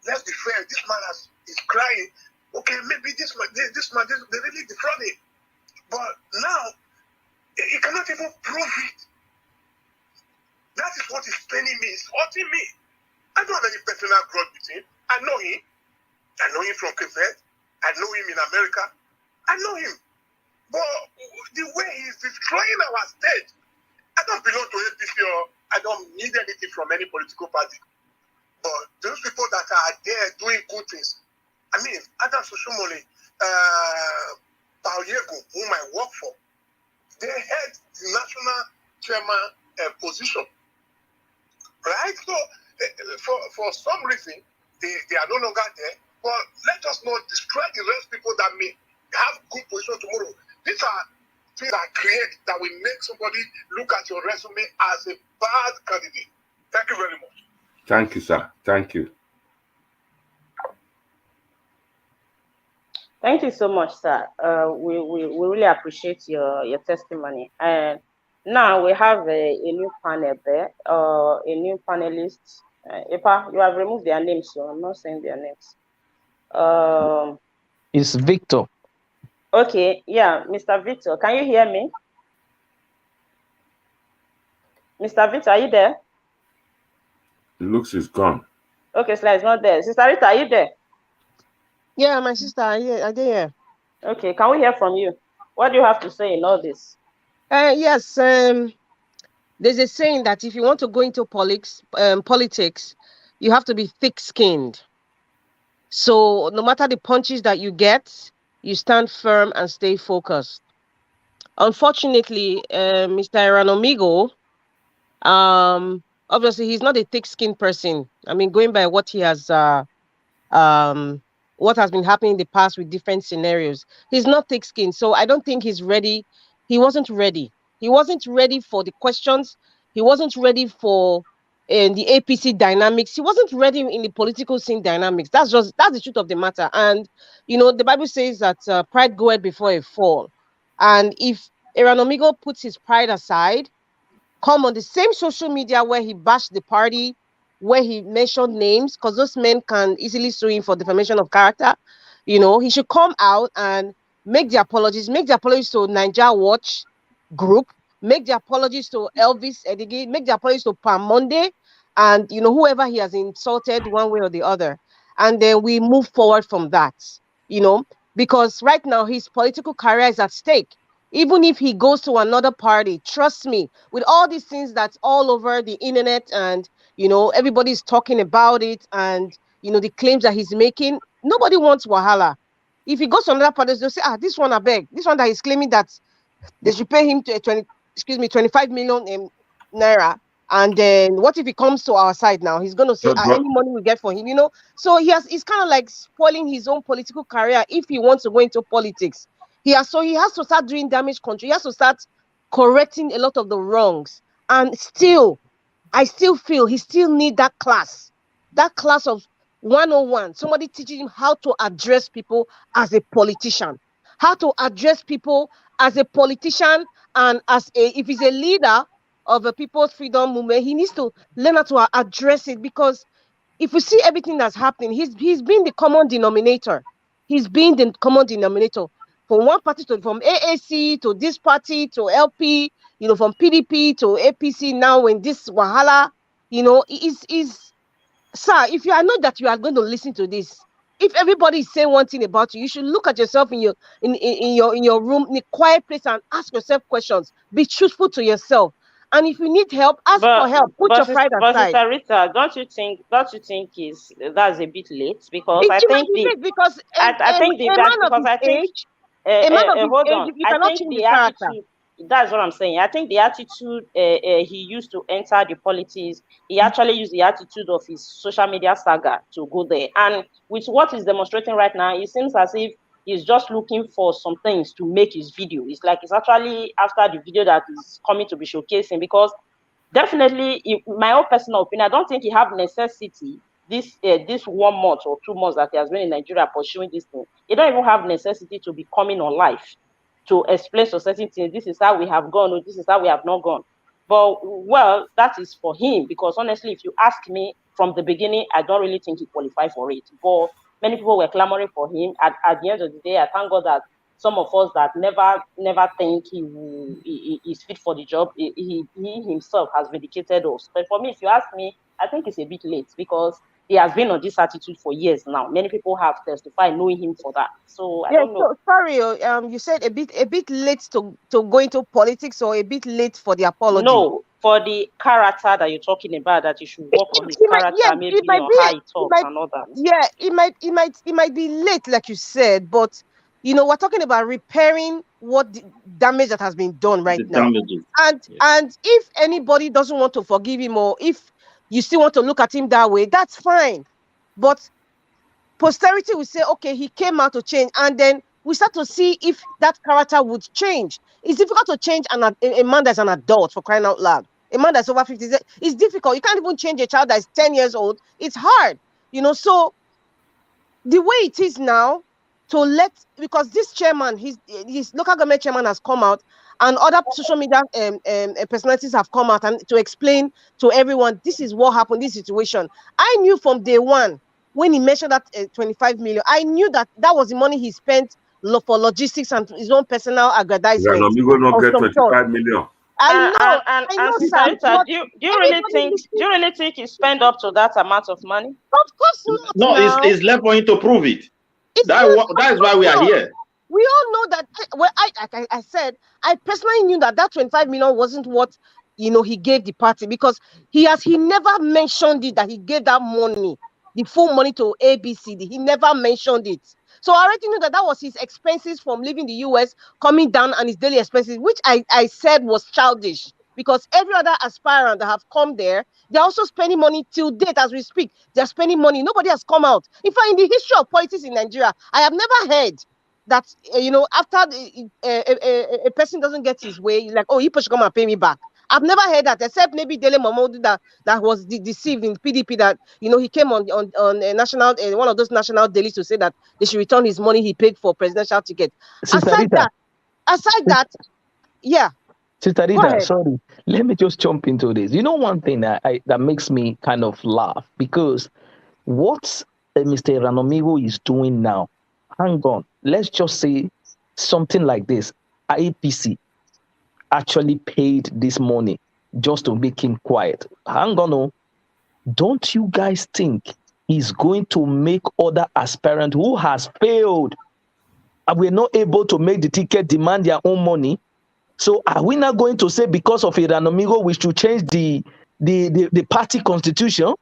let's be fair, this man is crying. Okay, maybe this man, they really defrauded. But now, he cannot even prove it. That is what is paining me, it's hurting me. I don't have any personal grudge with him. I know him. I know him from Quebec. I know him in America. I know him. But the way he's destroying our state, I don't belong to APC or I don't need anything from any political party. But those people that are there doing good things, I mean, Adam Soshomole, Pauyego, whom I work for, they had the national chairman position, right? So for some reason, they are no longer there. But let us not destroy the rest people that may have good position tomorrow. These are things that create that will make somebody look at your resume as a bad candidate. Thank you very much. Thank you, sir. Thank you. Thank you so much, sir. We really appreciate your testimony. And now we have a new panel there, a new panelist. Epa, you have removed their names, so I'm not saying their names. It's Victor. Okay, yeah, Mr. Victor, can you hear me? Mr. Victor, are you there? It looks it's gone. Okay, so it's not there. Sister Rita, are you there? Yeah, my sister, I did hear. Okay, can we hear from you? What do you have to say in all this? Yes, there's a saying that if you want to go into politics, you have to be thick-skinned. So no matter the punches that you get, you stand firm and stay focused. Unfortunately, Mr. Erhanomigho, obviously he's not a thick-skinned person. I mean, going by what he has what has been happening in the past with different scenarios. He's not thick-skinned, so I don't think he's ready. He wasn't ready. He wasn't ready for the questions. He wasn't ready for the APC dynamics. He wasn't ready in the political scene dynamics. That's the truth of the matter. And the Bible says that pride goeth before a fall. And if Erhanomigho puts his pride aside, come on the same social media where he bashed the party, where he mentioned names, because those men can easily sue him for defamation of character. He should come out and make the apologies to Niger Watch Group, make the apologies to Elvis Edige, make the apologies to Pam Monday, and whoever he has insulted one way or the other. And then we move forward from that, because right now his political career is at stake. Even if he goes to another party, trust me, with all these things that's all over the internet and, everybody's talking about it and, the claims that he's making, nobody wants Wahala. If he goes to another party, they'll say, this one, I beg, this one that he's claiming that they should pay him 25 million naira. And then what if he comes to our side now? He's going to say, any money we get for him, So he's kind of like spoiling his own political career if he wants to go into politics. He has to start doing damage control. He has to start correcting a lot of the wrongs. And still, I still feel he still need that class of 101. Somebody teaching him how to address people as a politician, how to address people as a politician, and if he's a leader of a people's freedom movement, he needs to learn how to address it. Because if we see everything that's happening, he's been the common denominator. He's been the common denominator from one party from AAC to this party to LP, from PDP to APC. Now, when this Wahala, is sir, if you are not that you are going to listen to this, if everybody is saying one thing about you, you should look at yourself in your room, in a quiet place, and ask yourself questions. Be truthful to yourself. And if you need help, ask for help. Put your pride aside. But Sister Rita, don't you think that's a bit late? Because I think because a man of his age, you cannot change his character. That's what I'm saying. I think the attitude he used to enter the politics, he actually used the attitude of his social media saga to go there. And with what he's demonstrating right now, it seems as if he's just looking for some things to make his video. It's like it's actually after the video that is coming to be showcasing, because definitely, in my own personal opinion, I don't think he have necessity this 1 month or 2 months that he has been in Nigeria pursuing this thing. He don't even have necessity to be coming on live to explain to certain things. This is how we have gone, or this is how we have not gone. But well, that is for him, because honestly, if you ask me from the beginning, I don't really think he qualified for it. But many people were clamoring for him. At the end of the day, I thank God that some of us that never think he is fit for the job, he himself has vindicated us. But for me, if you ask me, I think it's a bit late, because he has been on this attitude for years now. Many people have testified knowing him for that. So I don't know. So, sorry, you said a bit late to go into politics, or a bit late for the apology. No, for the character that you're talking about, that you should work on his character, maybe on how he talks and all that. Yeah, it might be late, like you said, but we're talking about repairing what the damage that has been done right now. And if anybody doesn't want to forgive him, or if you still want to look at him that way, that's fine. But posterity will say, okay, he came out to change, and then we start to see if that character would change. It's difficult to change a man that's an adult, for crying out loud. A man that's over 50, it's difficult. You can't even change a child that's 10 years old. It's hard, so the way it is now, because this chairman, his local government chairman has come out, and other social media personalities have come out and to explain to everyone, this is what happened, this situation. I knew from day one, when he mentioned that 25 million, I knew that was the money he spent for logistics and his own personal aggrandizement. Erhanomigho not get 25 million. I know. And Sister Rita, do you really think he spent up to that amount of money? Of course not. No, it's left for him to prove it. That is why we are here. We all know that. Well, I said, I personally knew that 25 million wasn't what he gave the party, because he never mentioned it, that he gave that money, the full money, to ABCD. He never mentioned it. So I already knew that was his expenses from leaving the US, coming down, and his daily expenses, which I said was childish, because every other aspirant that have come there, they're also spending money till date as we speak. They're spending money. Nobody has come out. In fact, in the history of politics in Nigeria, I have never heard that, after a person doesn't get his way, like, oh, you should come and pay me back. I've never heard that, except maybe Dele Momodu that was deceived in PDP, that he came on a national one of those national dailies to say that they should return his money he paid for presidential ticket. Aside that, yeah. Sister Rita, sorry, let me just jump into this. One thing that makes me kind of laugh, because what Mr. Erhanomigho is doing now, hang on, let's just say something like this. APC actually paid this money just to make him quiet. Hang on, no. Don't you guys think he's going to make other aspirants who has failed and we're not able to make the ticket demand their own money? So are we not going to say, because of Erhanomigho, we should change the party constitution?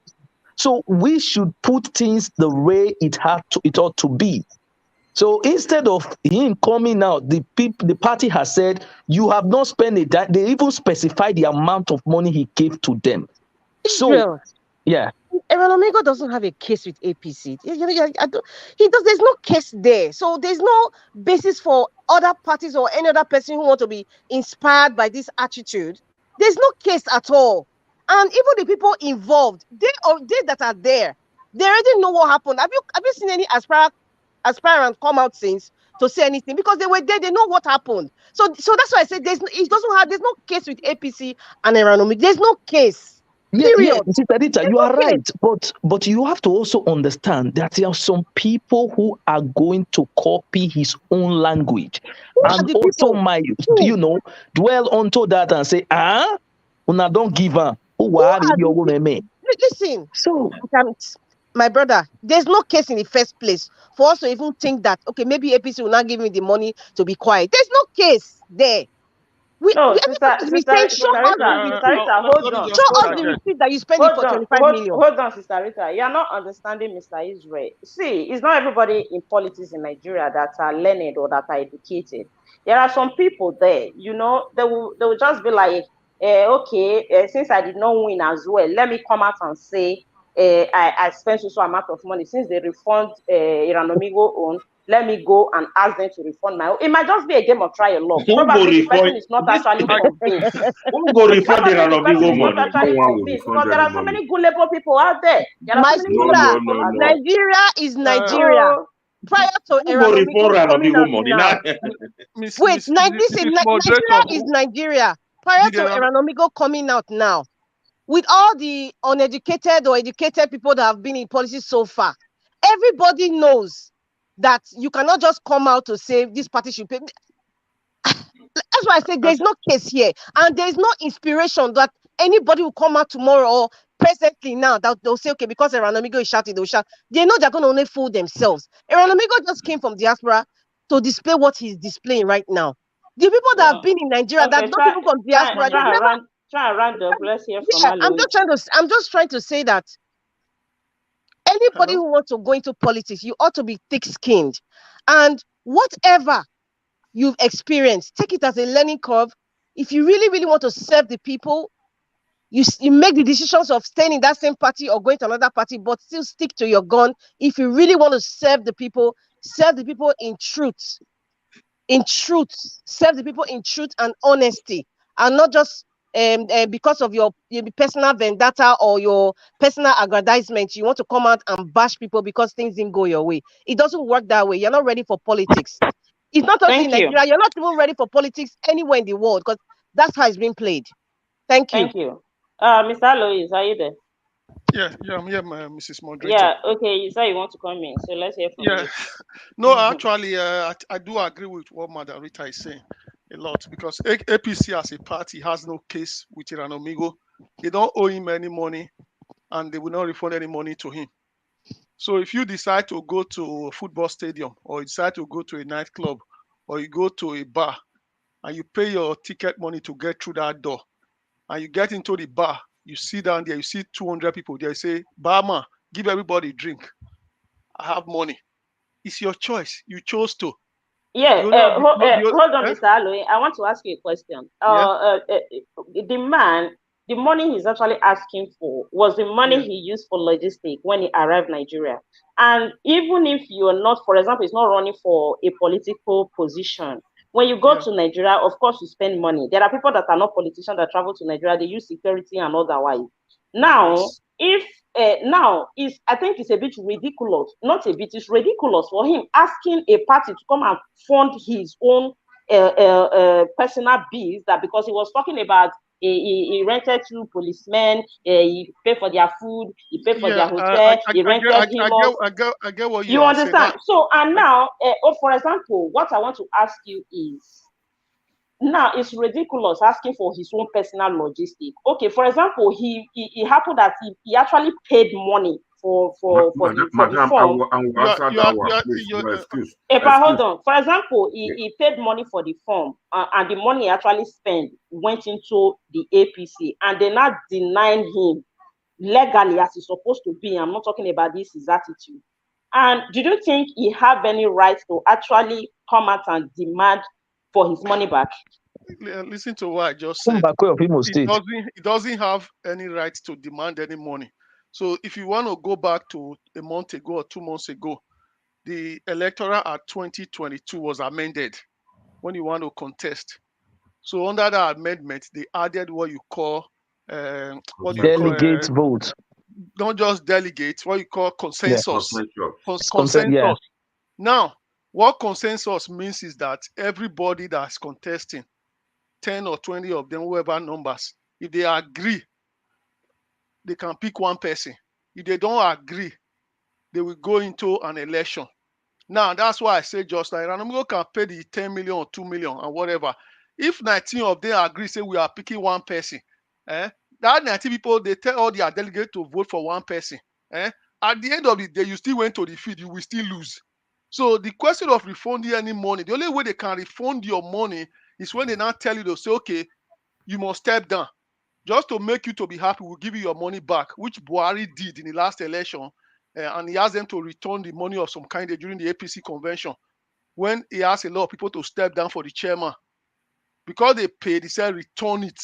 So we should put things the way it ought to be. So instead of him coming out, the party has said, you have not spent it. They even specified the amount of money he gave to them. So, yeah. Erhanomigho doesn't have a case with APC. There's no case there. So there's no basis for other parties or any other person who want to be inspired by this attitude. There's no case at all. And even the people involved, they that are there, they already know what happened. Have you seen any aspirant come out since to say anything? Because they were there, they know what happened. So that's why I said there's no case with APC and Erhanomigho. There's no case. Yeah, Sister Rita, you are right, but you have to also understand that there are some people who are going to copy his own language, and also might, dwell onto that and say, una don't give up. Listen, so my brother, there's no case in the first place for us to even think that, okay, maybe APC will not give me the money to be quiet. There's no case there. Hold on. That you spend it for 25 million. Hold on, Sister Rita. You are not understanding Mr. Israel. See, it's not everybody in politics in Nigeria that are learned or that are educated. There are some people there, they will just be like, since I did not win as well, let me come out and say I spent so amount of money. Since they refund Erhanomigho own, let me go and ask them to refund my own. It might just be a game of try your luck. Probably the person is not actually convinced. Who go refund Erhanomigho money? Because there are so many gullible people out there. Nigeria is Nigeria. Prior to Erhanomigho money. Wait, Nigeria is Nigeria. Prior to Erhanomigho coming out now, with all the uneducated or educated people that have been in policy so far, everybody knows that you cannot just come out to say this party should pay. That's why I say there's no case here, and there's no inspiration that anybody will come out tomorrow or presently now that they'll say, okay, because Erhanomigho is shouting, they'll shout. They know they're going to only fool themselves. Erhanomigho just came from diaspora to display what he's displaying right now. The people that have been in Nigeria that Okay, not even from diaspora, they've never. try and round up. Let's hear from Yeah, Alois. I'm just trying to say that anybody Hello? who wants to go into politics, you ought to be thick-skinned, and whatever you've experienced, take it as a learning curve. If you really, really want to serve the people, you make the decisions of staying in that same party or going to another party, but still stick to your gun. If you really want to serve the people in truth. Serve the people in truth and honesty, and not just because of your personal vendetta or your personal aggrandizement, you want to come out and bash people because things didn't go your way. It doesn't work that way. You're not ready for politics. It's not only in Thank you. Nigeria. You're not even ready for politics anywhere in the world, because that's how it's being played. Thank you. Thank you. Mr. Alois, are you there? Yeah, I'm here, Mrs. Moderator. Yeah, okay, you say you want to come in, so let's hear from you. No, actually, I do agree with what Madam Rita is saying a lot, because APC as a party has no case with Erhanomigho. They don't owe him any money, and they will not refund any money to him. So if you decide to go to a football stadium, or you decide to go to a nightclub, or you go to a bar, and you pay your ticket money to get through that door, and you get into the bar, you sit down there, you see 200 people there, you say, "Barman, give everybody a drink. I have money." It's your choice. You chose to. Yeah, hold on, Mr. Aloy. I want to ask you a question. The money he's actually asking for was the money he used for logistics when he arrived Nigeria. And even if you're not, for example, he's not running for a political position, when you go to Nigeria, of course, you spend money. There are people that are not politicians that travel to Nigeria. They use security and otherwise. Now, I think it's a bit ridiculous. Not a bit, it's ridiculous for him asking a party to come and fund his own personal bills, that because he was talking about he rented 2 policemen, he paid for their food, he paid for their hotel, he rented him off. I get what you understand. So, and now, for example, what I want to ask you is, now it's ridiculous asking for his own personal logistic. Okay, for example, he happened that he actually paid money for the form. Hold on. For example, he paid money for the form, and the money he actually spent went into the APC, and they're not denying him legally as he's supposed to be. I'm not talking about his attitude. And do you think he have any right to actually come out and demand for his money back? Listen to what I just said. He doesn't have any right to demand any money. So if you want to go back to a month ago or 2 months ago, the electoral at 2022 was amended when you want to contest. So under that amendment, they added what you call delegate vote. Not just delegates, what you call consensus. Yeah. Now, what consensus means is that everybody that's contesting, 10 or 20 of them, whoever numbers, if they agree, they can pick one person. If they don't agree, they will go into an election. Now, that's why I say just like Erhanomigho can pay the 10 million or 2 million and whatever. If 19 of them agree, say we are picking one person, that 19 people, they tell all their delegates to vote for one person. At the end of the day, you still went to the field, you will still lose. So the question of refunding any money, the only way they can refund your money is when they now tell you to say, okay, you must step down. Just to make you to be happy, we'll give you your money back, which Buhari did in the last election. And he asked them to return the money of some kind during the APC convention, when he asked a lot of people to step down for the chairman. Because they paid, he said, return it.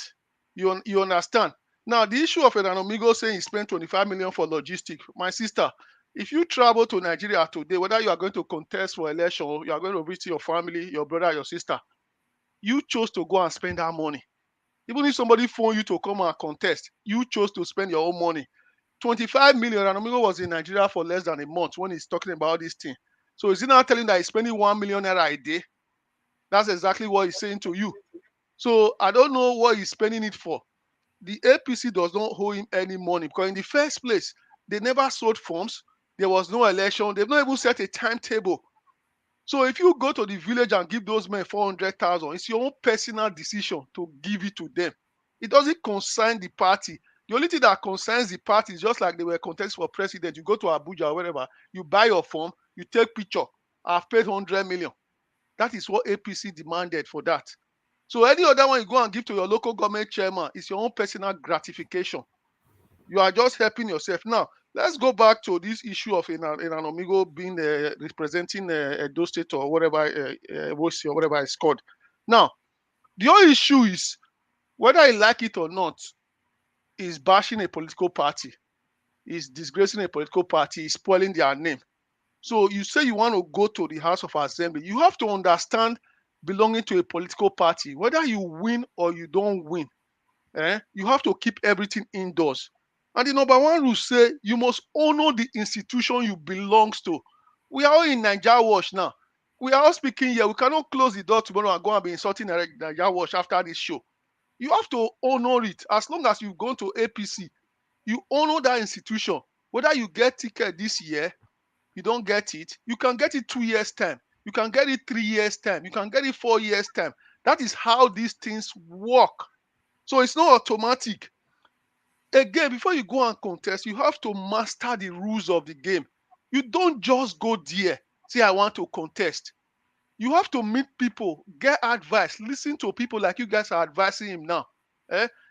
You understand? Now, the issue of Erhanomigho saying he spent 25 million for logistics, my sister, if you travel to Nigeria today, whether you are going to contest for election, or you are going to visit your family, your brother, your sister, you chose to go and spend that money. Even if somebody phoned you to come and contest, you chose to spend your own money. 25 million, Erhanomigho was in Nigeria for less than a month when he's talking about this thing. So is he now telling that he's spending 1 million naira a day? That's exactly what he's saying to you. So I don't know what he's spending it for. The APC does not owe him any money, because in the first place, they never sold forms. There was no election. They've not even set a timetable. So if you go to the village and give those men 400,000, it's your own personal decision to give it to them. It doesn't concern the party. The only thing that concerns the party is just like they were contesting for president. You go to Abuja or wherever, you buy your form, you take picture. I've paid 100 million. That is what APC demanded for that. So any other one you go and give to your local government chairman is your own personal gratification. You are just helping yourself. Now, let's go back to this issue of Erhanomigho being representing Edo State or whatever, Evboesi or whatever it's called. Now, the whole issue is whether you like it or not, is bashing a political party, is disgracing a political party, is spoiling their name. So you say you want to go to the House of Assembly, you have to understand belonging to a political party, whether you win or you don't win. You have to keep everything indoors. And the number one rule say you must honor the institution you belongs to. We are all in Nigeria Watch now. We are all speaking here. We cannot close the door tomorrow and go and be insulting Nigeria Watch after this show. You have to honor it. As long as you've gone to APC, you honor that institution. Whether you get ticket this year, you don't get it, you can get it 2 years time. You can get it 3 years time. You can get it 4 years time. That is how these things work. So it's not automatic. Again, before you go and contest, you have to master the rules of the game. You don't just go there, say, I want to contest. You have to meet people, get advice, listen to people like you guys are advising him now.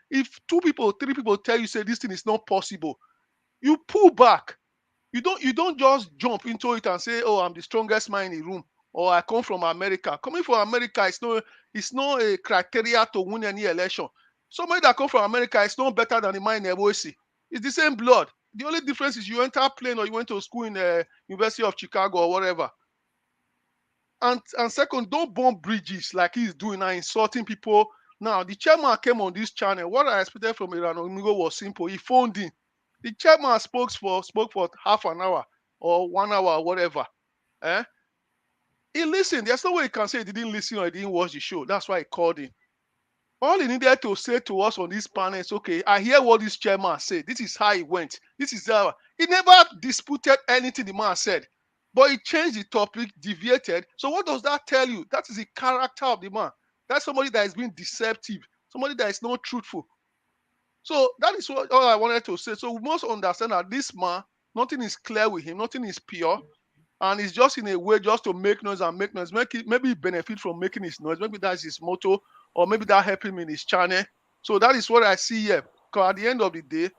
If 2 people, 3 people tell you, say, this thing is not possible, you pull back. You don't just jump into it and say, oh, I'm the strongest man in the room, or I come from America. Coming from America is not a criteria to win any election. Somebody that comes from America is not better than the man in Evboesi. It's the same blood. The only difference is you enter plane or you went to school in the University of Chicago or whatever. And second, don't burn bridges like he's doing now, insulting people. Now, the chairman came on this channel. What I expected from Erhanomigho was simple. He phoned in. The chairman spoke for half an hour or 1 hour or whatever. He listened. There's no way he can say he didn't listen or he didn't watch the show. That's why he called in. All he needed to say to us on this panel is, okay, I hear what this chairman said. This is how he went. This is how. He never disputed anything the man said. But he changed the topic, deviated. So what does that tell you? That is the character of the man. That's somebody that is being deceptive. Somebody that is not truthful. So that is all I wanted to say. So we must understand that this man, nothing is clear with him. Nothing is pure. And it's just in a way just to make noise and make noise. Maybe he benefit from making his noise. Maybe that's his motto. Or maybe that helped him in his channel. So that is what I see here. Because at the end of the day,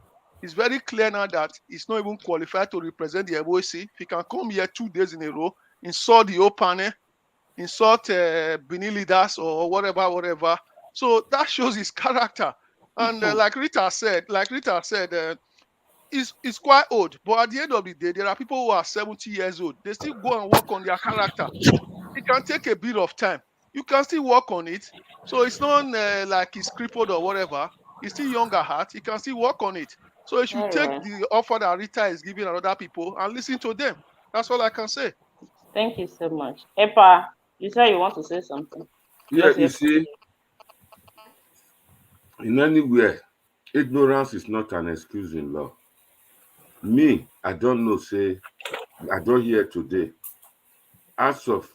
it's very clear now that he's not even qualified to represent the Evboesi. If he can come here 2 days in a row, insult the whole panel, insult Benin leaders or whatever. So that shows his character. And like Rita said, it's quite old. But at the end of the day, there are people who are 70 years old. They still go and work on their character. It can take a bit of time. You can still work on it. So it's not like he's crippled or whatever. He's still young at heart. He can still work on it. So he should take the offer that Rita is giving other people and listen to them. That's all I can say. Thank you so much. Epa, you said you want to say something. Yeah, you see, in anywhere, ignorance is not an excuse in law. Me, I don't know, say, I don't hear today. House of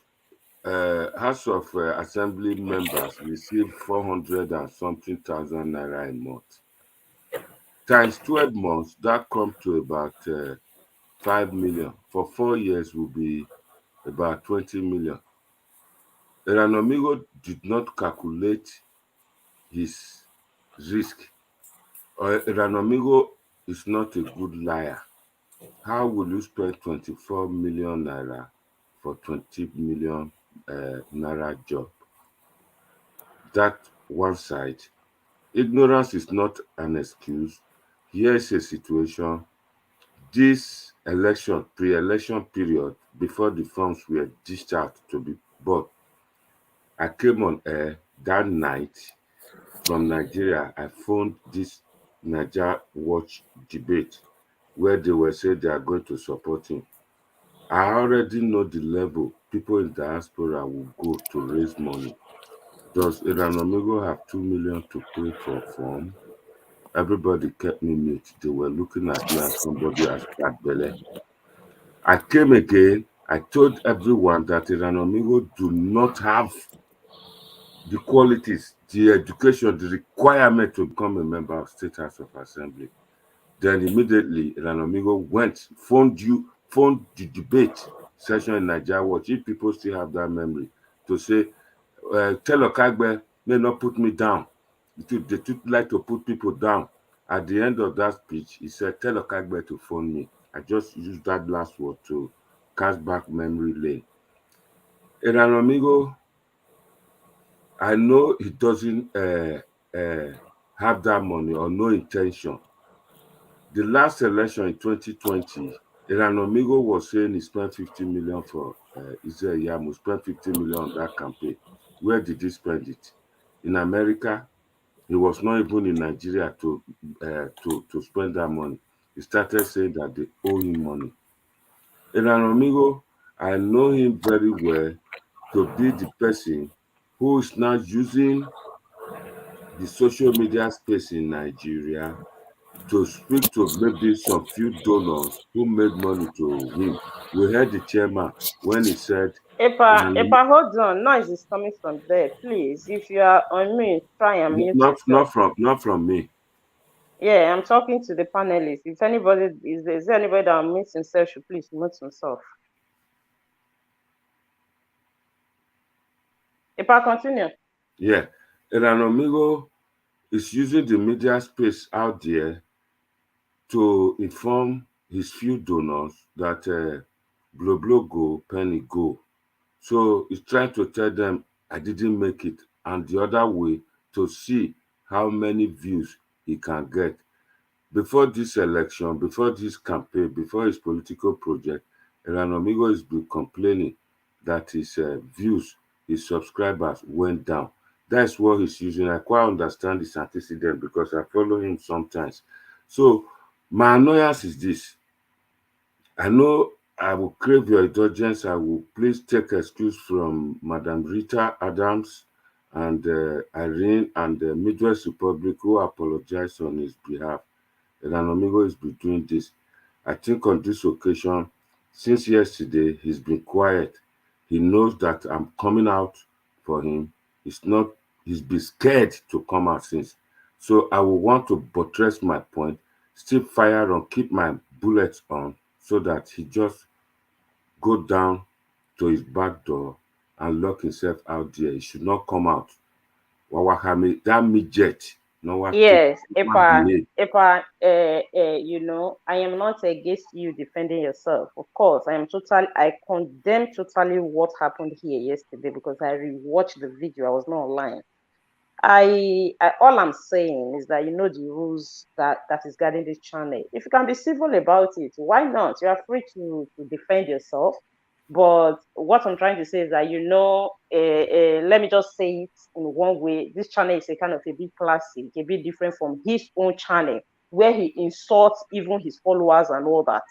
Assembly members receive 400 and something thousand naira a month. Times 12 months, that comes to about 5 million. For 4 years will be about 20 million. Erhanomigho did not calculate his risk. Erhanomigho is not a good liar. How will you spend 24 million naira for 20 million naira job? That one side. Ignorance is not an excuse. Here's a situation. This election, pre-election period, before the funds were dished out to be bought, I came on air that night from Nigeria. I phoned this Nigeria Watch debate where they were saying they are going to support him. I already know the level people in diaspora will go to raise money. Does Erhanomigho have 2 million to pay for form? Everybody kept me mute. They were looking at me as somebody has bad belly. I came again. I told everyone that Erhanomigho do not have the qualities. the education, the requirement to become a member of State House of Assembly. Then immediately, Erhanomigho phoned the debate session in Nigeria Watch, if people still have that memory, to say, tell Okagbe may not put me down. They like to put people down. At the end of that speech, he said, tell Okagbe to phone me. I just used that last word to cast back memory lane. Erhanomigho, I know he doesn't have that money or no intention. The last election in 2020, Erhanomigho was saying he spent 50 million for Israel Yamu, spent 50 million on that campaign. Where did he spend it? In America? He was not even in Nigeria to spend that money. He started saying that they owe him money. Erhanomigho, I know him very well to be the person who is now using the social media space in Nigeria to speak to maybe some few donors who made money to him. We heard the chairman when he said, Epa, hold on. Noise is coming from there. Please, if you are on mute, try and mute yourself. not from me. Yeah, I'm talking to the panelists. If anybody is there anybody that mutes himself, should please mute himself. Epa, continue. Yeah, Erhanomigho is using the media space out there to inform his few donors that blow go, penny go. So he's trying to tell them, I didn't make it. And the other way, to see how many views he can get. Before this election, before this campaign, before his political project, Erhanomigho has been complaining that his views, his subscribers went down. That's what he's using. I quite understand his antecedent because I follow him sometimes. So my annoyance is this. I know I will crave your indulgence. I will please take excuse from Madam Rita Adams and Irene and the Midwest Republic who apologized on his behalf. Erhanomigho is be doing this. I think on this occasion, since yesterday, he's been quiet. He knows that I'm coming out for him. He's been scared to come out since. So I will want to buttress my point, still fire on, keep my bullets on, so that he just go down to his back door and lock himself out there. He should not come out. Wawahami, that midget, no one take Yes, one Epa, behave. I am not against you defending yourself. Of course, I condemn totally what happened here yesterday because I rewatched the video. I was not online. All I'm saying is that you know the rules that is guiding this channel. If you can be civil about it, why not? You are free to defend yourself. But what I'm trying to say is that let me just say it in one way. This channel is a kind of a bit classic, a bit different from his own channel, where he insults even his followers and all that.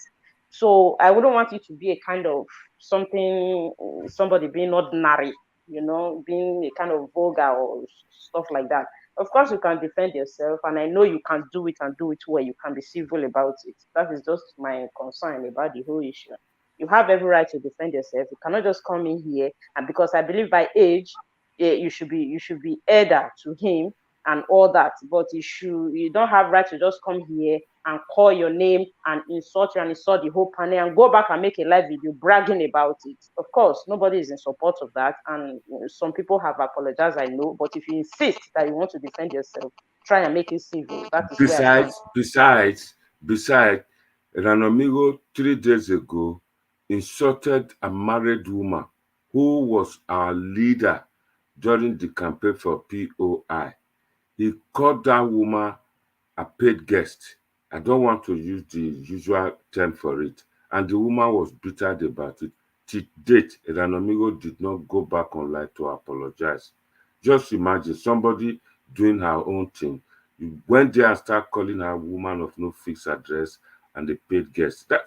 So I wouldn't want it to be a kind of somebody being ordinary, being a kind of vulgar or stuff like that. Of course, you can defend yourself, and I know you can do it and do it well. You can be civil about it. That is just my concern about the whole issue. You have every right to defend yourself. You cannot just come in here, and because I believe by age, you should be elder to him and all that. But you don't have right to just come here and call your name and insult you and insult the whole panel and go back and make a live video bragging about it. Of course, nobody is in support of that, and some people have apologized, I know. But if you insist that you want to defend yourself, try and make it civil. That is where I stand. Besides, Erhanomigho 3 days ago insulted a married woman who was our leader during the campaign for POI. He called that woman a paid guest. I don't want to use the usual term for it. And the woman was bitter about it. To date, Erhanomigho did not go back online to apologize. Just imagine somebody doing her own thing. You went there and start calling her a woman of no fixed address and a paid guest. That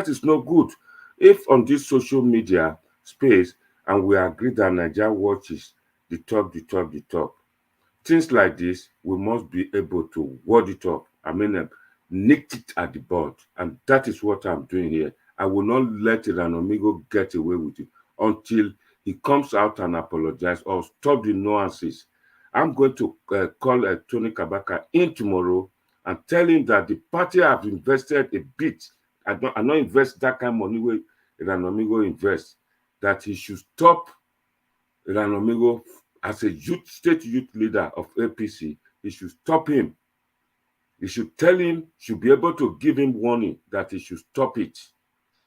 is no good. If on this social media space, and we agree that Nigeria watches the top, things like this, we must be able to ward it up. Nick it at the bud. And that is what I'm doing here. I will not let Erhanomigho get away with it until he comes out and apologize or stop the nuances. I'm going to call Tony Kabaka in tomorrow and tell him that the party have invested a bit. I not invest that kind of money where Erhanomigho invest. That he should stop Erhanomigho as a state youth leader of APC. He should stop him. He should tell him, should be able to give him warning that he should stop it.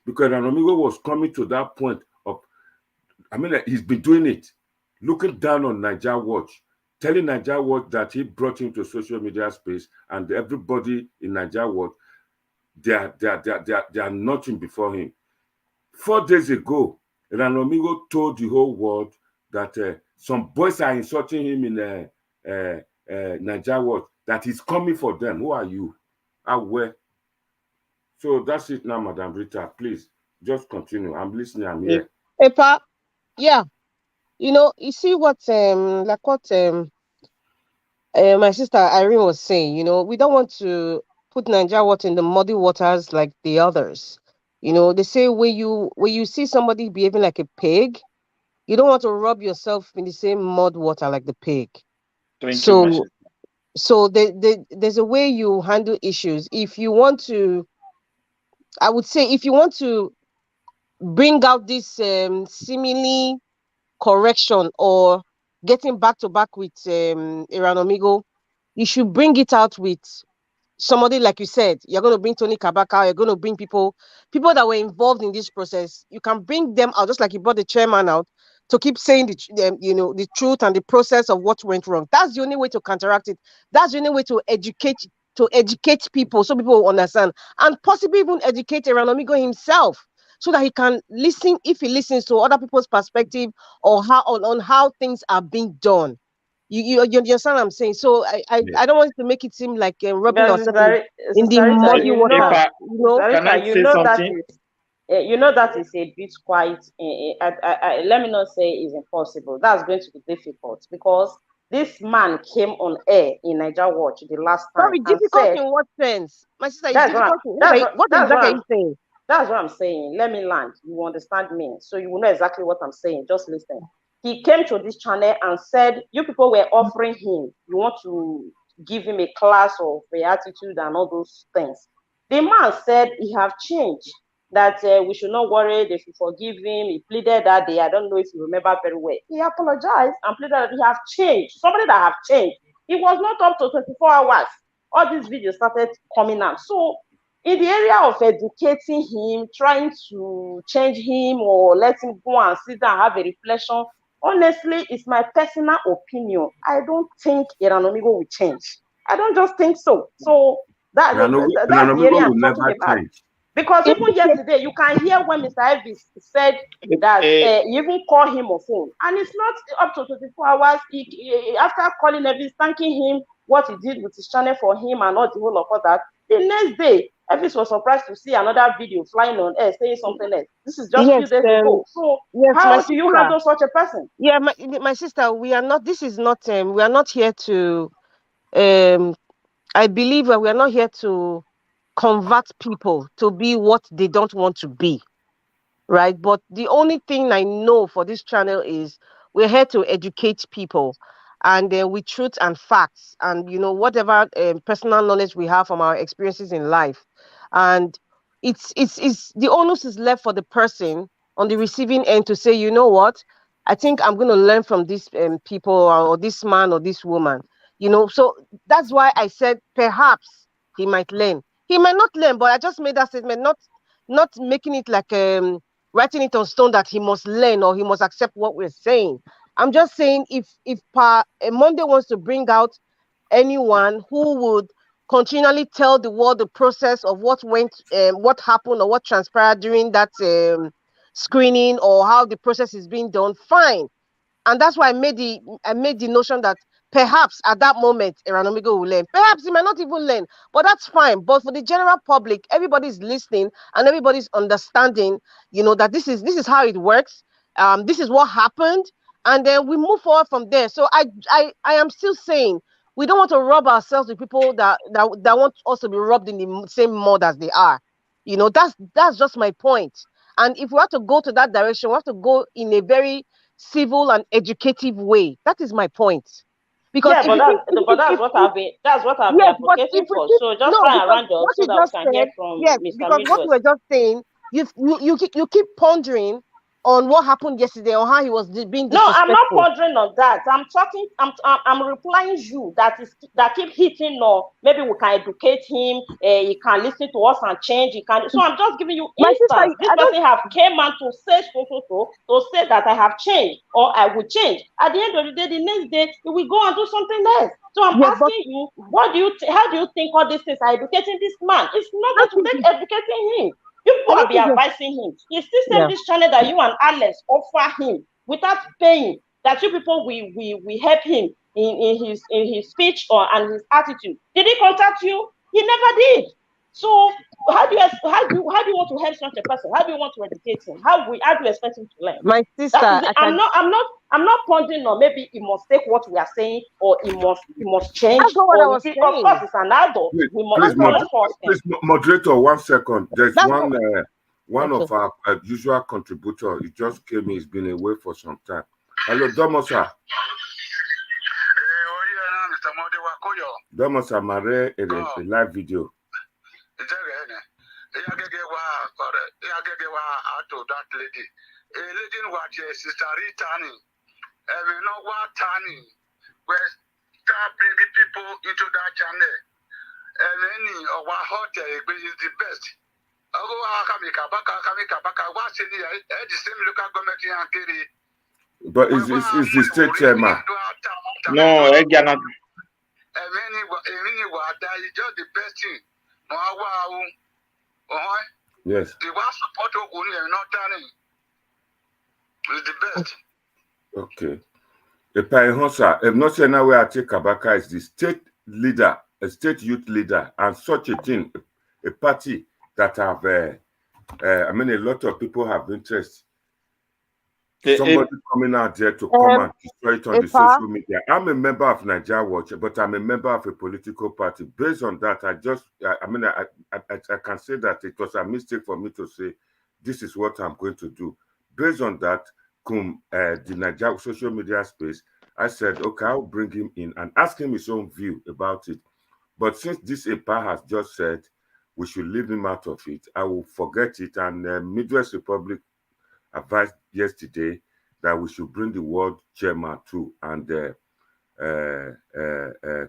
Because Erhanomigho was coming to that point of, he's been doing it, looking down on Niger Watch, telling Niger Watch that he brought him to social media space, and everybody in Niger Watch, they are nothing before him. 4 days ago, Erhanomigho told the whole world that some boys are insulting him in Niger Watch, that he's coming for them. Who are you? Where? So that's it now, Madam Rita. Please, just continue. I'm listening. I'm here. Epa, yeah. You see what my sister Irene was saying. We don't want to put Nigeria water in the muddy waters like the others. They say when you see somebody behaving like a pig, you don't want to rub yourself in the same mud water like the pig. Thank you, so there's a way you handle issues. If you want to, I would say, if you want to bring out this seemingly correction or getting back to back with Erhanomigho, you should bring it out with somebody, like you said. You're going to bring Tony Kabaka, you're going to bring people that were involved in this process. You can bring them out, just like you brought the chairman out, to keep saying the truth and the process of what went wrong. That's the only way to counteract it. That's the only way to educate people, so people will understand, and possibly even educate Erhanomigho himself, so that he can listen, if he listens to other people's perspective or on how things are being done. You understand what I'm saying? So I don't want to make it seem like rubbing ourselves in the muddy water. Can I say something? That is a bit quite. Let me not say it's impossible. That's going to be difficult because this man came on air in Niger Watch the last time. Sorry, difficult in what sense? My sister, it's difficult. What exactly are you saying? That's what I'm saying. Let me land. You understand me, so you will know exactly what I'm saying. Just listen. He came to this channel and said, you people were offering him, you want to give him a class of attitude and all those things. The man said he have changed, that we should not worry, they should forgive him. He pleaded that day. I don't know if you remember very well. He apologized and pleaded that he have changed. Somebody that have changed. It was not up to 24 hours. All these videos started coming out. So in the area of educating him, trying to change him or let him go and sit down and have a reflection, honestly, it's my personal opinion. I don't think Erhanomigho will change. I don't just think so. So that's the area I'm talking about. Change. Because even yesterday, you can hear when Mr. Evboesi said that he even called him on phone. And it's not up to 24 hours. After calling Evboesi, thanking him, what he did with his channel for him and all the whole of that, the next day, Evboesi was surprised to see another video flying on air saying something else. This is just a few days ago. So how do you handle such a person? Yeah, my sister, we are not here to, I believe we are not here to convert people to be what they don't want to be, right? But the only thing I know for this channel is we're here to educate people, and with truth and facts, and whatever personal knowledge we have from our experiences in life. And it's the onus is left for the person on the receiving end to say, you know what, I think I'm going to learn from these people or this man or this woman. So that's why I said perhaps he might learn. He might not learn, but I just made that statement, not making it like writing it on stone that he must learn or he must accept what we're saying. I'm just saying if Monday wants to bring out anyone who would continually tell the world the process of what happened or what transpired during that screening or how the process is being done, fine. And that's why I made the notion that perhaps at that moment Erhanomigho will learn. Perhaps he might not even learn, but that's fine. But for the general public, everybody's listening and everybody's understanding, that this is how it works. This is what happened, and then we move forward from there. So I am still saying we don't want to rub ourselves with people that want us to be rubbed in the same mud as they are. That's just my point. And if we have to go to that direction, we have to go in a very civil and educative way. That is my point. Because Yeah, if but you keep, that's what I've been yes, but advocating if we for. keep, So just no, try and because round up what so you that we just can hear said, from yes, Mr. because what you were Midwest. just saying, you keep pondering on what happened yesterday, on how he was being No, I'm not disrespectful. pondering on that. I'm replying you that keep hitting or maybe we can educate him, he can listen to us and change, he can. So I'm just giving you My sister, instance. This I don't. person have came out to say to say that I have changed or I will change. At the end of the day, the next day he will go and do something else. So I'm Yes, but asking you, how do you think all these things are educating this man? It's not that going to is take educating him. You people that have been is the, advising him. He still yeah. send this channel that you and Alex offer him without paying. That you people we help him in his speech or and his attitude. Did he contact you? He never did. So how do you want to help such a person? How do you want to educate him? How do you expect him to learn? My sister, That is it. I can. I'm not pondering on maybe he must take what we are saying or he must change That's not what I or was of course saying. it's an adult. Please, We must please, That's not. let's force him. please, moderator, 1 second. There's That's not. one Okay. of our usual contributor. He just came in. He's been away for some time. Hello, Domosa. Domosa Mare, a live video. That lady. A lady what sister Ritani. We know what Tani. Where start bringing people into that channel. And any of our hotel is the best. What's in here? The same local government and carry. But is the state chairman? No, Egat. That is just the best thing. Yes. The one support of not turning is the best. Okay. If not saying now where I take Kabaka is the state leader, a state youth leader, and such a thing, a party that have, I mean, a lot of people have interest. Somebody coming out there to come and destroy it on the social media. I'm a member of Nigeria Watch, but I'm a member of a political party. Based on that, I can say that it was a mistake for me to say, this is what I'm going to do. Based on that, the Nigeria social media space, I said, okay, I'll bring him in and ask him his own view about it. But since this EPA has just said we should leave him out of it, I will forget it. And Midwest Republic advised yesterday that we should bring the world chairman too and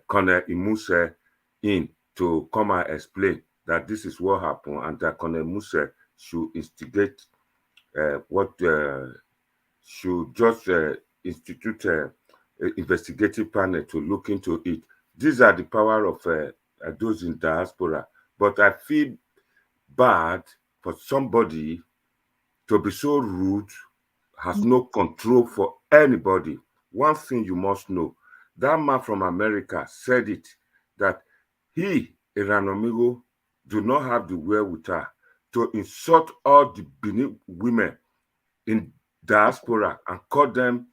Colonel Imuse in to come and explain that this is what happened and that Colonel Imuse should instigate should just institute an investigative panel to look into it. These are the power of those in diaspora. But I feel bad for somebody to be so rude, has no control for anybody. One thing you must know, that man from America said it, that he, Erhanomigho, do not have the wherewithal to insult all the Benin women in diaspora and call them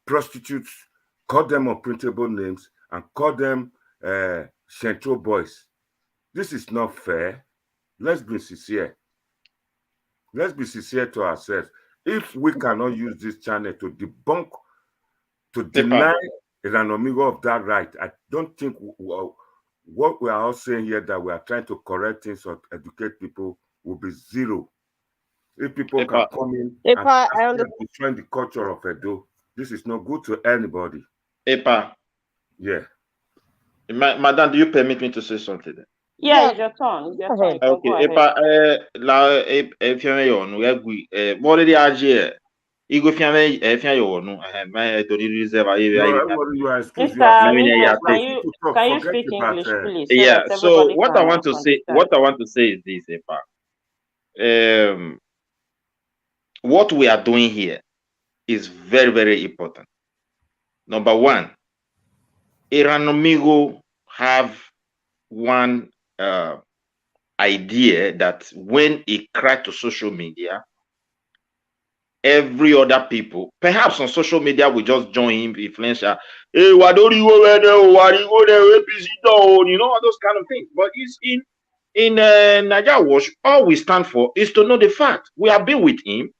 prostitutes, call them unprintable names, and call them Central boys. This is not fair. Let's be sincere. Let's be sincere to ourselves. If we cannot use this channel to debunk, to deny Erhanomigho of that right, I don't think what we are all saying here that we are trying to correct things or educate people will be zero. If people can come in and destroy the culture of Edo, this is not good to anybody. Yeah. Madam, do you permit me to say something? Yeah, it's your turn. It's your turn. Okay, if you what did you Igo fiame yo no my to reserve you are excused. You can you speak English, please? Yeah, so what I want to say is this, what we are doing here is very, very important. Number one, Erhanomigho have one idea that when he cracked to social media, every other people, perhaps on social media, we just join him, influencer. Hey, you know, all those kind of things. But it's in Nigeria Watch, all we stand for is to know the fact. We have been with him.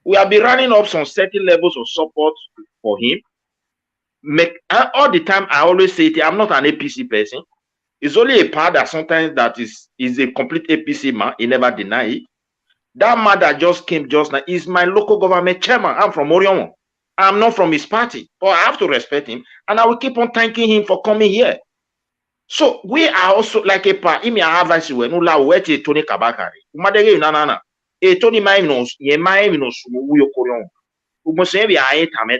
We have been running up some certain levels of support for him. all the time. I always say it. I'm not an APC person. It's only a part that sometimes that is a complete APC man. He never deny it. That man that just came just now is my local government chairman. I'm from Orion. I'm not from his party, but I have to respect him, and I will keep on thanking him for coming here. So we are also like a part. Imi advice we no la weti Tony Kabakari. Umadege na. E Tony mai no ye mai no sumu uyo Orion. Umose bi aye tame.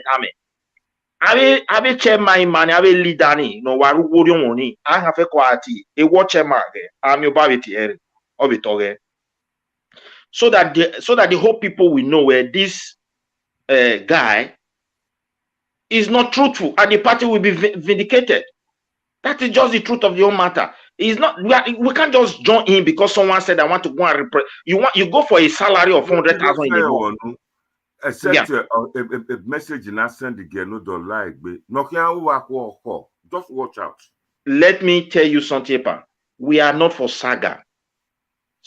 Ave chairman man, ave leader ni no waru Orion ni. I have a quality. E watch chairman ge. Am yo ba beti ere. Obitoge. So that the whole people will know where this guy is not truthful, and the party will be vindicated. That is just the truth of the whole matter. It's not. We can't just join in because someone said I want to go and represent. You go for a salary of 100,000 in a month. Except a message in send again, no don't like, but just watch out. Let me tell you something, Pa. We are not for saga.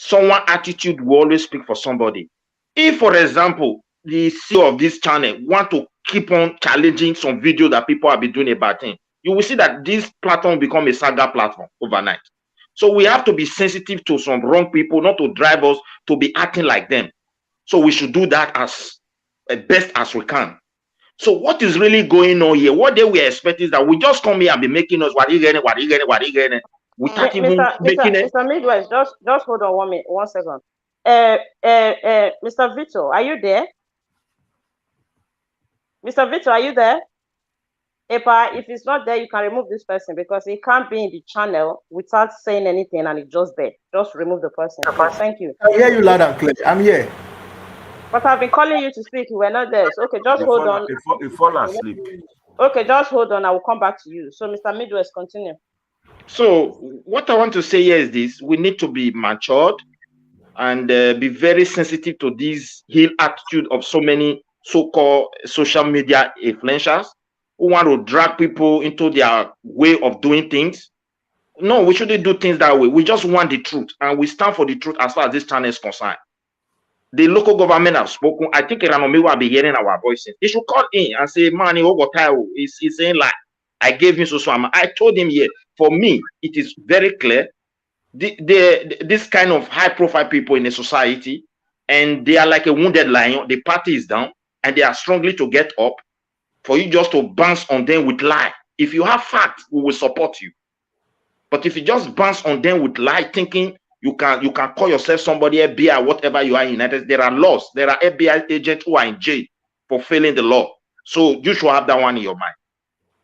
Someone attitude will always speak for somebody. If, for example, the CEO of this channel want to keep on challenging some video that people have been doing about him, you will see that this platform become a saga platform overnight. So we have to be sensitive to some wrong people, not to drive us to be acting like them. So we should do that as best as we can. So what is really going on here? What they were expecting is that we just come here and be making us what you getting, without even making it. Mr. Midwest, just hold on 1 second. Mr. Vito, are you there? Mr. Vito, are you there? Epa, if it's not there, you can remove this person because he can't be in the channel without saying anything and it's just there. Just remove the person. Please. Thank you. I hear you loud and clear. I'm here. But I've been calling you to speak. You were not there. So, okay, just hold on. If fall asleep. Okay, just hold on. I will come back to you. So, Mr. Midwest, continue. So, what I want to say here is this. We need to be matured and be very sensitive to this heel attitude of so many so-called social media influencers who want to drag people into their way of doing things. No, we shouldn't do things that way. We just want the truth, and we stand for the truth as far as this channel is concerned. The local government have spoken. I think Erhanomigho will be hearing our voices. He should call in and say, man, he's saying like, I gave him so. I told him here, for me, it is very clear. This kind of high-profile people in a society, and they are like a wounded lion. The party is down, and they are struggling to get up. For you just to bounce on them with lie. If you have facts, we will support you. But if you just bounce on them with lie, thinking you can call yourself somebody, FBI, whatever you are in United States, there are laws. There are FBI agents who are in jail for failing the law. So you should have that one in your mind.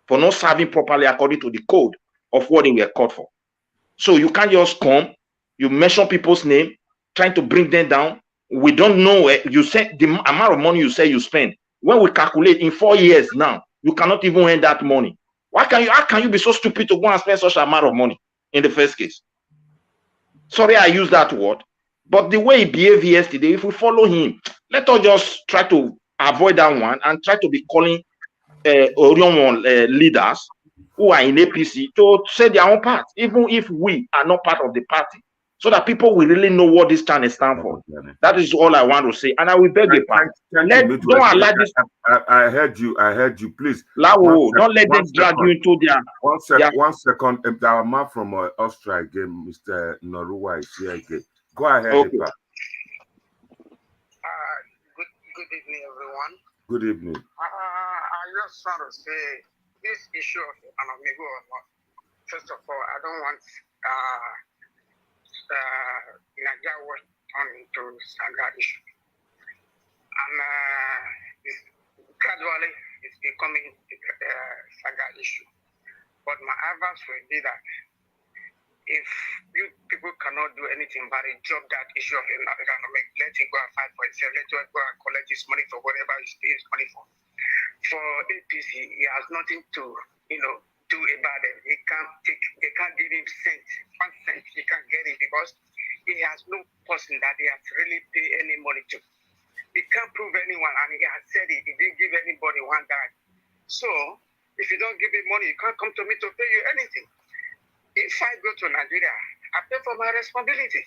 For not serving properly according to the code of what they were called for. So you can't just come, you mention people's name, trying to bring them down. We don't know. You said the amount of money you say you spend. When we calculate in 4 years now, you cannot even earn that money. How can you be so stupid to go and spend such an amount of money in the first case? Sorry, I use that word. But the way he behaved yesterday, if we follow him, let us just try to avoid that one and try to be calling Orion leaders who are in APC to say their own part, even if we are not part of the party, so that people will really know what this channel stands for. That is all I want to say, and I will beg you, don't allow this. I heard you. Please, don't let them drag you into their. 1 second. Our man from Austria again, Mr. Noruwa, is here again. Go ahead, okay. Epa. Good evening, everyone. Good evening. I just want to say this issue of Erhanomigho or not. First of all, I don't want Nigeria was turned into saga issue, and gradually it's becoming a saga issue. But my advice would be that if you people cannot do anything about it, drop that issue of Erhanomigho, let him go and fight for himself, let him go and collect his money for whatever he pays money for. For APC, he has nothing to do about it. They can't give him one cent. He can't get it because he has no person that he has really paid any money to. He can't prove anyone, and he has said it. He didn't give anybody one dime. So, if you don't give him money, you can't come to me to pay you anything. If I go to Nigeria, I pay for my responsibility.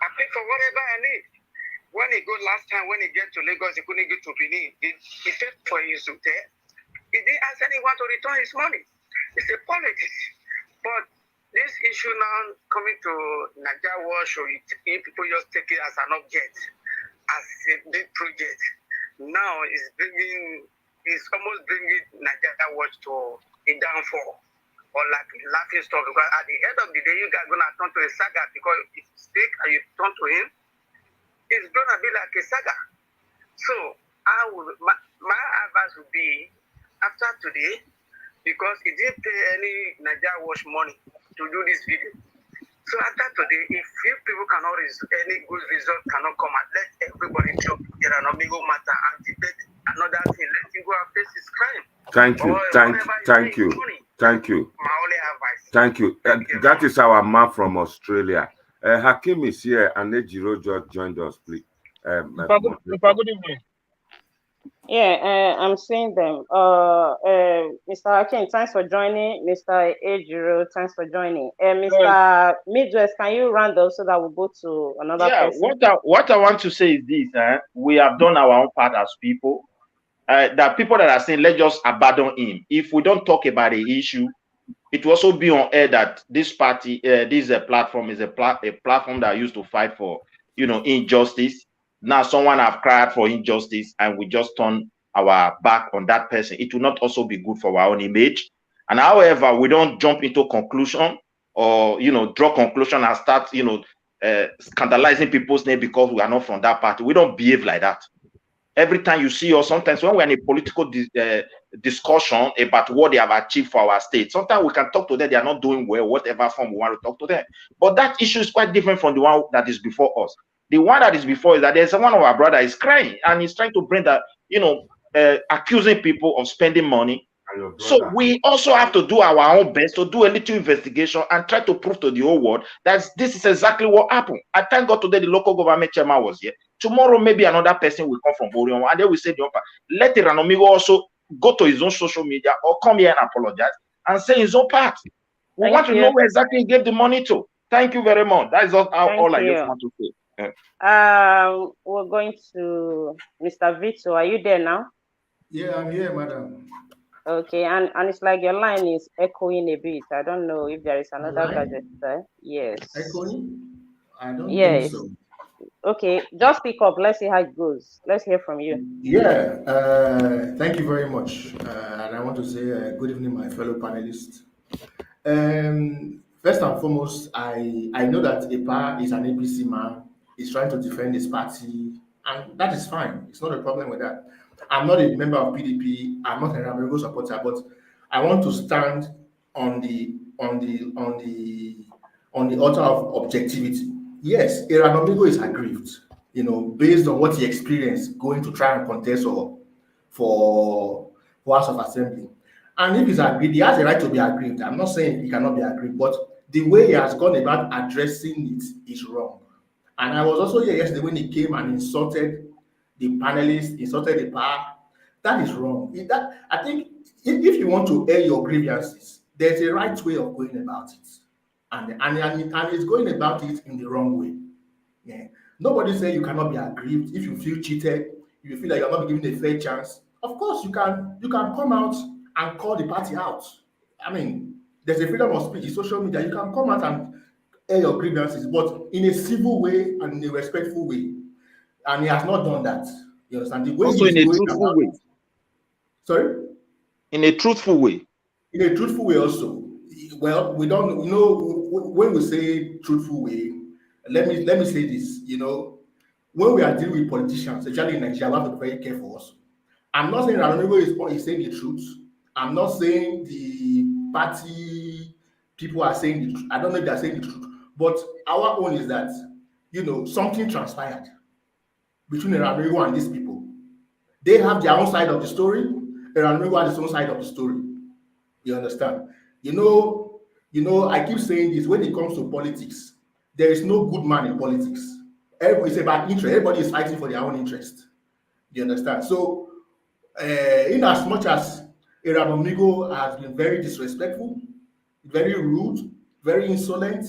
I pay for whatever I need. When he go last time, when he get to Lagos, he couldn't get to Benin. He paid for his hotel. He didn't ask anyone to return his money. It's a politics. But this issue now coming to Nigeria Watch, or if people just take it as an object, as a big project, now it's almost bringing Nigeria Watch to a downfall or like a laughing stock. Because at the end of the day, you guys gonna turn to a saga, because if you speak and you turn to him, it's gonna be like a saga. So my advice would be, after today, because he didn't pay any Nigeria Watch money to do this video. So after today, if you people cannot any good result cannot come out, let everybody drop Erhanomigho matter and debate another thing. Let him go and face his crime. Thank you. Thank you. Thank you. My only advice. Thank you. That is our man from Australia. Hakim is here, and Ejiro just joined us, please. Good evening. Yeah, I'm seeing them. Mr. Hakim, thanks for joining. Mr. Ejiro, thanks for joining. Mr. Midwest, can you round up so that we'll go to another person? What I want to say is this: we have done our own part as people. There are people that are saying, let's just abandon him. If we don't talk about the issue, it will also be on air that this party, this platform is a platform that used to fight for, injustice. Now someone have cried for injustice, and we just turn our back on that person. It will not also be good for our own image. And however, we don't jump into conclusion or draw conclusion and start scandalizing people's name because we are not from that party. We don't behave like that. Every time you see us, sometimes when we're in a political discussion about what they have achieved for our state, sometimes we can talk to them, they are not doing well, whatever form we want to talk to them. But that issue is quite different from the one that is before us. The one that is before is that there's one of our brothers is crying, and he's trying to bring that, accusing people of spending money. So we also have to do our own best to do a little investigation and try to prove to the whole world that this is exactly what happened. I thank God today the local government chairman was here. Tomorrow maybe another person will come from Orion, and they will say, let Erhanomigho also go to his own social media or come here and apologize and say his own part. We want to know where exactly he gave the money to. Thank you very much. That is all I just want to say. We're going to Mr. Vito. Are you there now? Yeah, I'm here, madam. Okay, and it's like your line is echoing a bit. I don't know if there is another gadget there. Yes. Echoing? I don't think so. Okay, just speak up. Let's see how it goes. Let's hear from you. Yeah, thank you very much. And I want to say good evening, my fellow panelists. First and foremost, I know that EPA is an APC man. He's trying to defend his party, and that is fine. It's not a problem with that. I'm not a member of PDP. I'm not an Erhanomigho supporter, but I want to stand on the altar of objectivity. Yes, Erhanomigho is aggrieved, based on what he experienced going to try and contest for House of Assembly. And if he's aggrieved, he has a right to be aggrieved. I'm not saying he cannot be aggrieved, but the way he has gone about addressing it is wrong. And I was also here yesterday when he came and insulted the panelists, insulted the power. That is wrong. I think if you want to air your grievances, there's a right way of going about it. And he's going about it in the wrong way. Yeah. Nobody say you cannot be aggrieved if you feel cheated, if you feel like you're not given a fair chance. Of course, you can come out and call the party out. I mean, there's a freedom of speech in social media. You can come out and air your grievances, but in a civil way and in a respectful way. And he has not done that. You understand? The way also in a truthful way. Sorry? In a truthful way. In a truthful way also. Well, we don't, when we say truthful way, let me say this, when we are dealing with politicians, especially in Nigeria, we have to be very careful also. I'm not saying Erhanomigho is saying the truth. I'm not saying the party people are saying the truth. I don't know if they're saying the truth. But our own is that, something transpired between Erhanomigho and these people. They have their own side of the story. Erhanomigho has his own side of the story. You understand? I keep saying this, when it comes to politics, there is no good man in politics. It's about interest. Everybody is fighting for their own interest. You understand? So, in as much as Erhanomigho has been very disrespectful, very rude, very insolent,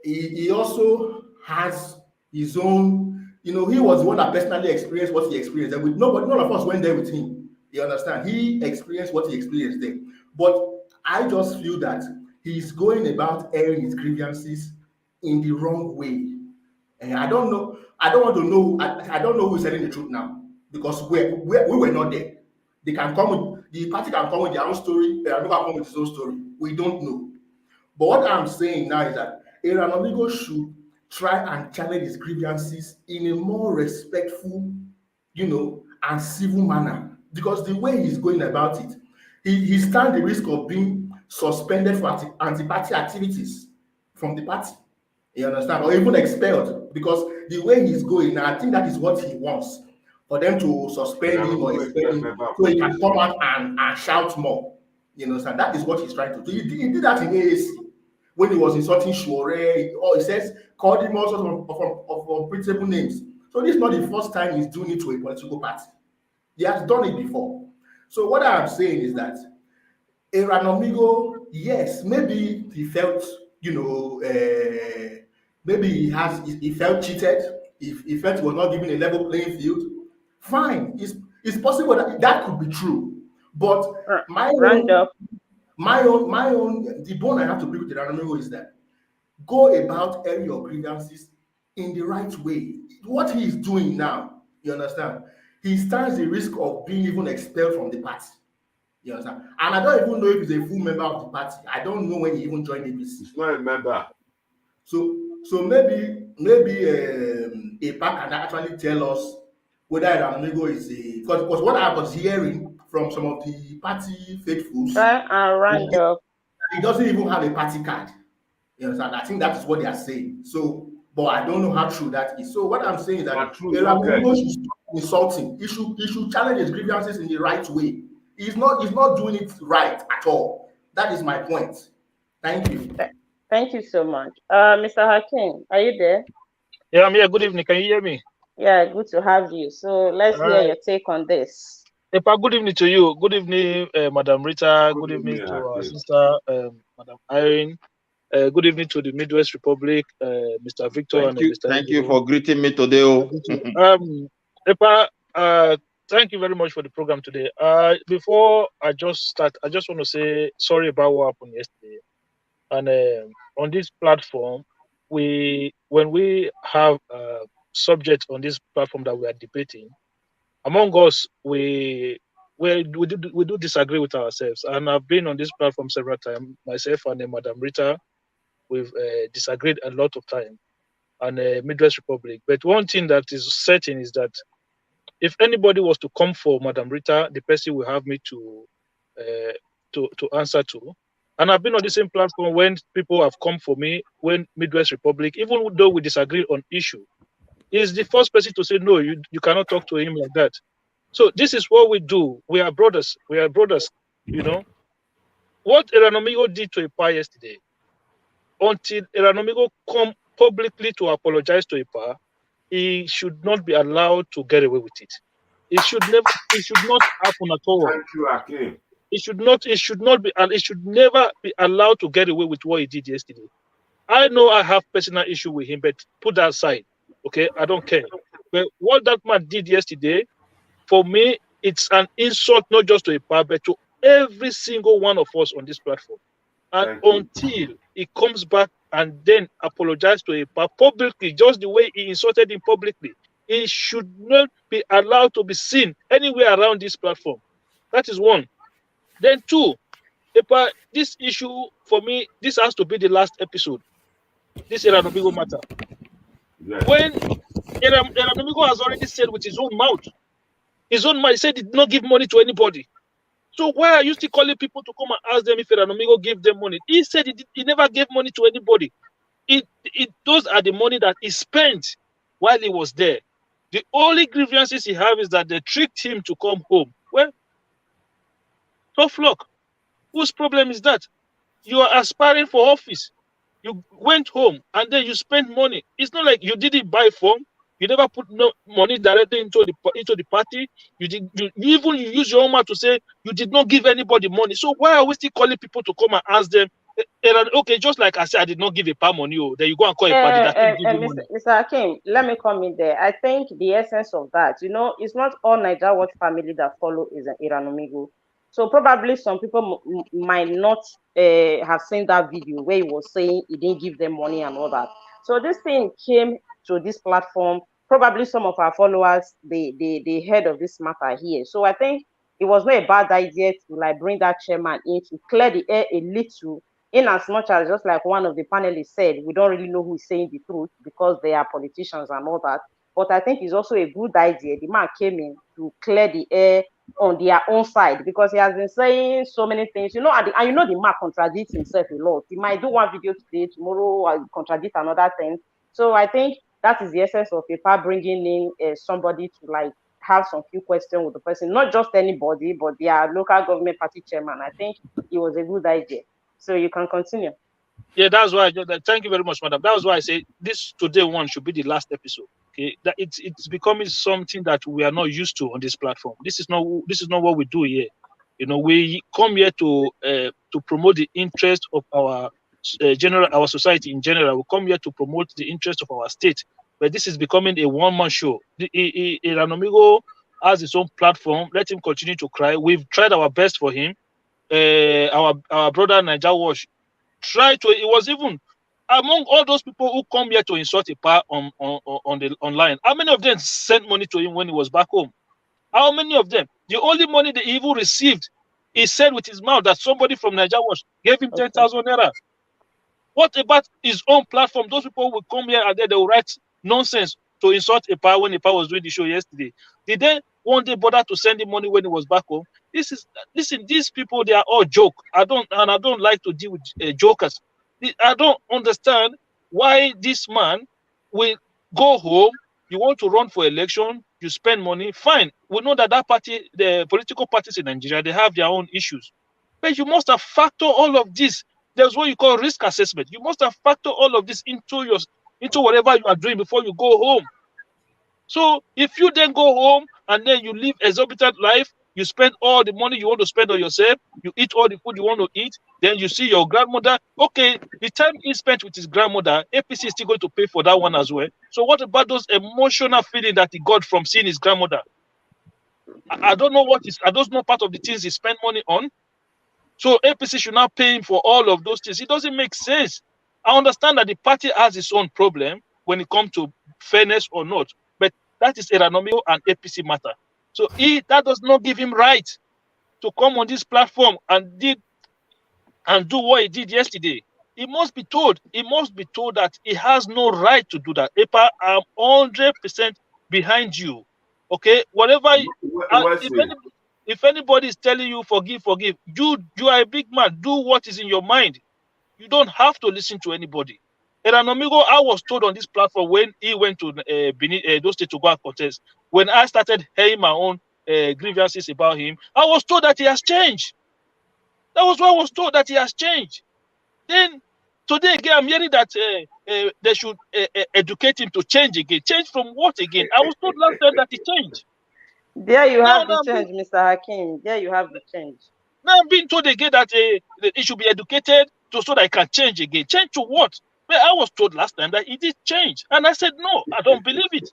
he also has his own, he was the one that personally experienced what he experienced. And none of us went there with him. You understand? He experienced what he experienced there. But I just feel that he's going about airing his grievances in the wrong way. And I don't know. I don't want to know. I don't know who's telling the truth now because we were not there. They can come with the party can come with their own story. They are not come with his own story. We don't know. But what I'm saying now is that Erhanomigho should try and challenge his grievances in a more respectful, and civil manner. Because the way he's going about it, he stands the risk of being suspended for anti-party activities from the party. You understand? Or even expelled. Because the way he's going, I think that is what he wants. For them to suspend him or expel him so he can come out and shout more. You understand? That is what he's trying to do. He did that in AAC when he was insulting Shuore, or he says, called him all sorts of unprintable names. So this is not the first time he's doing it to a political party. He has done it before. So what I'm saying is that Erhanomigho, yes, maybe he felt, maybe he felt cheated. He felt he was not given a level playing field. Fine, it's possible that could be true. But my own, the bone I have to break with Erhanomigho is that go about airing your grievances in the right way. What he is doing now, you understand? He stands the risk of being even expelled from the party. You understand? And I don't even know if he's a full member of the party. I don't know when he even joined APC. He's not a member. So maybe Apc can actually tell us whether Erhanomigho is a, because what I was hearing from some of the party faithfuls, he doesn't even have a party card. You understand? I think that is what they are saying. So, but I don't know how true that is. So what I'm saying is that Erhanomigho should stop insulting. He should challenge his grievances in the right way. He's not doing it right at all. That is my point. Thank you. Thank you so much. Mr. Hakim, are you there? Yeah, I'm here. Good evening. Can you hear me? Yeah, good to have you. So let's hear your take on this. Epa, good evening to you. Good evening, Madam Rita. Good evening to our sister, Madam Irene. Good evening to the Midwest Republic, Mr. Victor and Mr. Thank you for greeting me today. Epa, thank you very much for the program today. Before I just start, I just want to say sorry about what happened yesterday. And on this platform, when we have subjects on this platform that we are debating, among us, we do disagree with ourselves. And I've been on this platform several times. Myself and Madam Rita, we've disagreed a lot of time on Midwest Republic. But one thing that is certain is that if anybody was to come for Madam Rita, the person will have me to answer to. And I've been on the same platform when people have come for me, when Midwest Republic, even though we disagree on issue, is the first person to say, no, you cannot talk to him like that. So this is what we do. We are brothers. We are brothers, What Erhanomigho did to Epa yesterday, until Erhanomigho come publicly to apologize to Epa, he should not be allowed to get away with it. It should not happen at all. Thank you, Akim. It should never be allowed to get away with what he did yesterday. I know I have personal issue with him, but put that aside. Okay, I don't care. But what that man did yesterday, for me, it's an insult not just to Epa, but to every single one of us on this platform. And until he comes back and then apologizes to Epa publicly, just the way he insulted him publicly, he should not be allowed to be seen anywhere around this platform. That is one. Then two, Epa, this issue, for me, this has to be the last episode. This Erhanomigho matter. Yes. When Erhanomigho has already said with his own mouth, he said he did not give money to anybody. So why are you still calling people to come and ask them if Erhanomigho gave them money? He said he never gave money to anybody. Those are the money that he spent while he was there. The only grievances he has is that they tricked him to come home. Well, tough luck. Whose problem is that? You are aspiring for office. You went home and then you spent money. It's not like you didn't buy form. You never put no money directly into the party. You use your own mouth to say you did not give anybody money. So why are we still calling people to come and ask them Okay, just like I said, I did not give EPA money. Oh, then you go and call EPA. Did I still give you money? Mr. Hakim, let me come in there. I think the essence of that, it's not all Nigeria Watch family that follow is an Erhanomigho. So probably some people might not have seen that video where he was saying he didn't give them money and all that. So this thing came to this platform. Probably some of our followers, they heard of this matter here. So I think it was not a bad idea to bring that chairman in to clear the air a little, in as much as, just like one of the panelists said, we don't really know who is saying the truth because they are politicians and all that. But I think it's also a good idea. The man came in to clear the air on their own side, because he has been saying so many things, and the man contradicts himself a lot. He might do one video today, tomorrow contradict another thing. So I think that is the essence of EPA bringing in somebody to have some few questions with the person, not just anybody, but their local government party chairman. I think it was a good idea. So you can continue. Yeah, that's why. Thank you very much, madam. That was why I say this today one should be the last episode. Okay, that it's becoming something that we are not used to on this platform. This is not what we do here. We come here to promote the interest of our our society in general. We come here to promote the interest of our state. But this is becoming a one-man show. Erhanomigho has his own platform. Let him continue to cry. We've tried our best for him. Our brother Niger Wash tried to. It was even among all those people who come here to insult EPA on the online. How many of them sent money to him when he was back home? How many of them? The only money they even received, he said with his mouth that somebody from Niger Watch gave him 10,000 naira. What about his own platform? Those people will come here and then they will write nonsense to insult EPA when EPA was doing the show yesterday. Did they one day bother to send him money when he was back home? Listen, these people, they are all joke. I don't like to deal with jokers. I don't understand why this man will go home. You want to run for election, you spend money, fine. We know that party, the political parties in Nigeria, they have their own issues. But you must have factored all of this. There's what you call risk assessment. You must have factored all of this into whatever you are doing before you go home. So if you then go home and then you live exorbitant life, you spend all the money you want to spend on yourself, you eat all the food you want to eat, then you see your grandmother. Okay, the time he spent with his grandmother, APC is still going to pay for that one as well. So what about those emotional feeling that he got from seeing his grandmother? I don't know I don't know part of the things he spent money on. So APC should not pay him for all of those things. It doesn't make sense. I understand that the party has its own problem when it comes to fairness or not, but that is Erhanomigho and APC matter. So that does not give him right to come on this platform and do what he did yesterday. He must be told. He must be told that he has no right to do that. EPA, I'm 100% behind you. Okay, whatever. If anybody is telling you forgive, you are a big man. Do what is in your mind. You don't have to listen to anybody. Erhanomigho, I was told on this platform when he went to Benin, those states to go and contest. When I started hearing my own grievances about him, I was told that he has changed. That was what I was told, that he has changed. Then today again, I'm hearing that they should educate him to change again. Change from what again? I was told last time that he changed. There you have the change, Mr. Hakim. There you have the change. Now I'm being told again that he should be educated so that he can change again. Change to what? Well, I was told last time that he did change. And I said, no, I don't believe it.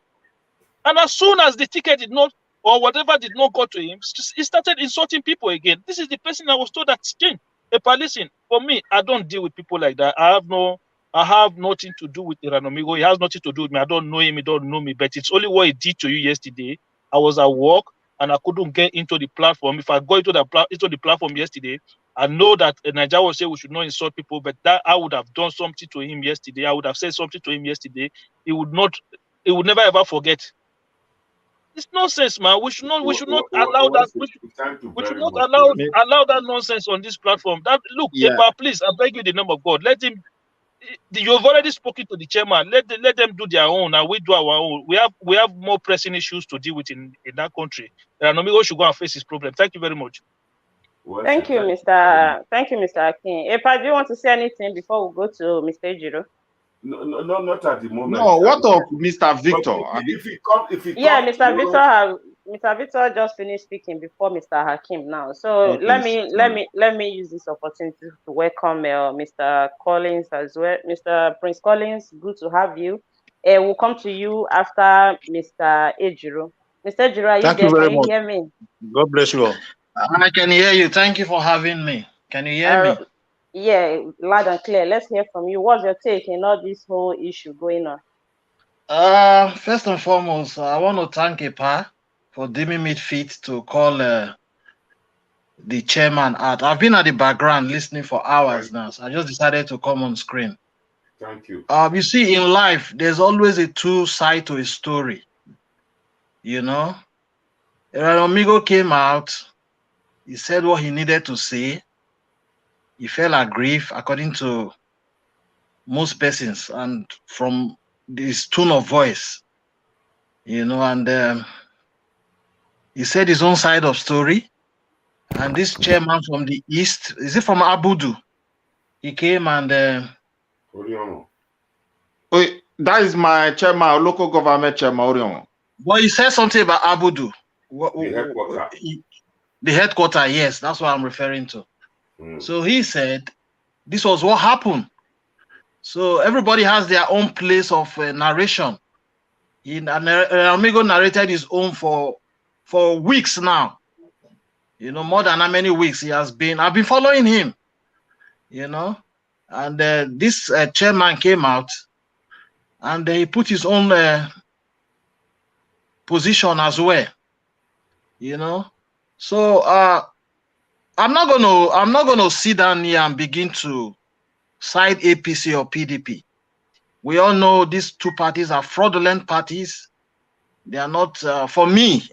And as soon as the ticket did not, or whatever did not go to him, he started insulting people again. This is the person I was told that changed. But listen, for me, I don't deal with people like that. I have nothing to do with Erhanomigho. He has nothing to do with me. I don't know him. He don't know me. But it's only what he did to you yesterday. I was at work and I couldn't get into the platform. If I go into the platform yesterday, I know that Nigeria will say we should not insult people, but that I would have done something to him yesterday. I would have said something to him yesterday. He would never ever forget. It's nonsense, man. We should not allow that. We should not allow that nonsense on this platform. EPA, please, I beg you, in the name of God, let him. You've already spoken to the chairman. Let them do their own, and we do our own. We have more pressing issues to deal with in that country. Erhanomigho should go and face his problem. Thank you very much. Thank you, Mr. Akin. EPA, do you want to say anything before we go to Mr. Ejiro? No, not at the moment. No, what of Mr. Victor? If he comes, Mr. Victor Mr. Victor just finished speaking before Mr. Hakim now. So Okay, let me use this opportunity to welcome Mr. Collins as well. Mr. Prince Collins, good to have you. We'll come to you after Mr. Ejiro. Mr. Ejiro, are you Thank you there? very Can you much. hear me? God bless you all. I can hear you. Thank you for having me. Can you hear me? Yeah, loud and clear. Let's hear from you. What's your take in all this whole issue going on? First and foremost, I want to thank EPA for deeming me fit to call the chairman out. I've been at the background listening for hours now, so I just decided to come on screen. Thank you. You see, in life, there's always a two side to a story. You know, Erhanomigho came out. He said what he needed to say. He felt aggrieved, according to most persons, and from his tone of voice, you know, and he said his own side of story. And this chairman from the east, is it from Abudu? He came and Wait, that is my chairman, local government chairman, Orion. But he said something about Abudu. The headquarter. The headquarter, yes, that's what I'm referring to. So he said this was what happened. So everybody has their own place of narration. Erhanomigho narrated his own for weeks now. You know, more than how many weeks he has been. I've been following him, you know. And this chairman came out and he put his own position as well, you know. So I'm not gonna sit down here and begin to side APC or PDP. We all know these two parties are fraudulent parties. They are not for me.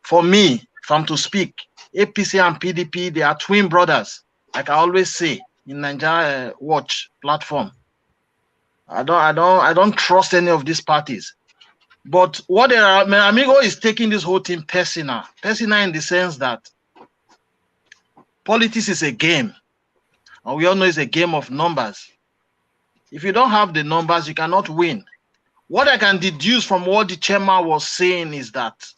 For me, if I'm to speak, APC and PDP, they are twin brothers, like I always say in Nigeria Watch platform. I don't trust any of these parties. But what Erhanomigho is taking this whole thing personal in the sense that politics is a game, and we all know it's a game of numbers. If you don't have the numbers, you cannot win. What I can deduce from what the chairman was saying is that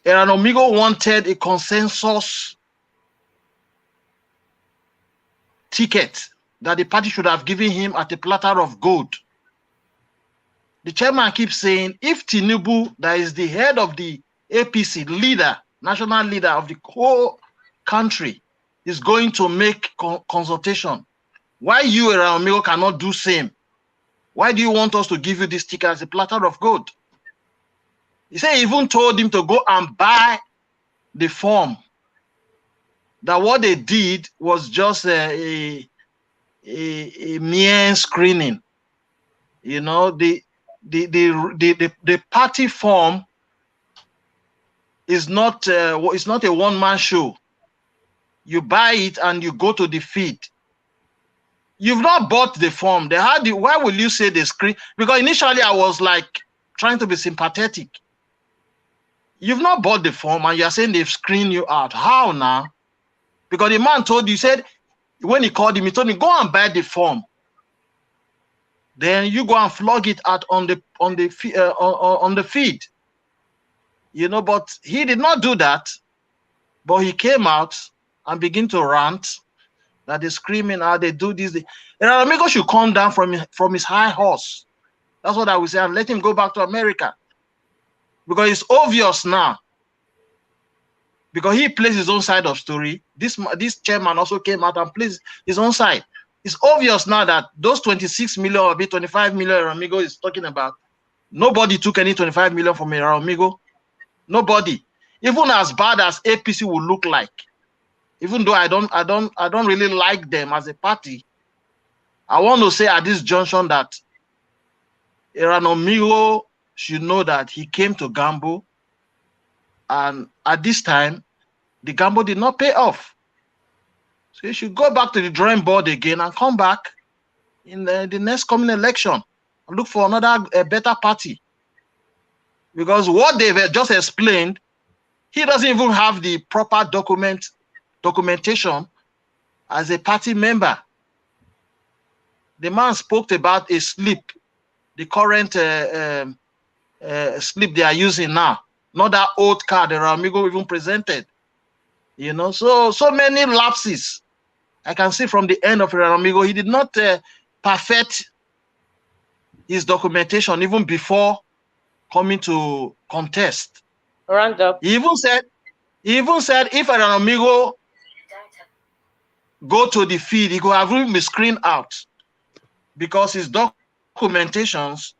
Erhanomigho wanted a consensus ticket that the party should have given him at a platter of gold. The chairman keeps saying, if Tinubu, that is the head of the APC leader, national leader of the whole country, is going to make consultation, why you, Erhanomigho, cannot do same? Why do you want us to give you this ticket as a platter of gold? He said he even told him to go and buy the form. That what they did was just a mere screening. You know, the party form is not it's not a one-man show. You buy it and you go to the feed. You've not bought the form. They had why will you say they screen? Because initially I was like trying to be sympathetic. You've not bought the form and you're saying they've screened you out. How now? Because the man told you, said when he called him, he told me, go and buy the form. Then you go and flog it out on the feed. You know, but he did not do that. But he came out and began to rant that they're screaming out, they do this. Erhanomigho should come down from his high horse. That's what I would say, and let him go back to America. Because it's obvious now. Because he plays his own side of story. This chairman also came out and plays his own side. It's obvious now that those 26 million or 25 million Erhanomigho is talking about, nobody took any 25 million from Erhanomigho. Nobody. Even as bad as APC will look like. Even though I don't really like them as a party, I want to say at this junction that Erhanomigho should know that he came to gamble, and at this time, the gamble did not pay off. So he should go back to the drawing board again and come back in the next coming election and look for another better party. Because what they've just explained, he doesn't even have the proper documentation as a party member. The man spoke about a slip, the current slip they are using now, not that old card Erhanomigho even presented. You know, so many lapses I can see from the end of Erhanomigho. He did not perfect his documentation even before coming to contest. Round up. He even said if Erhanomigho go to the field, he could have even been screened out because his documentations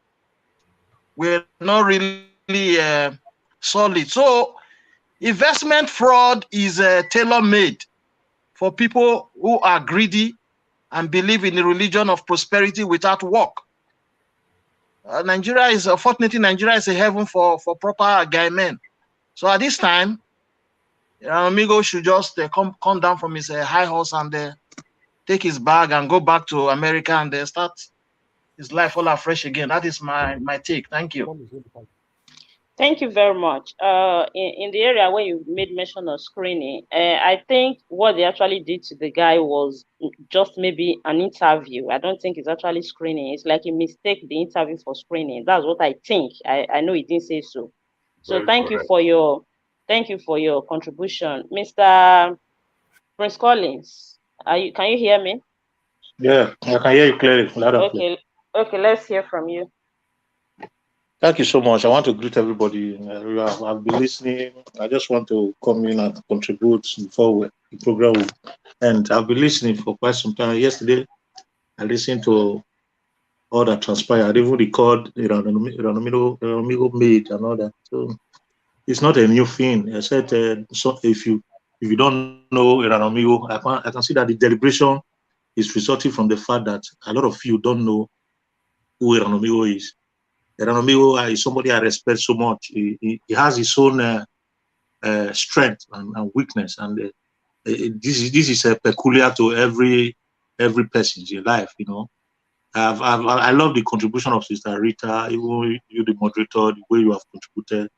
were not really solid. So investment fraud is tailor-made for people who are greedy and believe in the religion of prosperity without work. Nigeria is fortunately Nigeria is a heaven for proper guy men. So at this time, Erhanomigho should just come down from his high horse and take his bag and go back to America and start his life all afresh again. That is my take. Thank you. Thank you very much. In the area where you made mention of screening, I think what they actually did to the guy was just maybe an interview. I don't think it's actually screening. It's like he mistake the interview for screening. That's what I think. I know he didn't say so. So Very thank correct. you for your contribution, Mr. Prince Collins. Can you hear me? Yeah, I can hear you clearly, loud and clear. Okay, let's hear from you. Thank you so much. I want to greet everybody. I've been listening. I just want to come in and contribute before the program will end. I've been listening for quite some time. Yesterday, I listened to all that transpired. I even recorded Erhanomigho made and all that. So it's not a new thing. I said, so if you don't know Erhanomigho, I can see that the deliberation is resulting from the fact that a lot of you don't know who Erhanomigho is. Erhanomigho is somebody I respect so much. He has his own strength and weakness, and this is peculiar to every person's life. You know, I love the contribution of Sister Rita, even you, the moderator, the way you have contributed.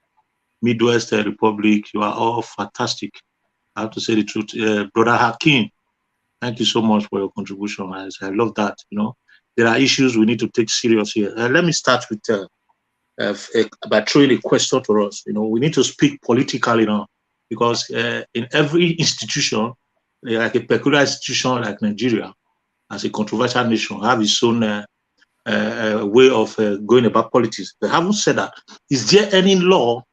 Midwest Republic, you are all fantastic. I have to say the truth, Brother Hakeem. Thank you so much for your contribution. I love that. You know, there are issues we need to take serious here. Let me start with by throwing a question to us. You know, we need to speak politically now, because in every institution, like a peculiar institution like Nigeria, as a controversial nation, have its own way of going about politics. But having said that, is there any law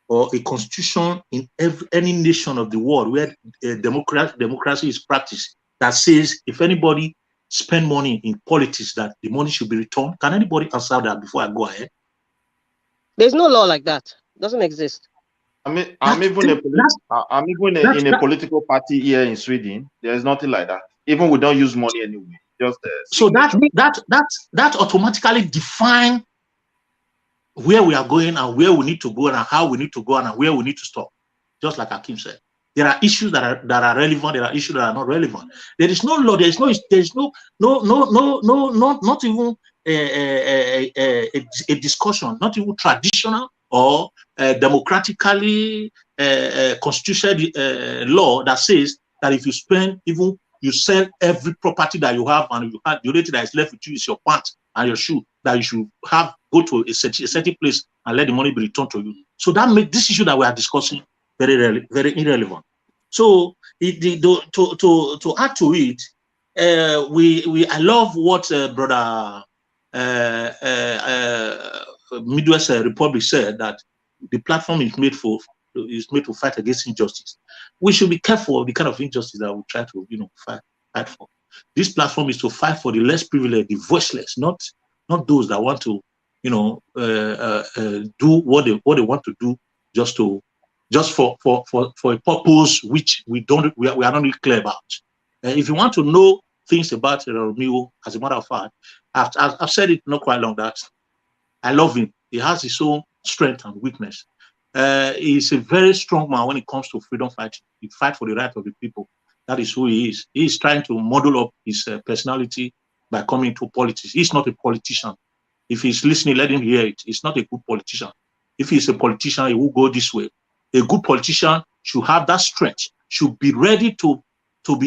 or a constitution in any nation of the world where democracy is practiced that says if anybody spend money in politics that the money should be returned? Can anybody answer that before I go ahead? There's no law like that. It doesn't exist. I'm even in a political party here in Sweden. There's nothing like that. Even we don't use money anyway. Just so that automatically define where we are going and where we need to go and how we need to go and where we need to stop. Just like Hakeem said, there are issues that are relevant. There are issues that are not relevant. There is no law. There is not even a discussion, not even traditional or democratically constitutional law that says that if you spend, even you sell every property that you have and you have the only thing that is left with you is your pants and your shoe, that you should go to a certain place and let the money be returned to you. So that makes this issue that we are discussing very irrelevant. So to add to it, I love what Brother Midwest Republic said, that the platform is made to fight against injustice. We should be careful of the kind of injustice that we try to fight for. This platform is to fight for the less privileged, the voiceless, not those that want to do what they want to do just for a purpose which we are not really clear about. If you want to know things about Erhanomigho, as a matter of fact, I've said it not quite long that I love him. He has his own strength and weakness. He's a very strong man when it comes to freedom fighting. He fights for the right of the people. That is who he is. He is trying to model up his personality by coming to politics. He's not a politician. If he's listening, let him hear it. He's not a good politician. If he's a politician, he will go this way. A good politician should have that strength, should be ready to have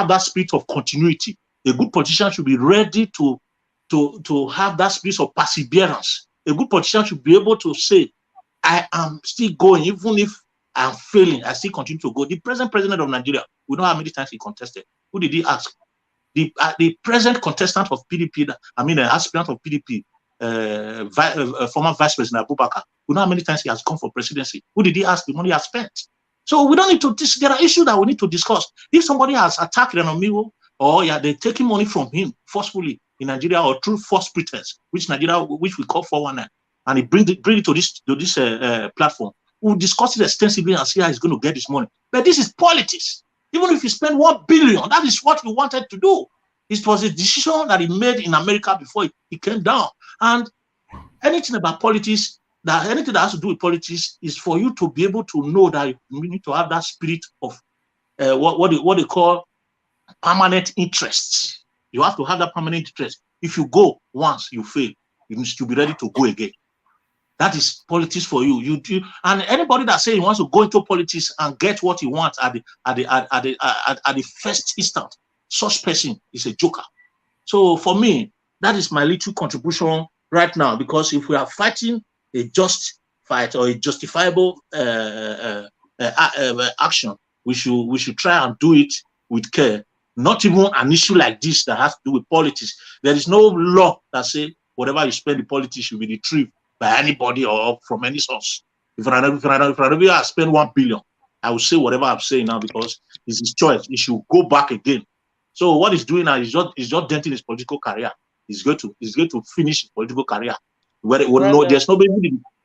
that spirit of continuity. A good politician should be ready to to have that spirit of perseverance. A good politician should be able to say, I am still going, even if I'm failing, I still continue to go. The present president of Nigeria, we know how many times he contested. Who did he ask? The present contestant of PDP, aspirant of PDP, former Vice President Abubakar, we know how many times he has gone for presidency. Who did he ask the money he has spent? So we don't need to, there are issues that we need to discuss. If somebody has attacked Erhanomigho, or they're taking money from him forcefully in Nigeria or through false pretense, which we call 419, and he bring it to this platform, we'll discuss it extensively and see how he's going to get this money. But this is politics. Even if you spend 1 billion, that is what he wanted to do. It was a decision that he made in America before he came down. And anything about politics, anything that has to do with politics, is for you to be able to know that you need to have that spirit of what they call permanent interests. You have to have that permanent interest. If you go once, you fail. You need to be ready to go again. That is politics for you. And anybody that says he wants to go into politics and get what he wants at the first instant, such person is a joker. So for me, that is my little contribution right now. Because if we are fighting a just fight or a justifiable action, we should try and do it with care. Not even an issue like this that has to do with politics. There is no law that says whatever you spend in politics should be retrieved by anybody or from any source. If I spend 1 billion, I will say whatever I'm saying now because it's his choice. He should go back again. So what he's doing now is just denting his political career. He's going to finish his political career. There's nobody,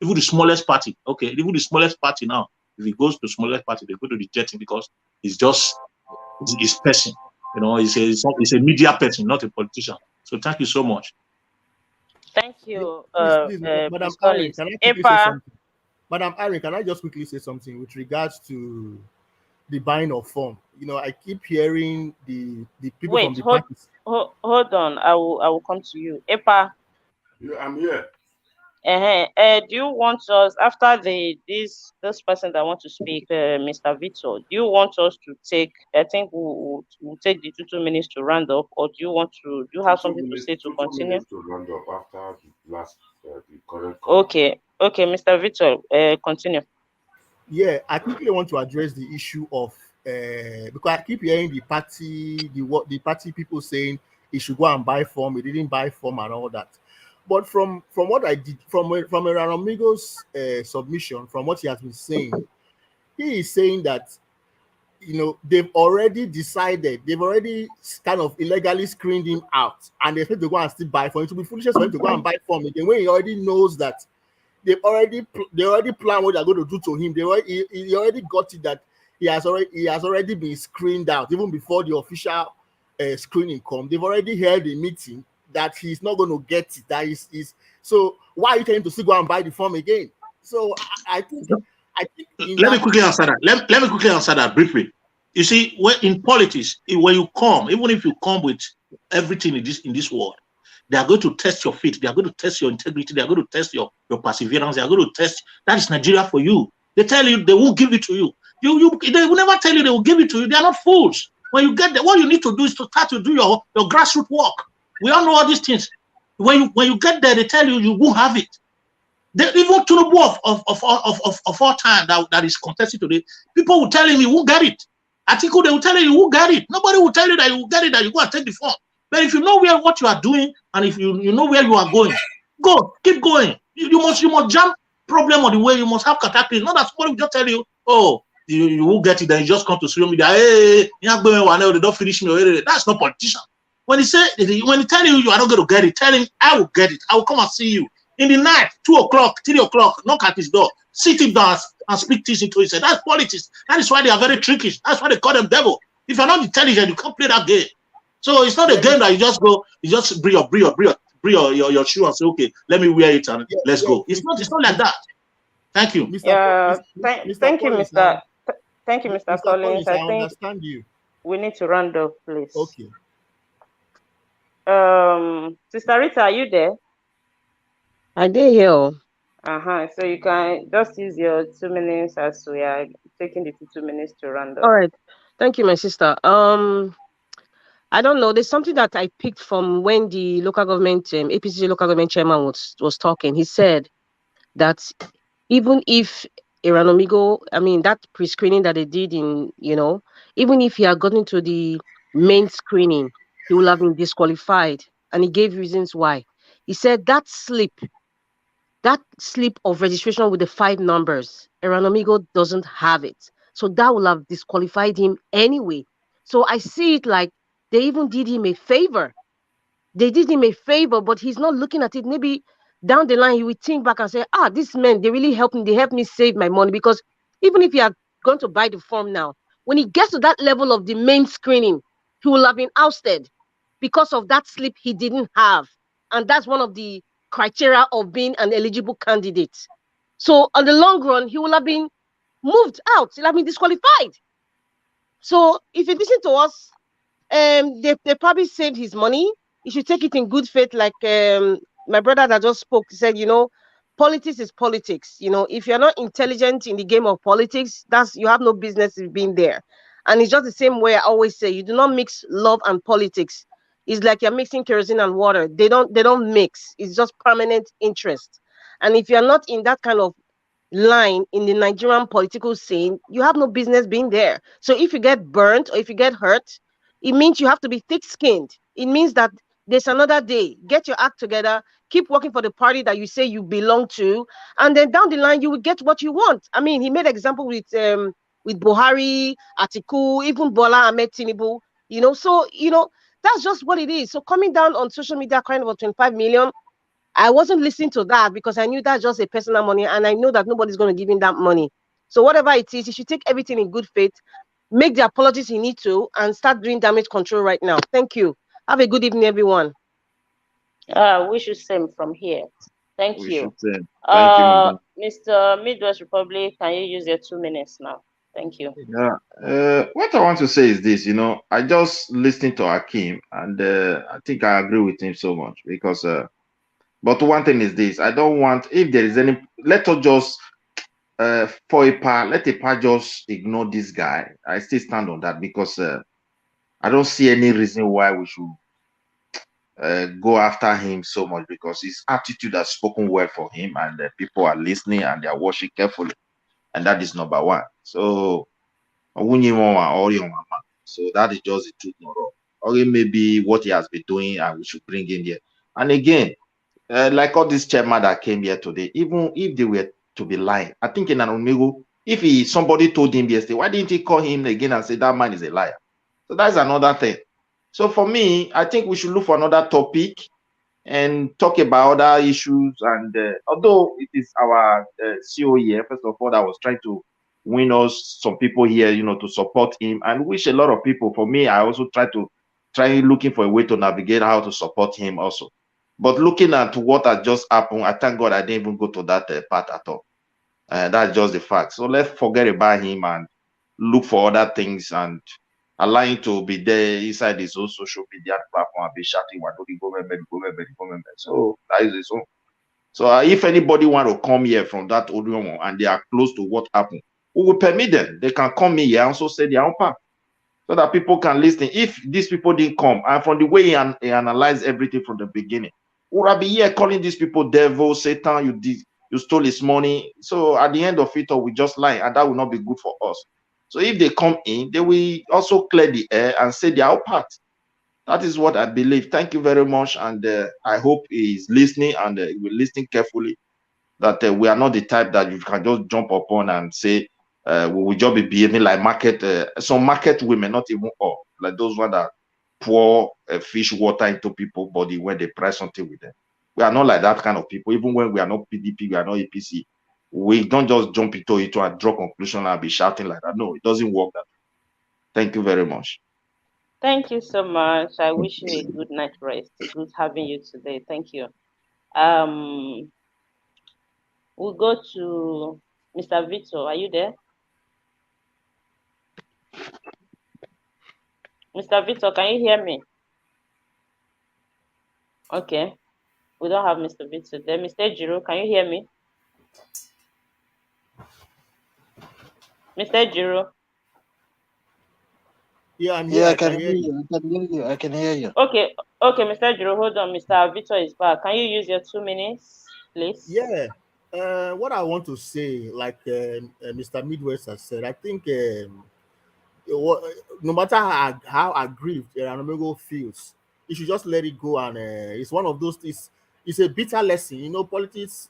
even the smallest party. Okay, even the smallest party now, if he goes to the smallest party, they're going to reject him because he's just his person. He's a media person, not a politician. So thank you so much. Thank you, Madam Irene, can I quickly say something? Madam Irene, can I just quickly say something with regards to the buying of form? I keep hearing the people from the parties. Hold on. I will come to you. Epa. Yeah, I'm here. Do you want us, after this person that want to speak, Mr. Victor, do you want us to take, I think we'll take the 2 minutes to round up, or do you have something to say to continue? 2 minutes to round up after the last, the current comment. Okay, Mr. Victor, continue. Yeah, I quickly want to address the issue of, because I keep hearing the party people saying he should go and buy form, he didn't buy form and all that. But from what I did, from Erhanomigho's submission, from what he has been saying, he is saying that, they've already decided, they've already kind of illegally screened him out, and they expect to go and still buy form. It would be foolish for him to go and buy form again when he already knows that they already planned what they're going to do to him. He already got it that he has already been screened out even before the official screening come. They've already held a meeting that he's not going to get it. That is so. Why are you telling him to still go and buy the form again? So I think. Let me quickly answer that. Let me quickly answer that briefly. You see, in politics, when you come, even if you come with everything in this world, they are going to test your faith. They are going to test your integrity. They are going to test your perseverance. They are going to test. That is Nigeria for you. They tell you they won't give it to you. They will never tell you they will give it to you. They are not fools. When you get there, what you need to do is to start to do your grassroots work. We all know all these things. When you get there, they tell you you won't have it. Even Tinubu of all time that is contested today, people will tell him he won't get it. Atiku, they will tell you won't get it. Nobody will tell you that you will get it, that you go and take the form. But if you know what you are doing, and if you know where you are going, go, keep going. You must jump problem on the way. You must have cataclysm. Not that somebody will just tell you, oh, you will get it, then you just come to social media. Hey, they don't finish me. That's not politician. When he tell you are not going to get it, tell him I will get it. I will come and see you in the night, 2 o'clock, 3 o'clock. Knock at his door, sit him down, and speak things into his head. That's politics. That is why they are very tricky. That's why they call them devil. If you're not intelligent, you can't play that game. So it's not a game that you just go, you just bring your shoe and say, okay, let me wear it and let's go. It's not like that. Thank you. Thank you, Mr. Collins. I think understand you. We need to round up, please. Okay. Sister Rita, are you there? I did hear. So you can just use your 2 minutes as we are taking the 2 minutes to round up. All right. Thank you, my sister. I don't know. There's something that I picked from when the local government, APC local government chairman was talking. He said that even if Erhanomigho, I mean, that pre-screening that they did in, even if he had gotten to the main screening, he would have been disqualified. And he gave reasons why. He said that slip of registration with the 5 numbers, Erhanomigho doesn't have it. So that will have disqualified him anyway. So I see it like they even did him a favor. They did him a favor, but he's not looking at it. Maybe down the line, he will think back and say, these men, they really helped me. They helped me save my money. Because even if he had gone to buy the form now, when he gets to that level of the main screening, he will have been ousted because of that slip he didn't have. And that's one of the criteria of being an eligible candidate. So on the long run, he will have been moved out. He'll have been disqualified. So if you listen to us, they probably saved his money. You should take it in good faith, like my brother that just spoke said. Politics is politics. If you're not intelligent in the game of politics, you have no business in being there. And it's just the same way I always say, you do not mix love and politics. It's like you're mixing kerosene and water. They don't mix. It's just permanent interest. And if you're not in that kind of line in the Nigerian political scene, you have no business being there. So if you get burnt or if you get hurt, it means you have to be thick-skinned. It means that there's another day. Get your act together. Keep working for the party that you say you belong to, and then down the line you will get what you want. I mean, he made example with Buhari, Atiku, even Bola Ahmed Tinubu. So that's just what it is. So coming down on social media crying about 25 million, I wasn't listening to that because I knew that's just a personal money, and I know that nobody's going to give him that money. So whatever it is, he should take everything in good faith, make the apologies he needs to, and start doing damage control right now. Thank you. Have a good evening, everyone. We should same from here. Thank We you. should say thank you, madam. Mr. Midwest Republic, can you use your 2 minutes now? Thank you. Yeah. What I want to say is this, I just listened to Hakeem, and I think I agree with him so much because but one thing is this: I don't want, if there is any, let us just for a part, let a part just ignore this guy. I still stand on that because I don't see any reason why we should go after him so much, because his attitude has spoken well for him, and people are listening and they are watching carefully, and that is number one. So so that is just the truth, no wrong. Or maybe what he has been doing, and we should bring him here. And again, like all these chairman that came here today, even if they were to be lying, I think in Erhanomigho, if somebody told him yesterday, why didn't he call him again and say that man is a liar? So that's another thing. So for me, I think we should look for another topic and talk about other issues. And although it is our CEO here, first of all, that was trying to win us some people here, to support him, and which a lot of people. For me, I also try looking for a way to navigate how to support him also. But looking at what has just happened, I thank God I didn't even go to that part at all. That's just the fact. So let's forget about him and look for other things, and allow him to be there inside his own social media platform and be shouting, government. So that is his own. So if anybody want to come here from that audio one and they are close to what happened, we will permit them. They can come here and also say their own part, so that people can listen. If these people didn't come, and from the way he analyzed everything from the beginning, would I be here calling these people devil, Satan, you stole his money? So at the end of it all, we just lie, and that will not be good for us. So if they come in, they will also clear the air and say their own part. That is what I believe. Thank you very much, and I hope he is listening, and he will listen carefully. That we are not the type that you can just jump upon and say we will just be behaving like some market women, not even all, like those ones that pour fish water into people's body when they price something with them. We are not like that kind of people. Even when we are not PDP, we are not APC. We don't just jump into it and draw conclusion and be shouting like that. No, it doesn't work that way. Thank you very much. Thank you so much. I wish you a good night rest. Good having you today. Thank you. We'll go to Mr. Vito. Are you there? Mr. Vito, can you hear me? Okay. We don't have Mr. Vito there. Mr. Jiro, can you hear me? Mr. Jiro? Yeah, I'm Yeah, here. I I can can hear hear you. you. I can hear you. I can hear you. Okay, okay, Mr. Jiro, hold on. Mr. Victor is back. Can you use your 2 minutes, please? Yeah. What I want to say, like Mr. Midwest has said, I think what, no matter how aggrieved Erhanomigho feels, he should just let it go. And it's one of those. It's a bitter lesson, Politics,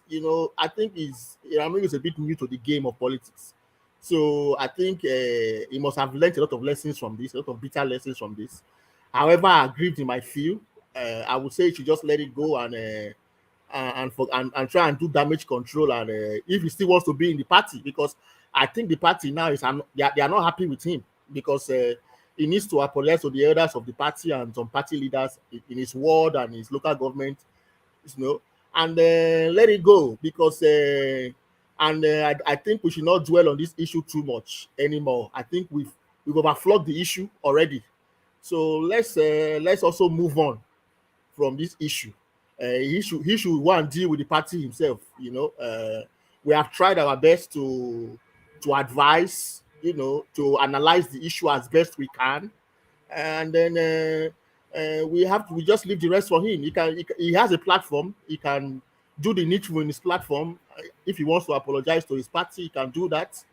I think Erhanomigho is a bit new to the game of politics, so I think he must have learned a lot of lessons from this, a lot of bitter lessons from this. However aggrieved he might feel, I would say he should just let it go and try and do damage control. And if he still wants to be in the party, because I think the party now they are not happy with him, because he needs to apologize to the elders of the party and some party leaders in his ward and his local government, and let it go, because I think we should not dwell on this issue too much anymore. I think we've overflogged the issue already, so let's also move on from this issue. He should go and deal with the party himself. We have tried our best to advise, to analyze the issue as best we can, and then we just leave the rest for him. He has a platform. He can do the needful in his platform. If he wants to apologize to his party, he can do that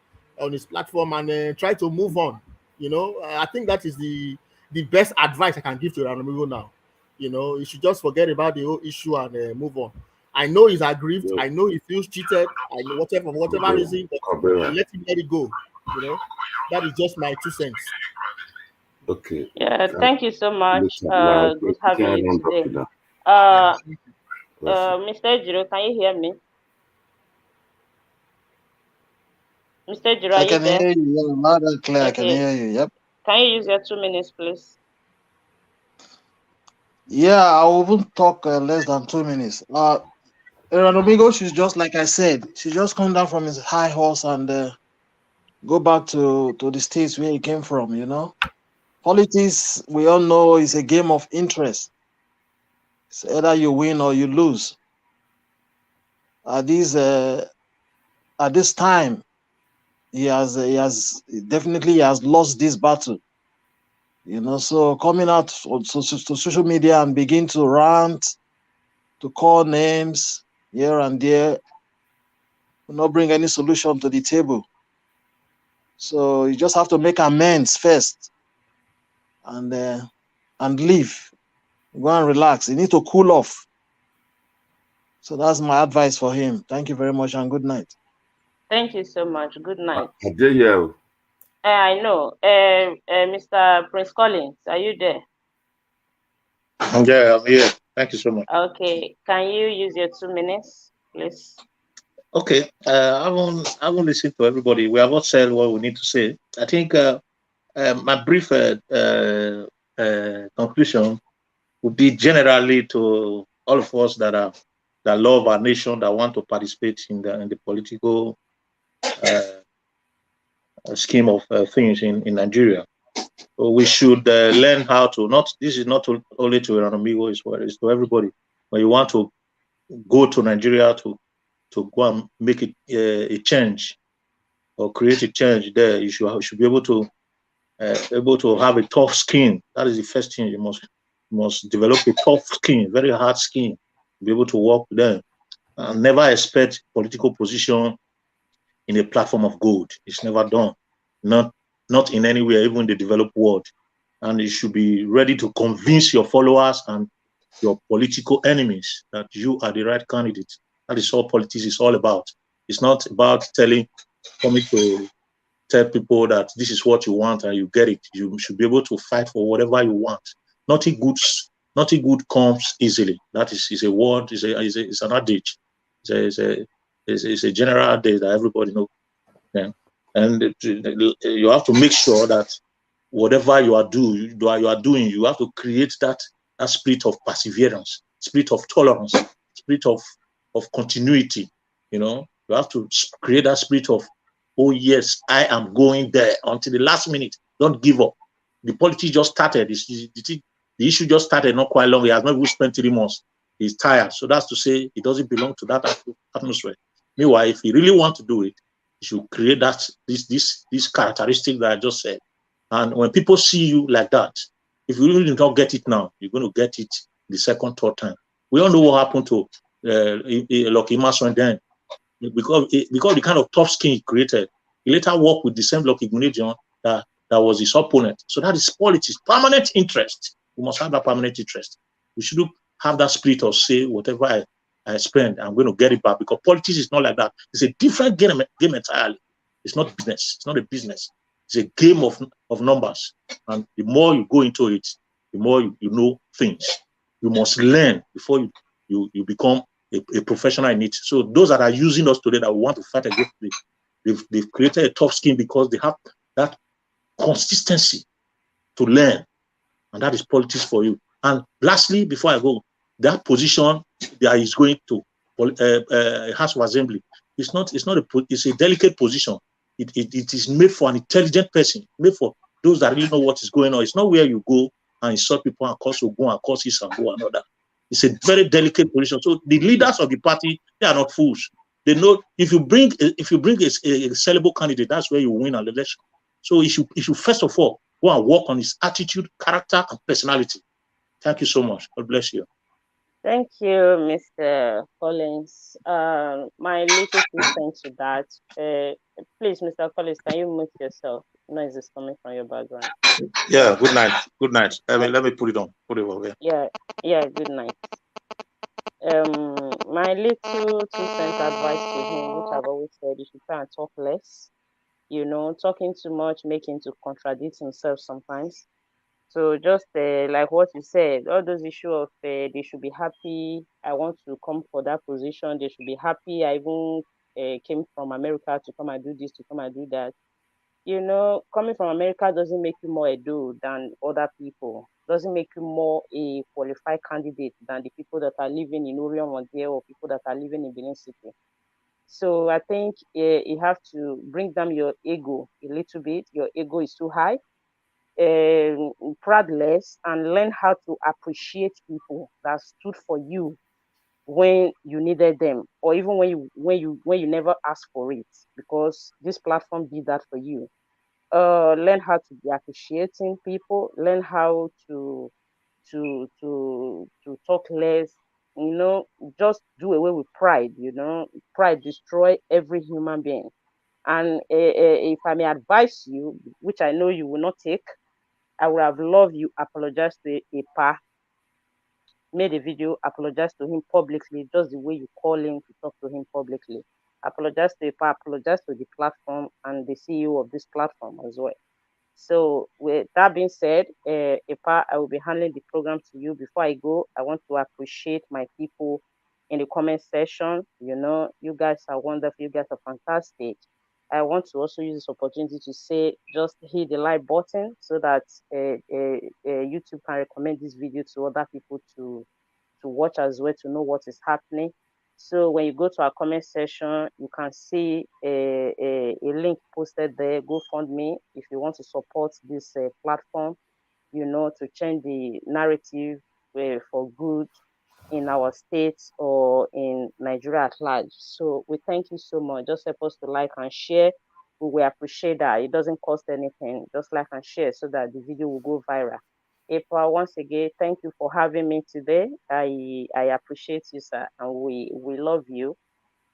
on his platform and try to move on. I think that is the best advice I can give to Erhanomigho now. He should just forget about the whole issue and move on. I know he's aggrieved. Yeah. I know he feels cheated. I know for whatever reason, but Kobera. let it go. That is just my 2 cents. Okay. Yeah, thank you so much. Now, Good you having can you round up today. with that Uh, question. Mr. Jiro, can you hear me? Mr. Jiro, I are you can there? hear you. Yeah, loud and clear. I can Okay. hear you. Yep. Can you use your 2 minutes, please? Yeah, I won't talk less than 2 minutes. Erhanomigho, she's just like I said. She just come down from his high horse and go back to the states where he came from. Politics, we all know, is a game of interest. It's either you win or you lose. At this time, he has definitely lost this battle. So coming out to social media and begin to rant, to call names here and there, will not bring any solution to the table. So you just have to make amends first, and leave. Go and relax. You need to cool off. So that's my advice for him. Thank you very much and good night. Thank you so much. Good night. Adeyemo. I know. Mr. Prince Collins, are you there? Yeah, I'm here. Thank you so much. Okay. Can you use your 2 minutes, please? Okay. I won't listen to everybody. We have all said what we need to say. I think my brief conclusion would be generally to all of us that love our nation, that want to participate in the political scheme of things in Nigeria. So we should learn how to this is not only to Erhanomigho, it's to everybody. When you want to go to Nigeria to go and make it a change or create a change there, you should be able to have a tough skin. That is the first thing. You must develop a tough skin, very hard skin, to be able to work with them. And never expect political position in a platform of gold. It's never done. Not in anywhere, even in the developed world. And you should be ready to convince your followers and your political enemies that you are the right candidate. That is all politics is all about. It's not about coming to tell people that this is what you want and you get it. You should be able to fight for whatever you want. Nothing good comes easily. That is a word, is an adage. It's a general adage that everybody knows. Yeah. And you have to make sure that whatever you are doing, you have to create that spirit of perseverance, spirit of tolerance, spirit of continuity. You have to create that spirit of, oh yes, I am going there until the last minute. Don't give up. The politics just started. The issue just started not quite long. He has not even spent 3 months. He's tired. So that's to say he doesn't belong to that atmosphere. Meanwhile, if he really wants to do it, he should create this characteristic that I just said. And when people see you like that, if you really don't get it now, you're going to get it the second, third time. We all know what happened to Lucky Mason then. Because the kind of tough skin he created, he later worked with the same Lucky Gunedion that was his opponent. So that is politics, permanent interest. We must have that permanent interest. We should have that spirit of say, whatever I spend, I'm going to get it back, because politics is not like that. It's a different game entirely. It's not business. It's not a business. It's a game of numbers. And the more you go into it, the more you know things. You must learn before you become a professional in it. So those that are using us today that want to fight against it, they've created a tough skin because they have that consistency to learn. And that is politics for you. And lastly, before I go, that position that is going to House of Assembly, it's a delicate position. It is made for an intelligent person, made for those that really know what is going on. It's not where you go and insult people and cause Ogun and cause this and go another. It's a very delicate position. So the leaders of the party, they are not fools. They know if you bring a sellable candidate, that's where you win an election. So you should first of all go and work on his attitude, character, and personality. Thank you so much. God bless you. Thank you, Mr. Collins. My little 2 cents to that. Please, Mr. Collins, can you mute yourself? Noise is coming from your background. Yeah, good night. Good night. Let me put it on. Put it over there. Yeah, good night. My little 2 cents advice to him, which I've always said, you should try and talk less. Talking too much make him to contradict himself sometimes. So just like what you said, all those issues of they should be happy, I want to come for that position, they should be happy, I even came from America to come and do this, to come and do that. Coming from America doesn't make you more Edo than other people. Doesn't make you more a qualified candidate than the people that are living in Orion Montiel or people that are living in Benin City. So I think you have to bring down your ego a little bit. Your ego is too high. Proud less, and learn how to appreciate people that stood for you when you needed them, or even when you never asked for it, because this platform did that for you. Learn how to be appreciating people. Learn how to talk less. Just do away with pride. Pride destroy every human being. And if I may advise you, which I know you will not take, I would have loved you apologize to Epa, made a video, apologize to him publicly, just the way you call him to talk to him publicly. Apologize to Epa, apologize to the platform and the CEO of this platform as well. So with that being said, Epa, I will be handling the program to you. Before I go, I want to appreciate my people in the comment section. You guys are wonderful. You guys are fantastic. I want to also use this opportunity to say, just hit the like button so that YouTube can recommend this video to other people to watch as well, to know what is happening. So when you go to our comment section, you can see a link posted there, GoFundMe, if you want to support this platform, to change the narrative for good in our states or in Nigeria at large. So we thank you so much. Just help us to like and share. We will appreciate that. It doesn't cost anything. Just like and share so that the video will go viral. April, once again, thank you for having me today. I appreciate you, sir, and we love you.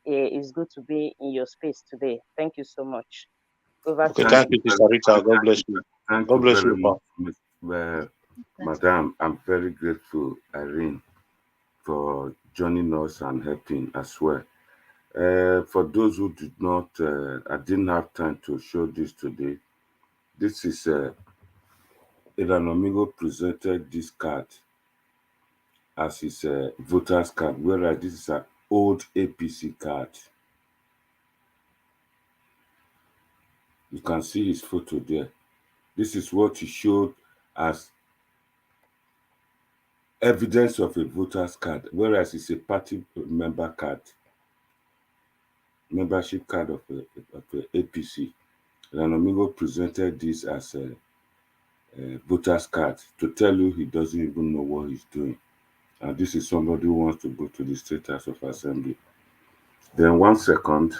It's good to be in your space today. Thank you so much. Over to you. Thank you, Sister Rita. God bless you. Thank God you bless very you, much, Madam. I'm very grateful, Irene, for joining us and helping as well. For those who did not, I didn't have time to show this today. This is Erhanomigho presented this card as his voter's card, whereas this is an old APC card. You can see his photo there. This is what he showed as evidence of a voter's card, whereas it's a party member card, membership card of the APC. Erhanomigho presented this as a voter's card to tell you he doesn't even know what he's doing. And this is somebody who wants to go to the State House of Assembly. Then 1 second,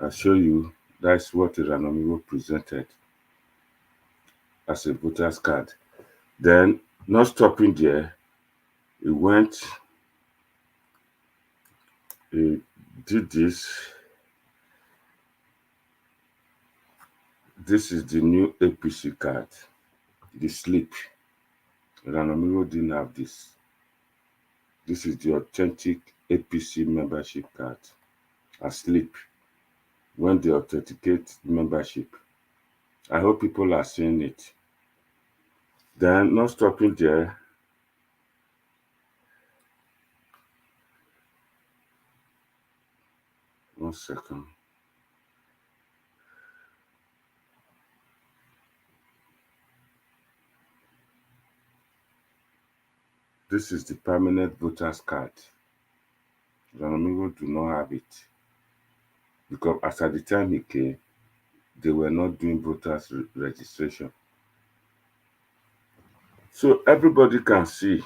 I'll show you. That's what Erhanomigho presented. as a voter's card. Then, not stopping there, he went, he did this. This is the new APC card, the slip. Erhanomigho didn't have this. This is the authentic APC membership card, a slip. When they authenticate membership. I hope people are seeing it. Then, not stopping there, one second. This is the permanent voter's card. Erhanomigho do not have it. Because as at the time he came, they were not doing voters registration. So everybody can see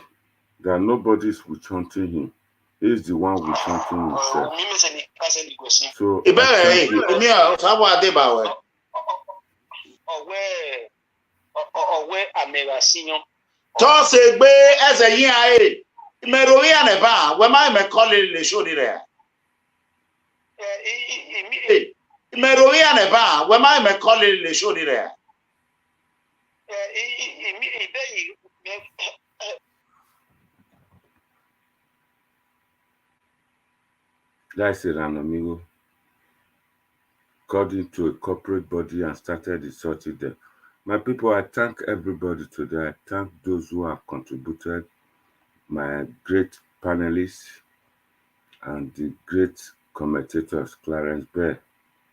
that nobody is witch hunting him. He is the one witch hunting himself. So Tosegbe eze yin aye. Merowi aneba, we ma me call le show ni re. Merowi aneba, we ma me call le show ni re. That's Erhanomigho called into a corporate body and started insulting them. My people, I thank everybody today. I thank those who have contributed, my great panelists and the great commentators, Clarence Bear.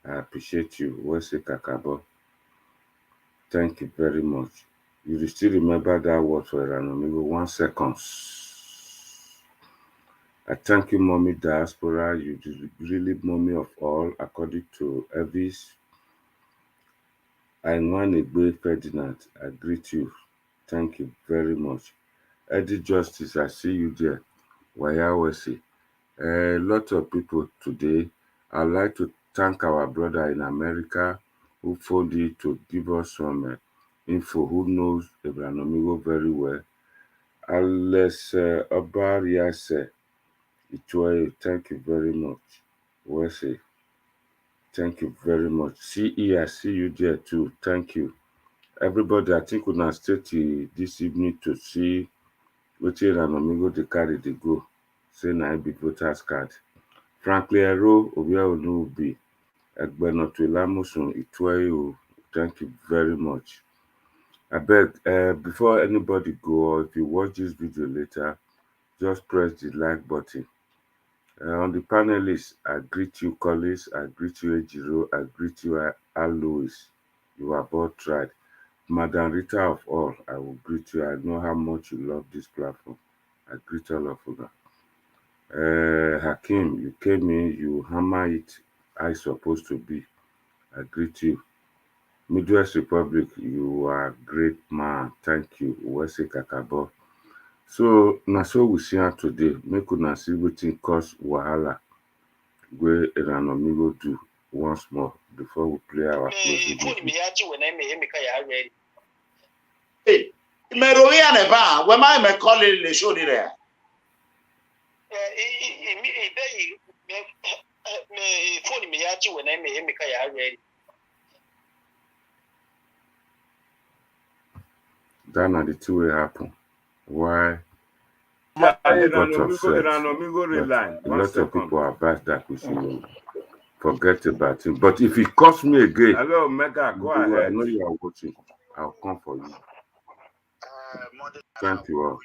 I appreciate you. Wese Kakabo. Thank you very much. You will still remember that word for Erhanomigho, 1 second. I thank you, Mommy Diaspora. You really mommy of all, according to Elvis. I want a great Ferdinand. I greet you. Thank you very much. Eddie Justice, I see you there. Wayawesi. A lot of people today. I'd like to thank our brother in America who phoned in to give us some info, who knows Erhanomigho very well. Alex Obariase, thank you very much. Wesi, thank you very much. CE, I see you there too. Thank you. Everybody, I think we're going to stay till this evening to see what Erhanomigho they carry they go. Say na be voters card. Frankly, Ero, Obia Onubi, Egbenotu Lamusun, Itwayo, thank you very much. I beg, before anybody go, or if you watch this video later, just press the like button. On the panelists, I greet you, Collins, I greet you, Ejiro, I greet you, Alois. You are both tried. Madam Rita of all, I will greet you. I know how much you love this platform. I greet all of you. Hakim, you came in, you hammer it, I supposed to be. I greet you. Midwest Republic, you are a great man. Thank you. Wese Kakabo. So, na so we see her today. Make una see wetin cause wahala wey Erhanomigho do once more before we play our closing music. Merowi aneba, we ma me call le show ni re. That na the two way happen. Why? Yeah, I got upset. Erhanomigho reline. A lot of people are bad that we should forget about him. But if it costs me again, hello, Mega, go I ahead. know you are watching. I'll come for you. Thank you all.